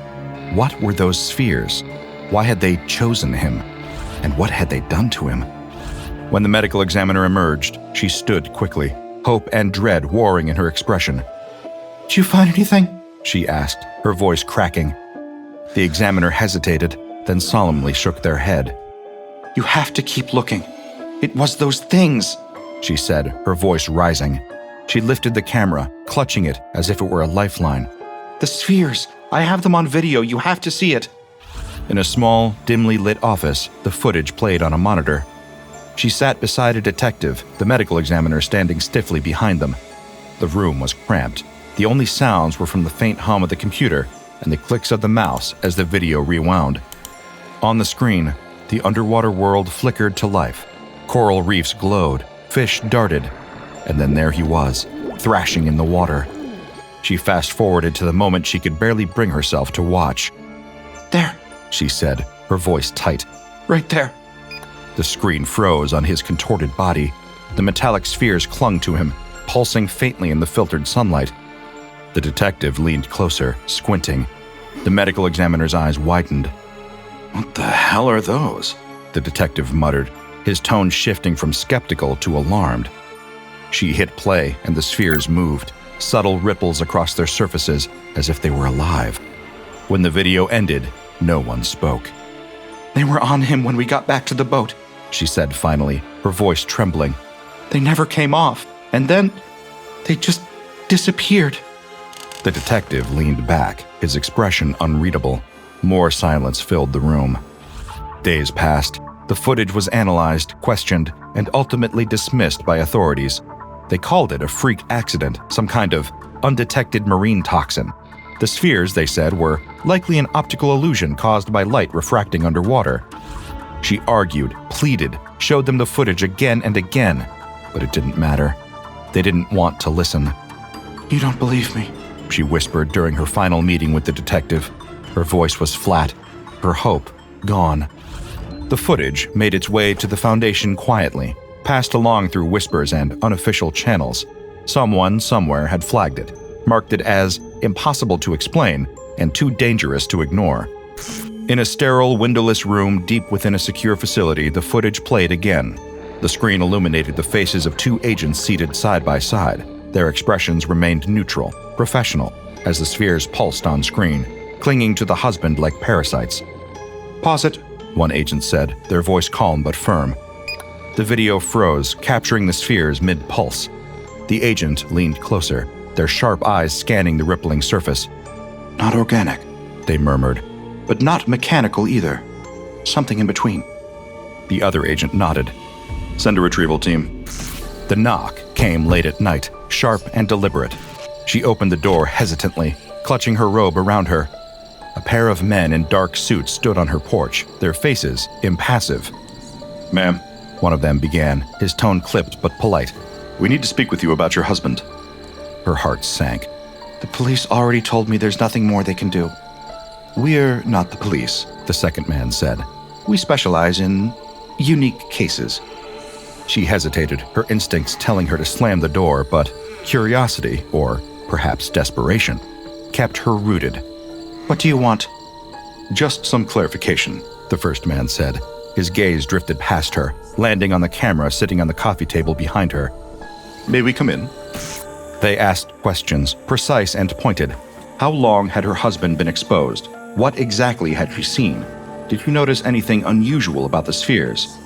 What were those spheres? Why had they chosen him? And what had they done to him? When the medical examiner emerged, she stood quickly, hope and dread warring in her expression. "Did you find anything?" she asked, her voice cracking. The examiner hesitated, then solemnly shook their head. "You have to keep looking. It was those things," she said, her voice rising. She lifted the camera, clutching it as if it were a lifeline. "The spheres! I have them on video. You have to see it." In a small, dimly lit office, the footage played on a monitor. She sat beside a detective, the medical examiner standing stiffly behind them. The room was cramped. The only sounds were from the faint hum of the computer and the clicks of the mouse as the video rewound. On the screen, the underwater world flickered to life. Coral reefs glowed, fish darted, and then there he was, thrashing in the water. She fast-forwarded to the moment she could barely bring herself to watch. "There," she said, her voice tight. "Right there." The screen froze on his contorted body. The metallic spheres clung to him, pulsing faintly in the filtered sunlight. The detective leaned closer, squinting. The medical examiner's eyes widened. What the hell are those? The detective muttered, his tone shifting from skeptical to alarmed. She hit play, and the spheres moved, subtle ripples across their surfaces as if they were alive. When the video ended, no one spoke. They were on him when we got back to the boat, she said finally, her voice trembling. They never came off, and then they just disappeared. The detective leaned back, his expression unreadable. More silence filled the room. Days passed. The footage was analyzed, questioned, and ultimately dismissed by authorities. They called it a freak accident, some kind of undetected marine toxin. The spheres, they said, were likely an optical illusion caused by light refracting underwater. She argued, pleaded, showed them the footage again and again, but it didn't matter. They didn't want to listen. You don't believe me, she whispered during her final meeting with the detective. Her voice was flat, her hope gone. The footage made its way to the Foundation quietly, passed along through whispers and unofficial channels. Someone somewhere had flagged it, marked it as impossible to explain and too dangerous to ignore. In a sterile, windowless room deep within a secure facility, the footage played again. The screen illuminated the faces of two agents seated side by side. Their expressions remained neutral, professional, as the spheres pulsed on screen, clinging to the husband like parasites. Pause it, one agent said, their voice calm but firm. The video froze, capturing the spheres mid-pulse. The agent leaned closer, their sharp eyes scanning the rippling surface. Not organic, they murmured. But not mechanical either. Something in between. The other agent nodded. Send a retrieval team. The knock came late at night, sharp and deliberate. She opened the door hesitantly, clutching her robe around her. A pair of men in dark suits stood on her porch, their faces impassive. Ma'am, one of them began, his tone clipped but polite. We need to speak with you about your husband. Her heart sank. The police already told me there's nothing more they can do. We're not the police, the second man said. We specialize in unique cases. She hesitated, her instincts telling her to slam the door, but curiosity, or perhaps desperation, kept her rooted. What do you want? Just some clarification, the first man said. His gaze drifted past her, landing on the camera sitting on the coffee table behind her. May we come in? They asked questions, precise and pointed. How long had her husband been exposed? What exactly had she seen? Did you notice anything unusual about the spheres?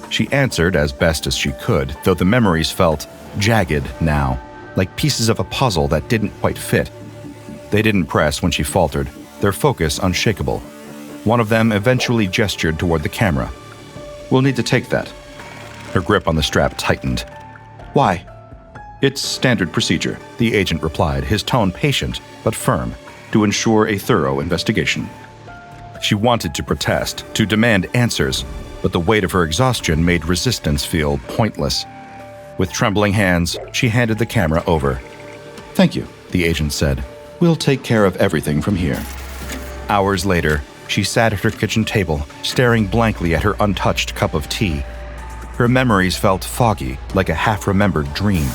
She answered as best as she could, though the memories felt jagged now, like pieces of a puzzle that didn't quite fit. They didn't press when she faltered, their focus unshakable. One of them eventually gestured toward the camera. We'll need to take that. Her grip on the strap tightened. Why? It's standard procedure, the agent replied, his tone patient but firm, to ensure a thorough investigation. She wanted to protest, to demand answers, but the weight of her exhaustion made resistance feel pointless. With trembling hands, she handed the camera over. Thank you, the agent said. We'll take care of everything from here. Hours later, she sat at her kitchen table, staring blankly at her untouched cup of tea. Her memories felt foggy, like a half-remembered dream.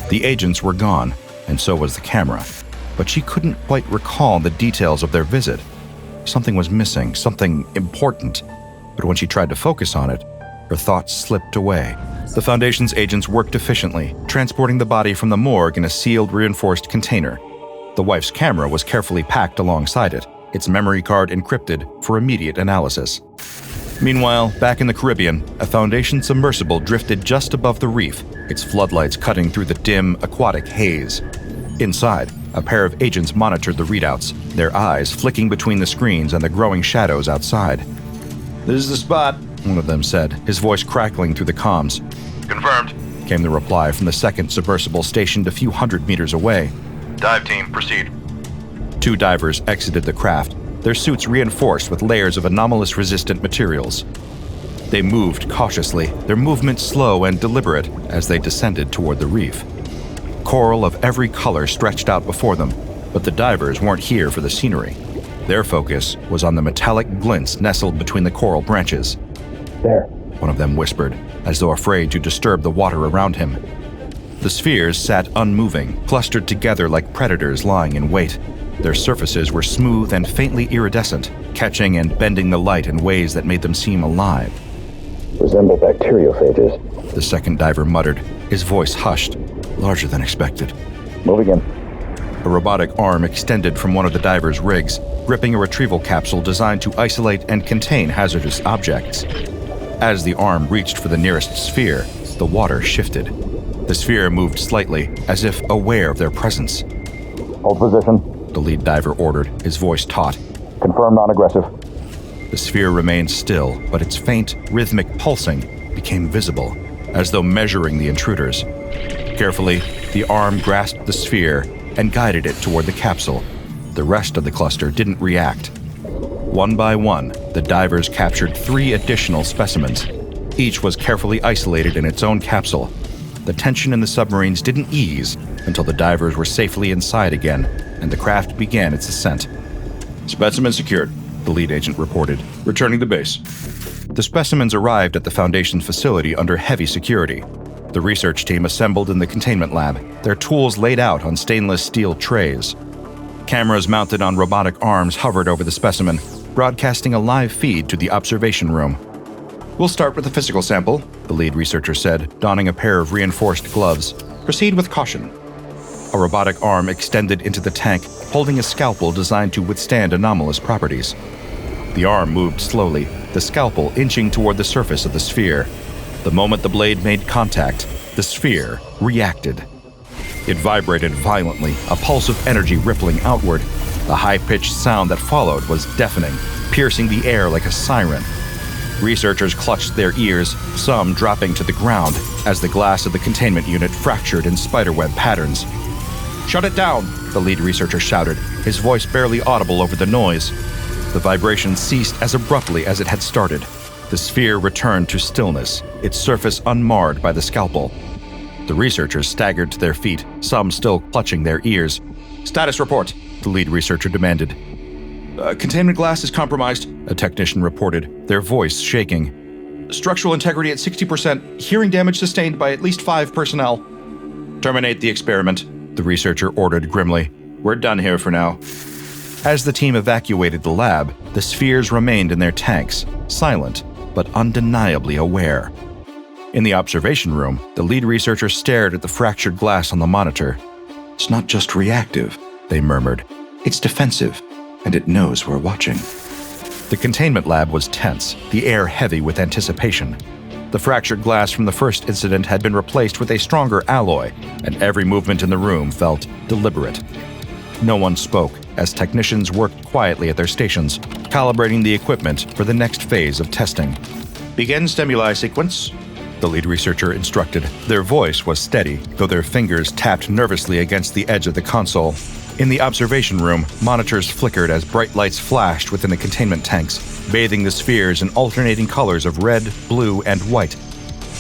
The agents were gone, and so was the camera, but she couldn't quite recall the details of their visit. Something was missing, something important, but when she tried to focus on it, her thoughts slipped away. The Foundation's agents worked efficiently, transporting the body from the morgue in a sealed, reinforced container. The wife's camera was carefully packed alongside it, its memory card encrypted for immediate analysis. Meanwhile, back in the Caribbean, a Foundation submersible drifted just above the reef, its floodlights cutting through the dim, aquatic haze. Inside, a pair of agents monitored the readouts, their eyes flicking between the screens and the growing shadows outside. This is the spot, one of them said, his voice crackling through the comms. Confirmed, came the reply from the second submersible stationed a few hundred meters away. Dive team, proceed. Two divers exited the craft, their suits reinforced with layers of anomalous-resistant materials. They moved cautiously, their movements slow and deliberate as they descended toward the reef. Coral of every color stretched out before them, but the divers weren't here for the scenery. Their focus was on the metallic glints nestled between the coral branches. There, one of them whispered, as though afraid to disturb the water around him. The spheres sat unmoving, clustered together like predators lying in wait. Their surfaces were smooth and faintly iridescent, catching and bending the light in ways that made them seem alive. Resemble bacteriophages, the second diver muttered, his voice hushed, larger than expected. Moving in. A robotic arm extended from one of the diver's rigs, gripping a retrieval capsule designed to isolate and contain hazardous objects. As the arm reached for the nearest sphere, the water shifted. The sphere moved slightly, as if aware of their presence. Hold position, the lead diver ordered, his voice taut. Confirm non-aggressive. The sphere remained still, but its faint, rhythmic pulsing became visible, as though measuring the intruders. Carefully, the arm grasped the sphere and guided it toward the capsule. The rest of the cluster didn't react. One by one, the divers captured 3 additional specimens. Each was carefully isolated in its own capsule. The tension in the submarines didn't ease until the divers were safely inside again, and the craft began its ascent. Specimen secured, the lead agent reported, returning to base. The specimens arrived at the Foundation's facility under heavy security. The research team assembled in the containment lab, their tools laid out on stainless steel trays. Cameras mounted on robotic arms hovered over the specimen, broadcasting a live feed to the observation room. We'll start with a physical sample, the lead researcher said, donning a pair of reinforced gloves. Proceed with caution. A robotic arm extended into the tank, holding a scalpel designed to withstand anomalous properties. The arm moved slowly, the scalpel inching toward the surface of the sphere. The moment the blade made contact, the sphere reacted. It vibrated violently, a pulse of energy rippling outward. The high-pitched sound that followed was deafening, piercing the air like a siren. Researchers clutched their ears, some dropping to the ground, as the glass of the containment unit fractured in spiderweb patterns. Shut it down, the lead researcher shouted, his voice barely audible over the noise. The vibration ceased as abruptly as it had started. The sphere returned to stillness, its surface unmarred by the scalpel. The researchers staggered to their feet, some still clutching their ears. Status report, the lead researcher demanded. Containment glass is compromised, a technician reported, their voice shaking. Structural integrity at 60%, hearing damage sustained by at least 5 personnel. Terminate the experiment, the researcher ordered grimly. We're done here for now. As the team evacuated the lab, the spheres remained in their tanks, silent but undeniably aware. In the observation room, the lead researcher stared at the fractured glass on the monitor. It's not just reactive, they murmured. It's defensive, and it knows we're watching. The containment lab was tense, the air heavy with anticipation. The fractured glass from the first incident had been replaced with a stronger alloy, and every movement in the room felt deliberate. No one spoke as technicians worked quietly at their stations, calibrating the equipment for the next phase of testing. Begin stimuli sequence, the lead researcher instructed. Their voice was steady, though their fingers tapped nervously against the edge of the console. In the observation room, monitors flickered as bright lights flashed within the containment tanks, bathing the spheres in alternating colors of red, blue, and white.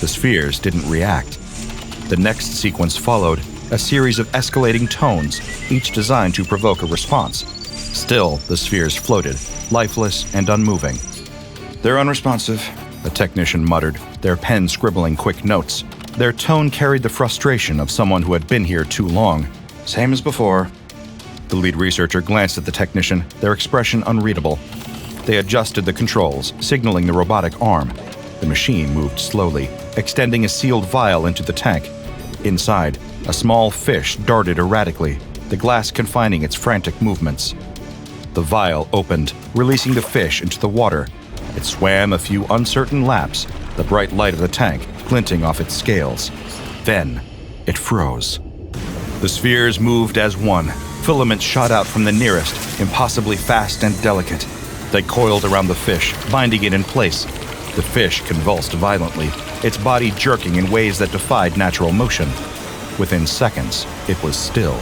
The spheres didn't react. The next sequence followed, a series of escalating tones, each designed to provoke a response. Still, the spheres floated, lifeless and unmoving. They're unresponsive, the technician muttered, their pen scribbling quick notes. Their tone carried the frustration of someone who had been here too long. Same as before. The lead researcher glanced at the technician, their expression unreadable. They adjusted the controls, signaling the robotic arm. The machine moved slowly, extending a sealed vial into the tank. Inside, a small fish darted erratically, the glass confining its frantic movements. The vial opened, releasing the fish into the water. It swam a few uncertain laps, the bright light of the tank glinting off its scales. Then, it froze. The spheres moved as one. Filaments shot out from the nearest, impossibly fast and delicate. They coiled around the fish, binding it in place. The fish convulsed violently, its body jerking in ways that defied natural motion. Within seconds, it was still.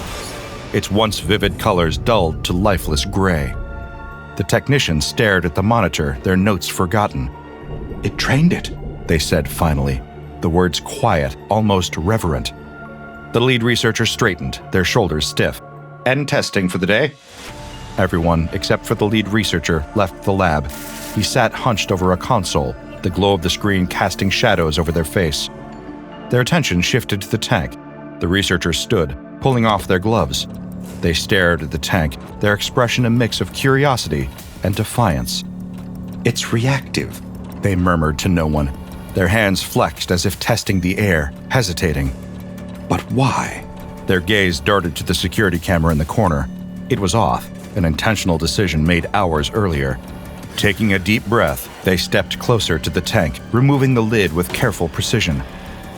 Its once vivid colors dulled to lifeless gray. The technicians stared at the monitor, their notes forgotten. It trained it, they said finally, the words quiet, almost reverent. The lead researcher straightened, their shoulders stiff. End testing for the day. Everyone, except for the lead researcher, left the lab. He sat hunched over a console, the glow of the screen casting shadows over their face. Their attention shifted to the tank. The researchers stood, pulling off their gloves. They stared at the tank, their expression a mix of curiosity and defiance. "It's reactive," they murmured to no one. Their hands flexed as if testing the air, hesitating. But why? Their gaze darted to the security camera in the corner. It was off, an intentional decision made hours earlier. Taking a deep breath, they stepped closer to the tank, removing the lid with careful precision.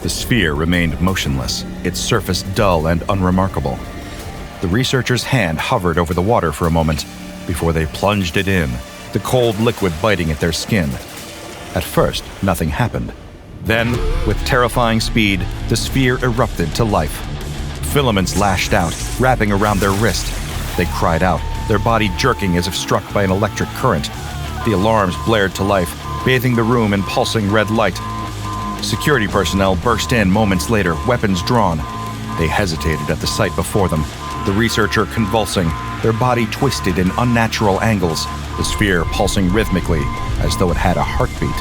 The sphere remained motionless, its surface dull and unremarkable. The researcher's hand hovered over the water for a moment before they plunged it in, the cold liquid biting at their skin. At first, nothing happened. Then, with terrifying speed, the sphere erupted to life. Filaments lashed out, wrapping around their wrist. They cried out, their body jerking as if struck by an electric current. The alarms blared to life, bathing the room in pulsing red light. Security personnel burst in moments later, weapons drawn. They hesitated at the sight before them, the researcher convulsing, their body twisted in unnatural angles, the sphere pulsing rhythmically, as though it had a heartbeat.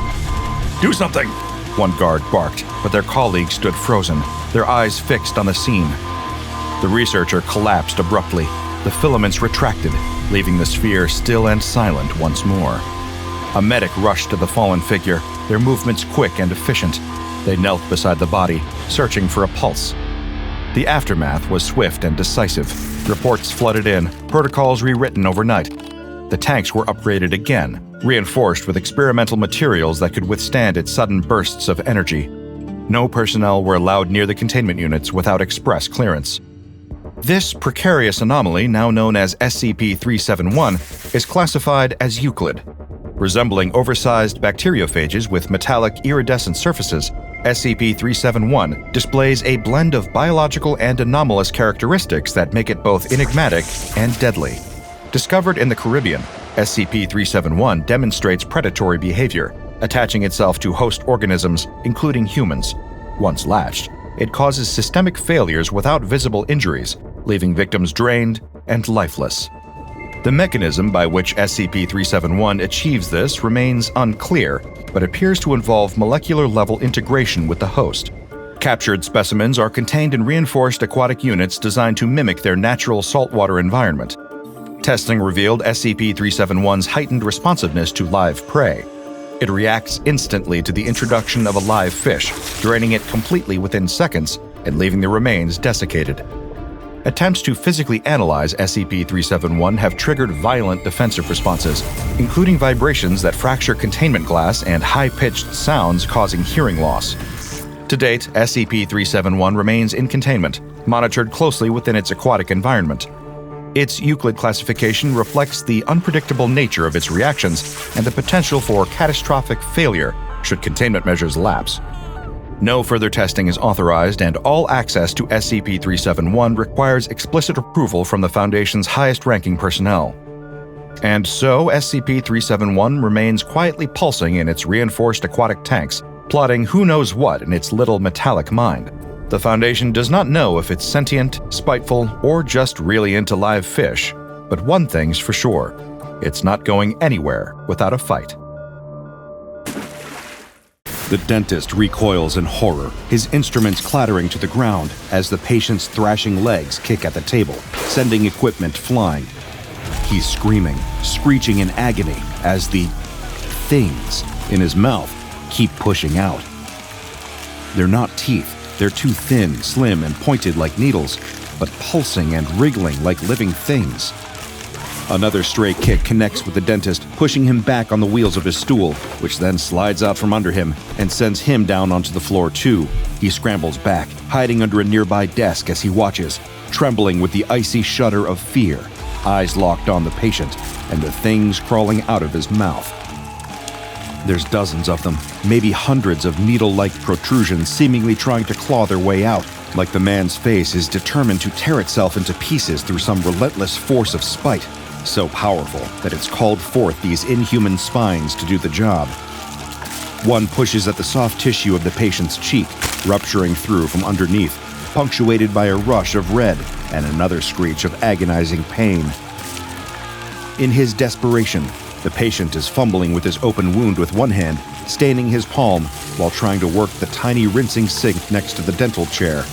"Do something!" one guard barked, but their colleagues stood frozen, their eyes fixed on the scene. The researcher collapsed abruptly. The filaments retracted, leaving the sphere still and silent once more. A medic rushed to the fallen figure, their movements quick and efficient. They knelt beside the body, searching for a pulse. The aftermath was swift and decisive. Reports flooded in, protocols rewritten overnight. The tanks were upgraded again, reinforced with experimental materials that could withstand its sudden bursts of energy. No personnel were allowed near the containment units without express clearance. This precarious anomaly, now known as SCP-371, is classified as Euclid. Resembling oversized bacteriophages with metallic iridescent surfaces, SCP-371 displays a blend of biological and anomalous characteristics that make it both enigmatic and deadly. Discovered in the Caribbean, SCP-371 demonstrates predatory behavior, attaching itself to host organisms, including humans. Once latched, it causes systemic failures without visible injuries, leaving victims drained and lifeless. The mechanism by which SCP-371 achieves this remains unclear, but appears to involve molecular-level integration with the host. Captured specimens are contained in reinforced aquatic units designed to mimic their natural saltwater environment. Testing revealed SCP-371's heightened responsiveness to live prey. It reacts instantly to the introduction of a live fish, draining it completely within seconds and leaving the remains desiccated. Attempts to physically analyze SCP-371 have triggered violent defensive responses, including vibrations that fracture containment glass and high-pitched sounds causing hearing loss. To date, SCP-371 remains in containment, monitored closely within its aquatic environment. Its Euclid classification reflects the unpredictable nature of its reactions and the potential for catastrophic failure should containment measures lapse. No further testing is authorized, and all access to SCP-371 requires explicit approval from the Foundation's highest-ranking personnel. And so, SCP-371 remains quietly pulsing in its reinforced aquatic tanks, plotting who knows what in its little metallic mind. The Foundation does not know if it's sentient, spiteful, or just really into live fish, but one thing's for sure: it's not going anywhere without a fight. The dentist recoils in horror, his instruments clattering to the ground as the patient's thrashing legs kick at the table, sending equipment flying. He's screaming, screeching in agony as the things in his mouth keep pushing out. They're not teeth, they're too thin, slim, and pointed like needles, but pulsing and wriggling like living things. Another stray kick connects with the dentist, pushing him back on the wheels of his stool, which then slides out from under him and sends him down onto the floor too. He scrambles back, hiding under a nearby desk as he watches, trembling with the icy shudder of fear, eyes locked on the patient, and the things crawling out of his mouth. There's dozens of them, maybe hundreds of needle-like protrusions seemingly trying to claw their way out, like the man's face is determined to tear itself into pieces through some relentless force of spite, so powerful that it's called forth these inhuman spines to do the job. One pushes at the soft tissue of the patient's cheek, rupturing through from underneath, punctuated by a rush of red and another screech of agonizing pain. In his desperation, the patient is fumbling with his open wound with one hand staining his palm while trying to work the tiny rinsing sink next to the dental chair.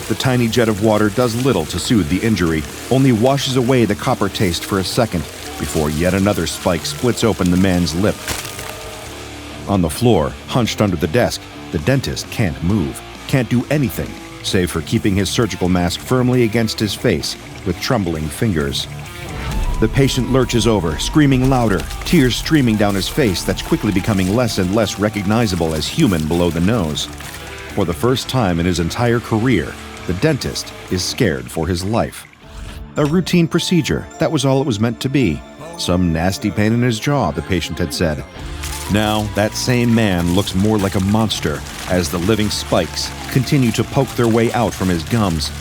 The tiny jet of water does little to soothe the injury, only washes away the copper taste for a second before yet another spike splits open the man's lip. On the floor, hunched under the desk, the dentist can't move, can't do anything, save for keeping his surgical mask firmly against his face with trembling fingers. The patient lurches over, screaming louder, tears streaming down his face that's quickly becoming less and less recognizable as human below the nose. For the first time in his entire career, the dentist is scared for his life. A routine procedure, that was all it was meant to be. Some nasty pain in his jaw, the patient had said. Now, that same man looks more like a monster as the living spikes continue to poke their way out from his gums,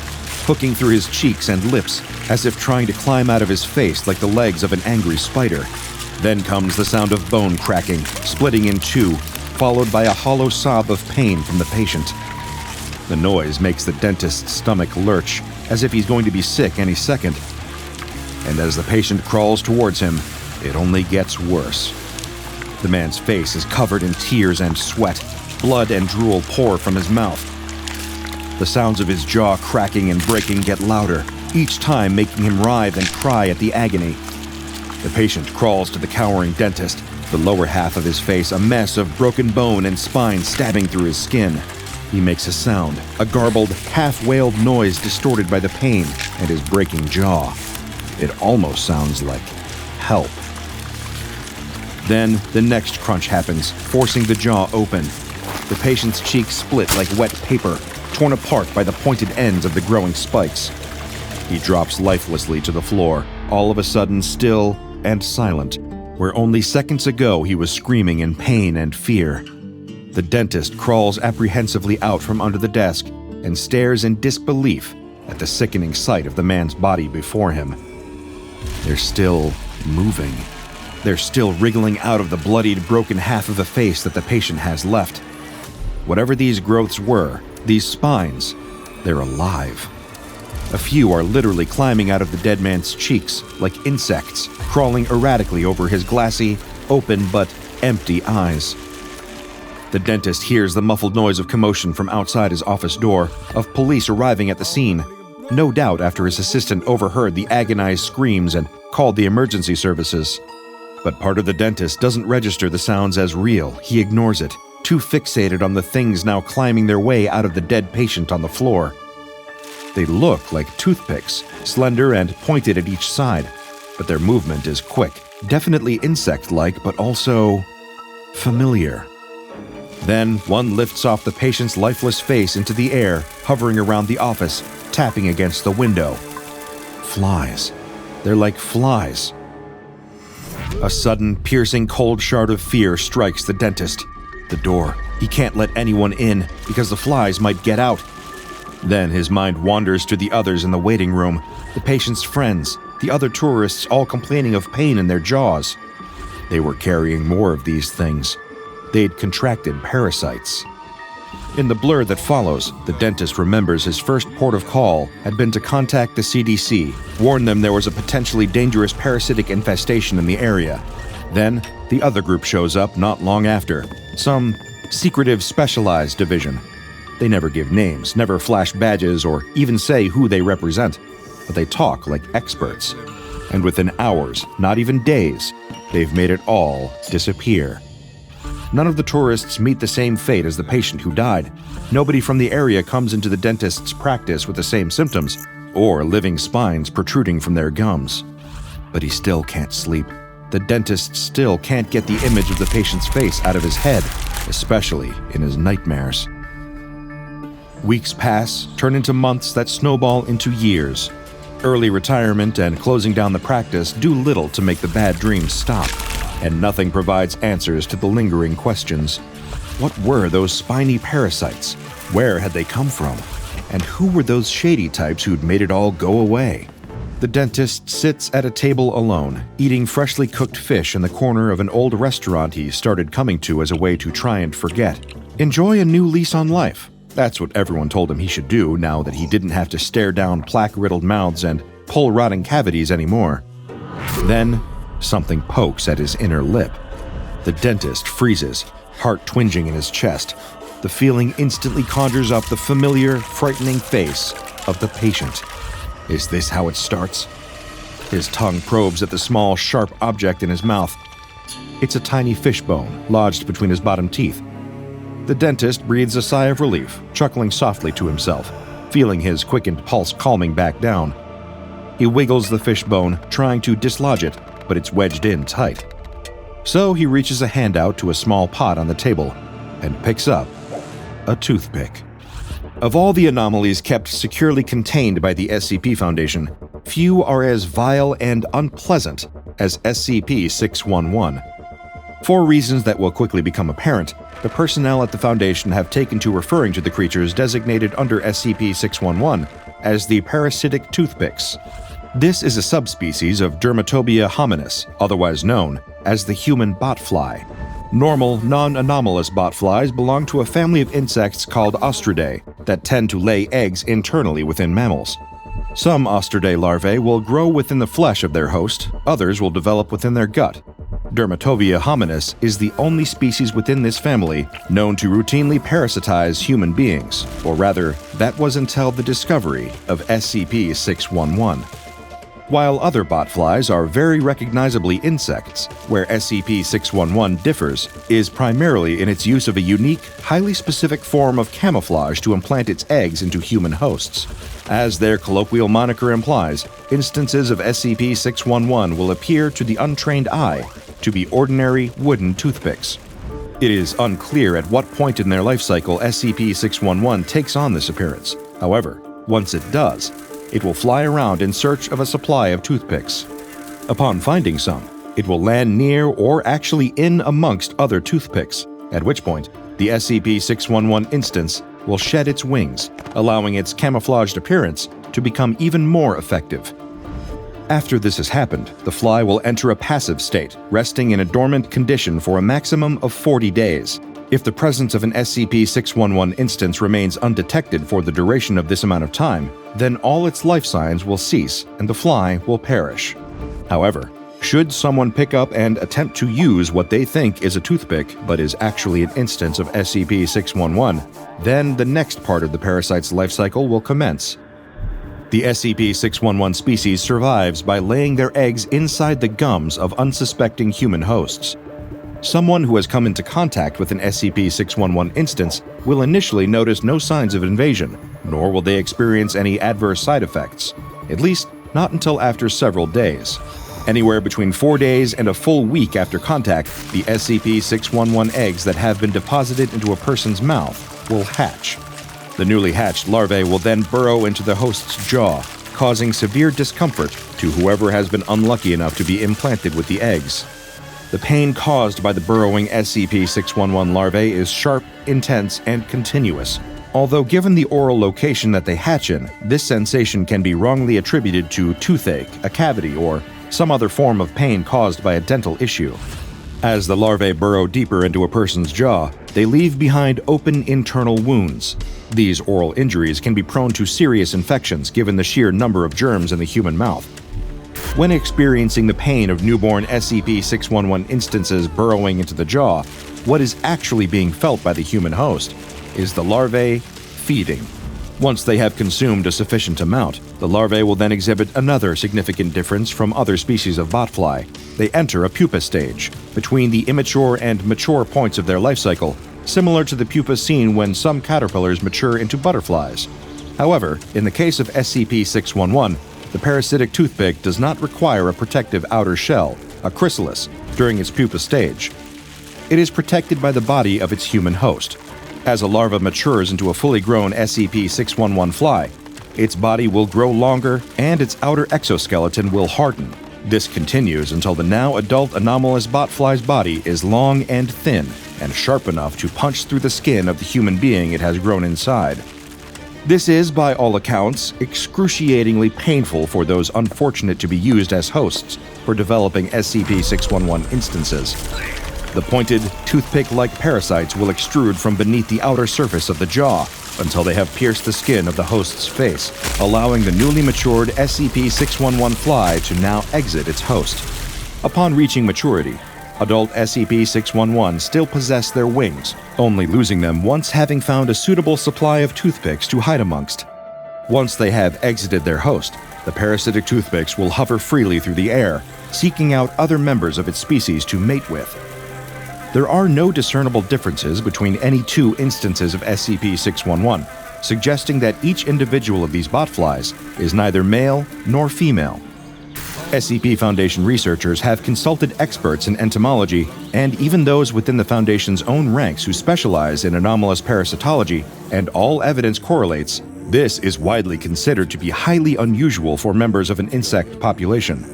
hooking through his cheeks and lips as if trying to climb out of his face like the legs of an angry spider. Then comes the sound of bone cracking, splitting in two, followed by a hollow sob of pain from the patient. The noise makes the dentist's stomach lurch, as if he's going to be sick any second. And as the patient crawls towards him, it only gets worse. The man's face is covered in tears and sweat. Blood and drool pour from his mouth. The sounds of his jaw cracking and breaking get louder, each time making him writhe and cry at the agony. The patient crawls to the cowering dentist, the lower half of his face a mess of broken bone and spine stabbing through his skin. He makes a sound, a garbled, half-wailed noise distorted by the pain and his breaking jaw. It almost sounds like help. Then the next crunch happens, forcing the jaw open. The patient's cheeks split like wet paper, torn apart by the pointed ends of the growing spikes. He drops lifelessly to the floor, all of a sudden still and silent, where only seconds ago he was screaming in pain and fear. The dentist crawls apprehensively out from under the desk and stares in disbelief at the sickening sight of the man's body before him. They're still moving. They're still wriggling out of the bloodied, broken half of the face that the patient has left. Whatever these growths were, these spines, they're alive. A few are literally climbing out of the dead man's cheeks like insects, crawling erratically over his glassy, open but empty eyes. The dentist hears the muffled noise of commotion from outside his office door, of police arriving at the scene, no doubt after his assistant overheard the agonized screams and called the emergency services. But part of the dentist doesn't register the sounds as real. He ignores it, too fixated on the things now climbing their way out of the dead patient on the floor. They look like toothpicks, slender and pointed at each side, but their movement is quick, definitely insect-like, but also familiar. Then one lifts off the patient's lifeless face into the air, hovering around the office, tapping against the window. Flies. They're like flies. A sudden, piercing cold shard of fear strikes the dentist. The door. He can't let anyone in because the flies might get out. Then his mind wanders to the others in the waiting room, the patient's friends, the other tourists all complaining of pain in their jaws. They were carrying more of these things. They'd contracted parasites. In the blur that follows, the dentist remembers his first port of call had been to contact the CDC, warn them there was a potentially dangerous parasitic infestation in the area. Then, the other group shows up not long after, some secretive specialized division. They never give names, never flash badges, or even say who they represent, but they talk like experts. And within hours, not even days, they've made it all disappear. None of the tourists meet the same fate as the patient who died. Nobody from the area comes into the dentist's practice with the same symptoms, or living spines protruding from their gums. But he still can't sleep. The dentist still can't get the image of the patient's face out of his head, especially in his nightmares. Weeks pass, turn into months that snowball into years. Early retirement and closing down the practice do little to make the bad dreams stop, and nothing provides answers to the lingering questions. What were those spiny parasites? Where had they come from? And who were those shady types who'd made it all go away? The dentist sits at a table alone, eating freshly cooked fish in the corner of an old restaurant he started coming to as a way to try and forget. Enjoy a new lease on life. That's what everyone told him he should do now that he didn't have to stare down plaque-riddled mouths and pull rotting cavities anymore. Then, something pokes at his inner lip. The dentist freezes, heart twinging in his chest. The feeling instantly conjures up the familiar, frightening face of the patient. Is this how it starts? His tongue probes at the small, sharp object in his mouth. It's a tiny fishbone lodged between his bottom teeth. The dentist breathes a sigh of relief, chuckling softly to himself, feeling his quickened pulse calming back down. He wiggles the fishbone, trying to dislodge it, but it's wedged in tight. So he reaches a hand out to a small pot on the table and picks up a toothpick. Of all the anomalies kept securely contained by the SCP Foundation, few are as vile and unpleasant as SCP-611. For reasons that will quickly become apparent, the personnel at the Foundation have taken to referring to the creatures designated under SCP-611 as the Parasitic Toothpicks. This is a subspecies of Dermatobia hominis, otherwise known as the human botfly. Normal, non-anomalous botflies belong to a family of insects called Ostridae that tend to lay eggs internally within mammals. Some Ostridae larvae will grow within the flesh of their host, others will develop within their gut. Dermatobia hominis is the only species within this family known to routinely parasitize human beings, or rather, that was until the discovery of SCP-611. While other botflies are very recognizably insects, where SCP-611 differs is primarily in its use of a unique, highly specific form of camouflage to implant its eggs into human hosts. As their colloquial moniker implies, instances of SCP-611 will appear to the untrained eye to be ordinary wooden toothpicks. It is unclear at what point in their life cycle SCP-611 takes on this appearance. However, once it does, it will fly around in search of a supply of toothpicks. Upon finding some, it will land near or actually in amongst other toothpicks, at which point the SCP-611 instance will shed its wings, allowing its camouflaged appearance to become even more effective. After this has happened, the fly will enter a passive state, resting in a dormant condition for a maximum of 40 days. If the presence of an SCP-611 instance remains undetected for the duration of this amount of time, then all its life signs will cease and the fly will perish. However, should someone pick up and attempt to use what they think is a toothpick but is actually an instance of SCP-611, then the next part of the parasite's life cycle will commence. The SCP-611 species survives by laying their eggs inside the gums of unsuspecting human hosts. Someone who has come into contact with an SCP-611 instance will initially notice no signs of invasion, nor will they experience any adverse side effects, at least not until after several days. Anywhere between 4 days and a full week after contact, the SCP-611 eggs that have been deposited into a person's mouth will hatch. The newly hatched larvae will then burrow into the host's jaw, causing severe discomfort to whoever has been unlucky enough to be implanted with the eggs. The pain caused by the burrowing SCP-611 larvae is sharp, intense, and continuous. Although given the oral location that they hatch in, this sensation can be wrongly attributed to toothache, a cavity, or some other form of pain caused by a dental issue. As the larvae burrow deeper into a person's jaw, they leave behind open internal wounds. These oral injuries can be prone to serious infections given the sheer number of germs in the human mouth. When experiencing the pain of newborn SCP-611 instances burrowing into the jaw, what is actually being felt by the human host is the larvae feeding. Once they have consumed a sufficient amount, the larvae will then exhibit another significant difference from other species of botfly. They enter a pupa stage, between the immature and mature points of their life cycle, similar to the pupa seen when some caterpillars mature into butterflies. However, in the case of SCP-611, the parasitic toothpick does not require a protective outer shell, a chrysalis, during its pupa stage. It is protected by the body of its human host. As a larva matures into a fully grown SCP-611 fly, its body will grow longer and its outer exoskeleton will harden. This continues until the now adult anomalous botfly's body is long and thin and sharp enough to punch through the skin of the human being it has grown inside. This is, by all accounts, excruciatingly painful for those unfortunate to be used as hosts for developing SCP-611 instances. The pointed, toothpick-like parasites will extrude from beneath the outer surface of the jaw until they have pierced the skin of the host's face, allowing the newly matured SCP-611 fly to now exit its host. Upon reaching maturity, Adult SCP-611 still possess their wings, only losing them once having found a suitable supply of toothpicks to hide amongst. Once they have exited their host, the parasitic toothpicks will hover freely through the air, seeking out other members of its species to mate with. There are no discernible differences between any two instances of SCP-611, suggesting that each individual of these botflies is neither male nor female. SCP Foundation researchers have consulted experts in entomology and even those within the Foundation's own ranks who specialize in anomalous parasitology, and all evidence correlates. This is widely considered to be highly unusual for members of an insect population.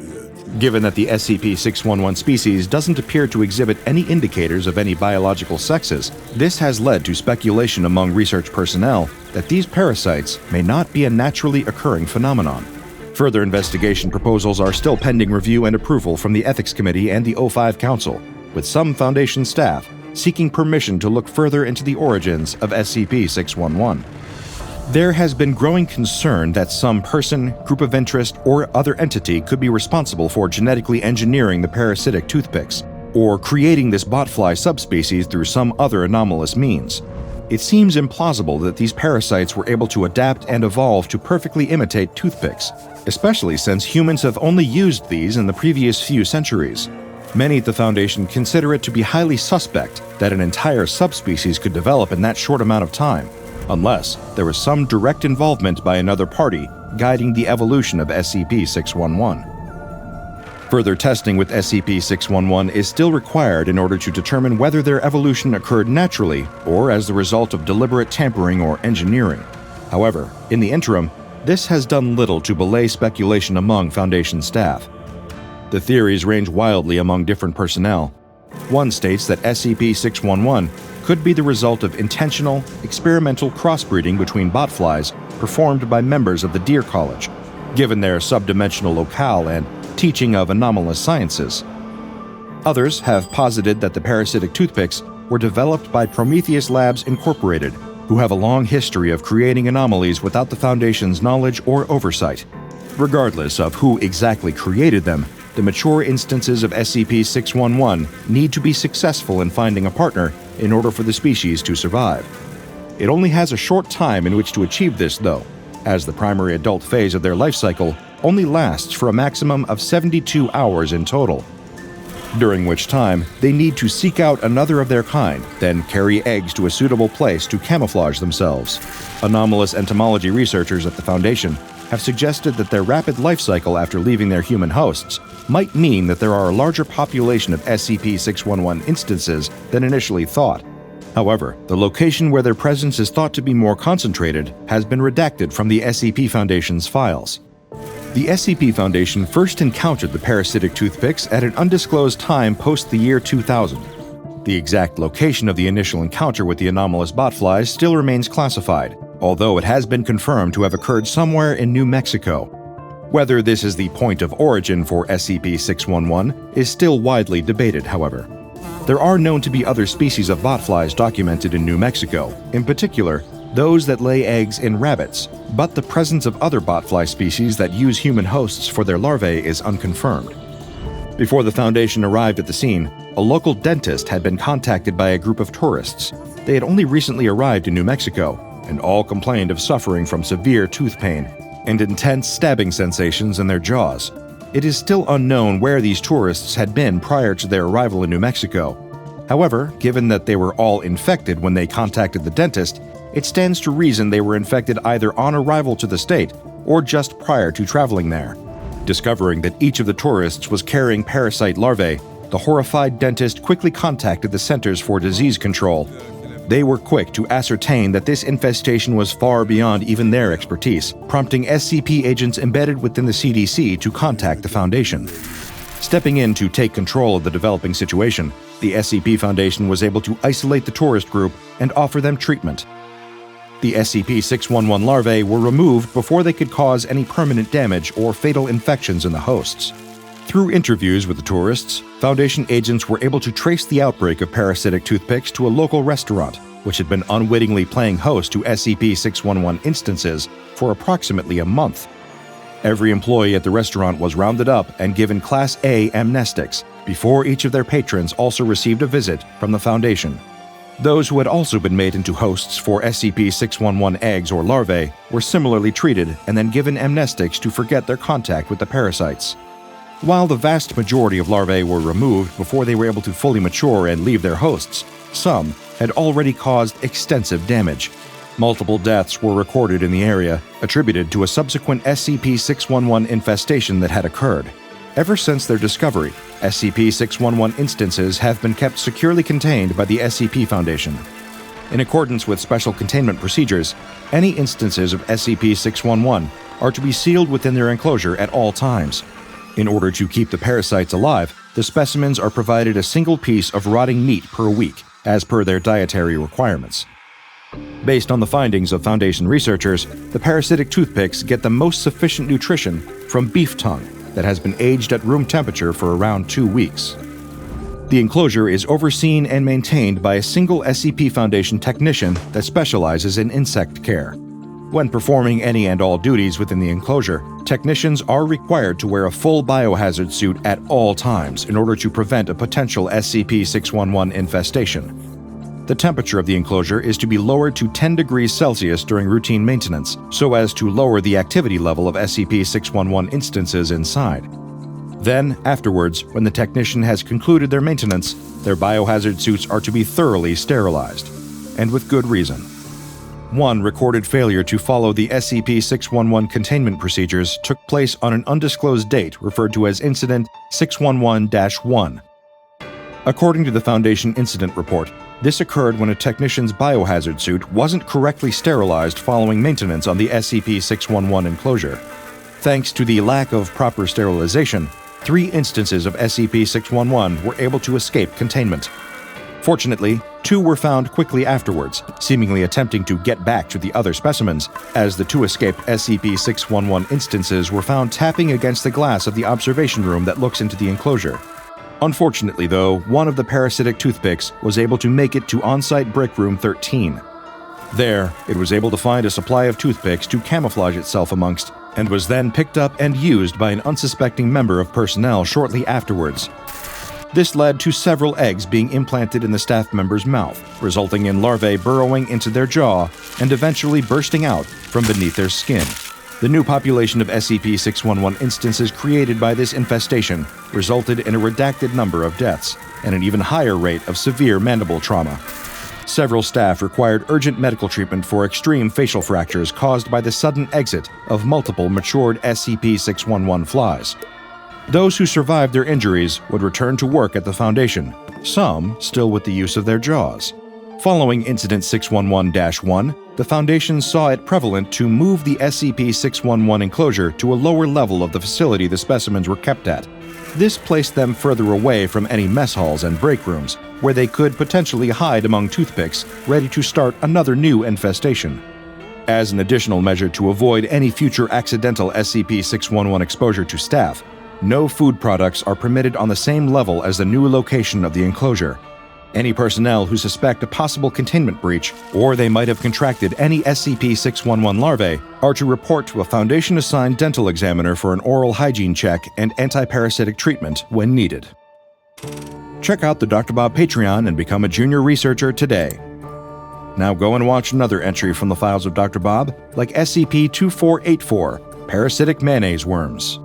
Given that the SCP-611 species doesn't appear to exhibit any indicators of any biological sexes, this has led to speculation among research personnel that these parasites may not be a naturally occurring phenomenon. Further investigation proposals are still pending review and approval from the Ethics Committee and the O5 Council, with some Foundation staff seeking permission to look further into the origins of SCP-611. There has been growing concern that some person, group of interest, or other entity could be responsible for genetically engineering the parasitic toothpicks, or creating this botfly subspecies through some other anomalous means. It seems implausible that these parasites were able to adapt and evolve to perfectly imitate toothpicks, especially since humans have only used these in the previous few centuries. Many at the Foundation consider it to be highly suspect that an entire subspecies could develop in that short amount of time, unless there was some direct involvement by another party guiding the evolution of SCP-611. Further testing with SCP-611 is still required in order to determine whether their evolution occurred naturally or as the result of deliberate tampering or engineering. However, in the interim, this has done little to belay speculation among Foundation staff. The theories range wildly among different personnel. One states that SCP-611 could be the result of intentional, experimental crossbreeding between botflies performed by members of the Deer College, given their subdimensional locale and teaching of anomalous sciences. Others have posited that the parasitic toothpicks were developed by Prometheus Labs Incorporated, who have a long history of creating anomalies without the Foundation's knowledge or oversight. Regardless of who exactly created them, the mature instances of SCP-611 need to be successful in finding a partner in order for the species to survive. It only has a short time in which to achieve this, though, as the primary adult phase of their life cycle only lasts for a maximum of 72 hours in total, during which time they need to seek out another of their kind, then carry eggs to a suitable place to camouflage themselves. Anomalous entomology researchers at the Foundation have suggested that their rapid life cycle after leaving their human hosts might mean that there are a larger population of SCP-611 instances than initially thought. However, the location where their presence is thought to be more concentrated has been redacted from the SCP Foundation's files. The SCP Foundation first encountered the parasitic toothpicks at an undisclosed time post the year 2000. The exact location of the initial encounter with the anomalous botflies still remains classified, although it has been confirmed to have occurred somewhere in New Mexico. Whether this is the point of origin for SCP-611 is still widely debated, however. There are known to be other species of botflies documented in New Mexico, in particular, those that lay eggs in rabbits, but the presence of other botfly species that use human hosts for their larvae is unconfirmed. Before the Foundation arrived at the scene, a local dentist had been contacted by a group of tourists. They had only recently arrived in New Mexico, and all complained of suffering from severe tooth pain and intense stabbing sensations in their jaws. It is still unknown where these tourists had been prior to their arrival in New Mexico. However, given that they were all infected when they contacted the dentist, it stands to reason they were infected either on arrival to the state or just prior to traveling there. Discovering that each of the tourists was carrying parasite larvae, the horrified dentist quickly contacted the Centers for Disease Control. They were quick to ascertain that this infestation was far beyond even their expertise, prompting SCP agents embedded within the CDC to contact the Foundation. Stepping in to take control of the developing situation, the SCP Foundation was able to isolate the tourist group and offer them treatment. The SCP-611 larvae were removed before they could cause any permanent damage or fatal infections in the hosts. Through interviews with the tourists, Foundation agents were able to trace the outbreak of parasitic toothpicks to a local restaurant, which had been unwittingly playing host to SCP-611 instances for approximately a month. Every employee at the restaurant was rounded up and given Class A amnestics, before each of their patrons also received a visit from the Foundation. Those who had also been made into hosts for SCP-611 eggs or larvae were similarly treated and then given amnestics to forget their contact with the parasites. While the vast majority of larvae were removed before they were able to fully mature and leave their hosts, some had already caused extensive damage. Multiple deaths were recorded in the area, attributed to a subsequent SCP-611 infestation that had occurred. Ever since their discovery, SCP-611 instances have been kept securely contained by the SCP Foundation. In accordance with special containment procedures, any instances of SCP-611 are to be sealed within their enclosure at all times. In order to keep the parasites alive, the specimens are provided a single piece of rotting meat per week, as per their dietary requirements. Based on the findings of Foundation researchers, the parasitic toothpicks get the most sufficient nutrition from beef tongue that has been aged at room temperature for around 2 weeks. The enclosure is overseen and maintained by a single SCP Foundation technician that specializes in insect care. When performing any and all duties within the enclosure, technicians are required to wear a full biohazard suit at all times in order to prevent a potential SCP-611 infestation. The temperature of the enclosure is to be lowered to 10 degrees Celsius during routine maintenance, so as to lower the activity level of SCP-611 instances inside. Then, afterwards, when the technician has concluded their maintenance, their biohazard suits are to be thoroughly sterilized, and with good reason. One recorded failure to follow the SCP-611 containment procedures took place on an undisclosed date referred to as Incident 611-1. According to the Foundation incident report, this occurred when a technician's biohazard suit wasn't correctly sterilized following maintenance on the SCP-611 enclosure. Thanks to the lack of proper sterilization, 3 instances of SCP-611 were able to escape containment. Fortunately, 2 were found quickly afterwards, seemingly attempting to get back to the other specimens, as the 2 escaped SCP-611 instances were found tapping against the glass of the observation room that looks into the enclosure. Unfortunately, though, one of the parasitic toothpicks was able to make it to on-site Brick Room 13. There, it was able to find a supply of toothpicks to camouflage itself amongst, and was then picked up and used by an unsuspecting member of personnel shortly afterwards. This led to several eggs being implanted in the staff member's mouth, resulting in larvae burrowing into their jaw and eventually bursting out from beneath their skin. The new population of SCP-611 instances created by this infestation resulted in a redacted number of deaths and an even higher rate of severe mandible trauma. Several staff required urgent medical treatment for extreme facial fractures caused by the sudden exit of multiple matured SCP-611 flies. Those who survived their injuries would return to work at the Foundation, some still with the use of their jaws. Following Incident 611-1, the Foundation saw it prevalent to move the SCP-611 enclosure to a lower level of the facility the specimens were kept at. This placed them further away from any mess halls and break rooms, where they could potentially hide among toothpicks, ready to start another new infestation. As an additional measure to avoid any future accidental SCP-611 exposure to staff, no food products are permitted on the same level as the new location of the enclosure. Any personnel who suspect a possible containment breach, or they might have contracted any SCP-611 larvae, are to report to a Foundation-assigned dental examiner for an oral hygiene check and anti-parasitic treatment when needed. Check out the DrBob Patreon and become a junior researcher today. Now go and watch another entry from the files of DrBob, like SCP-2484, Parasitic Mayonnaise Worms.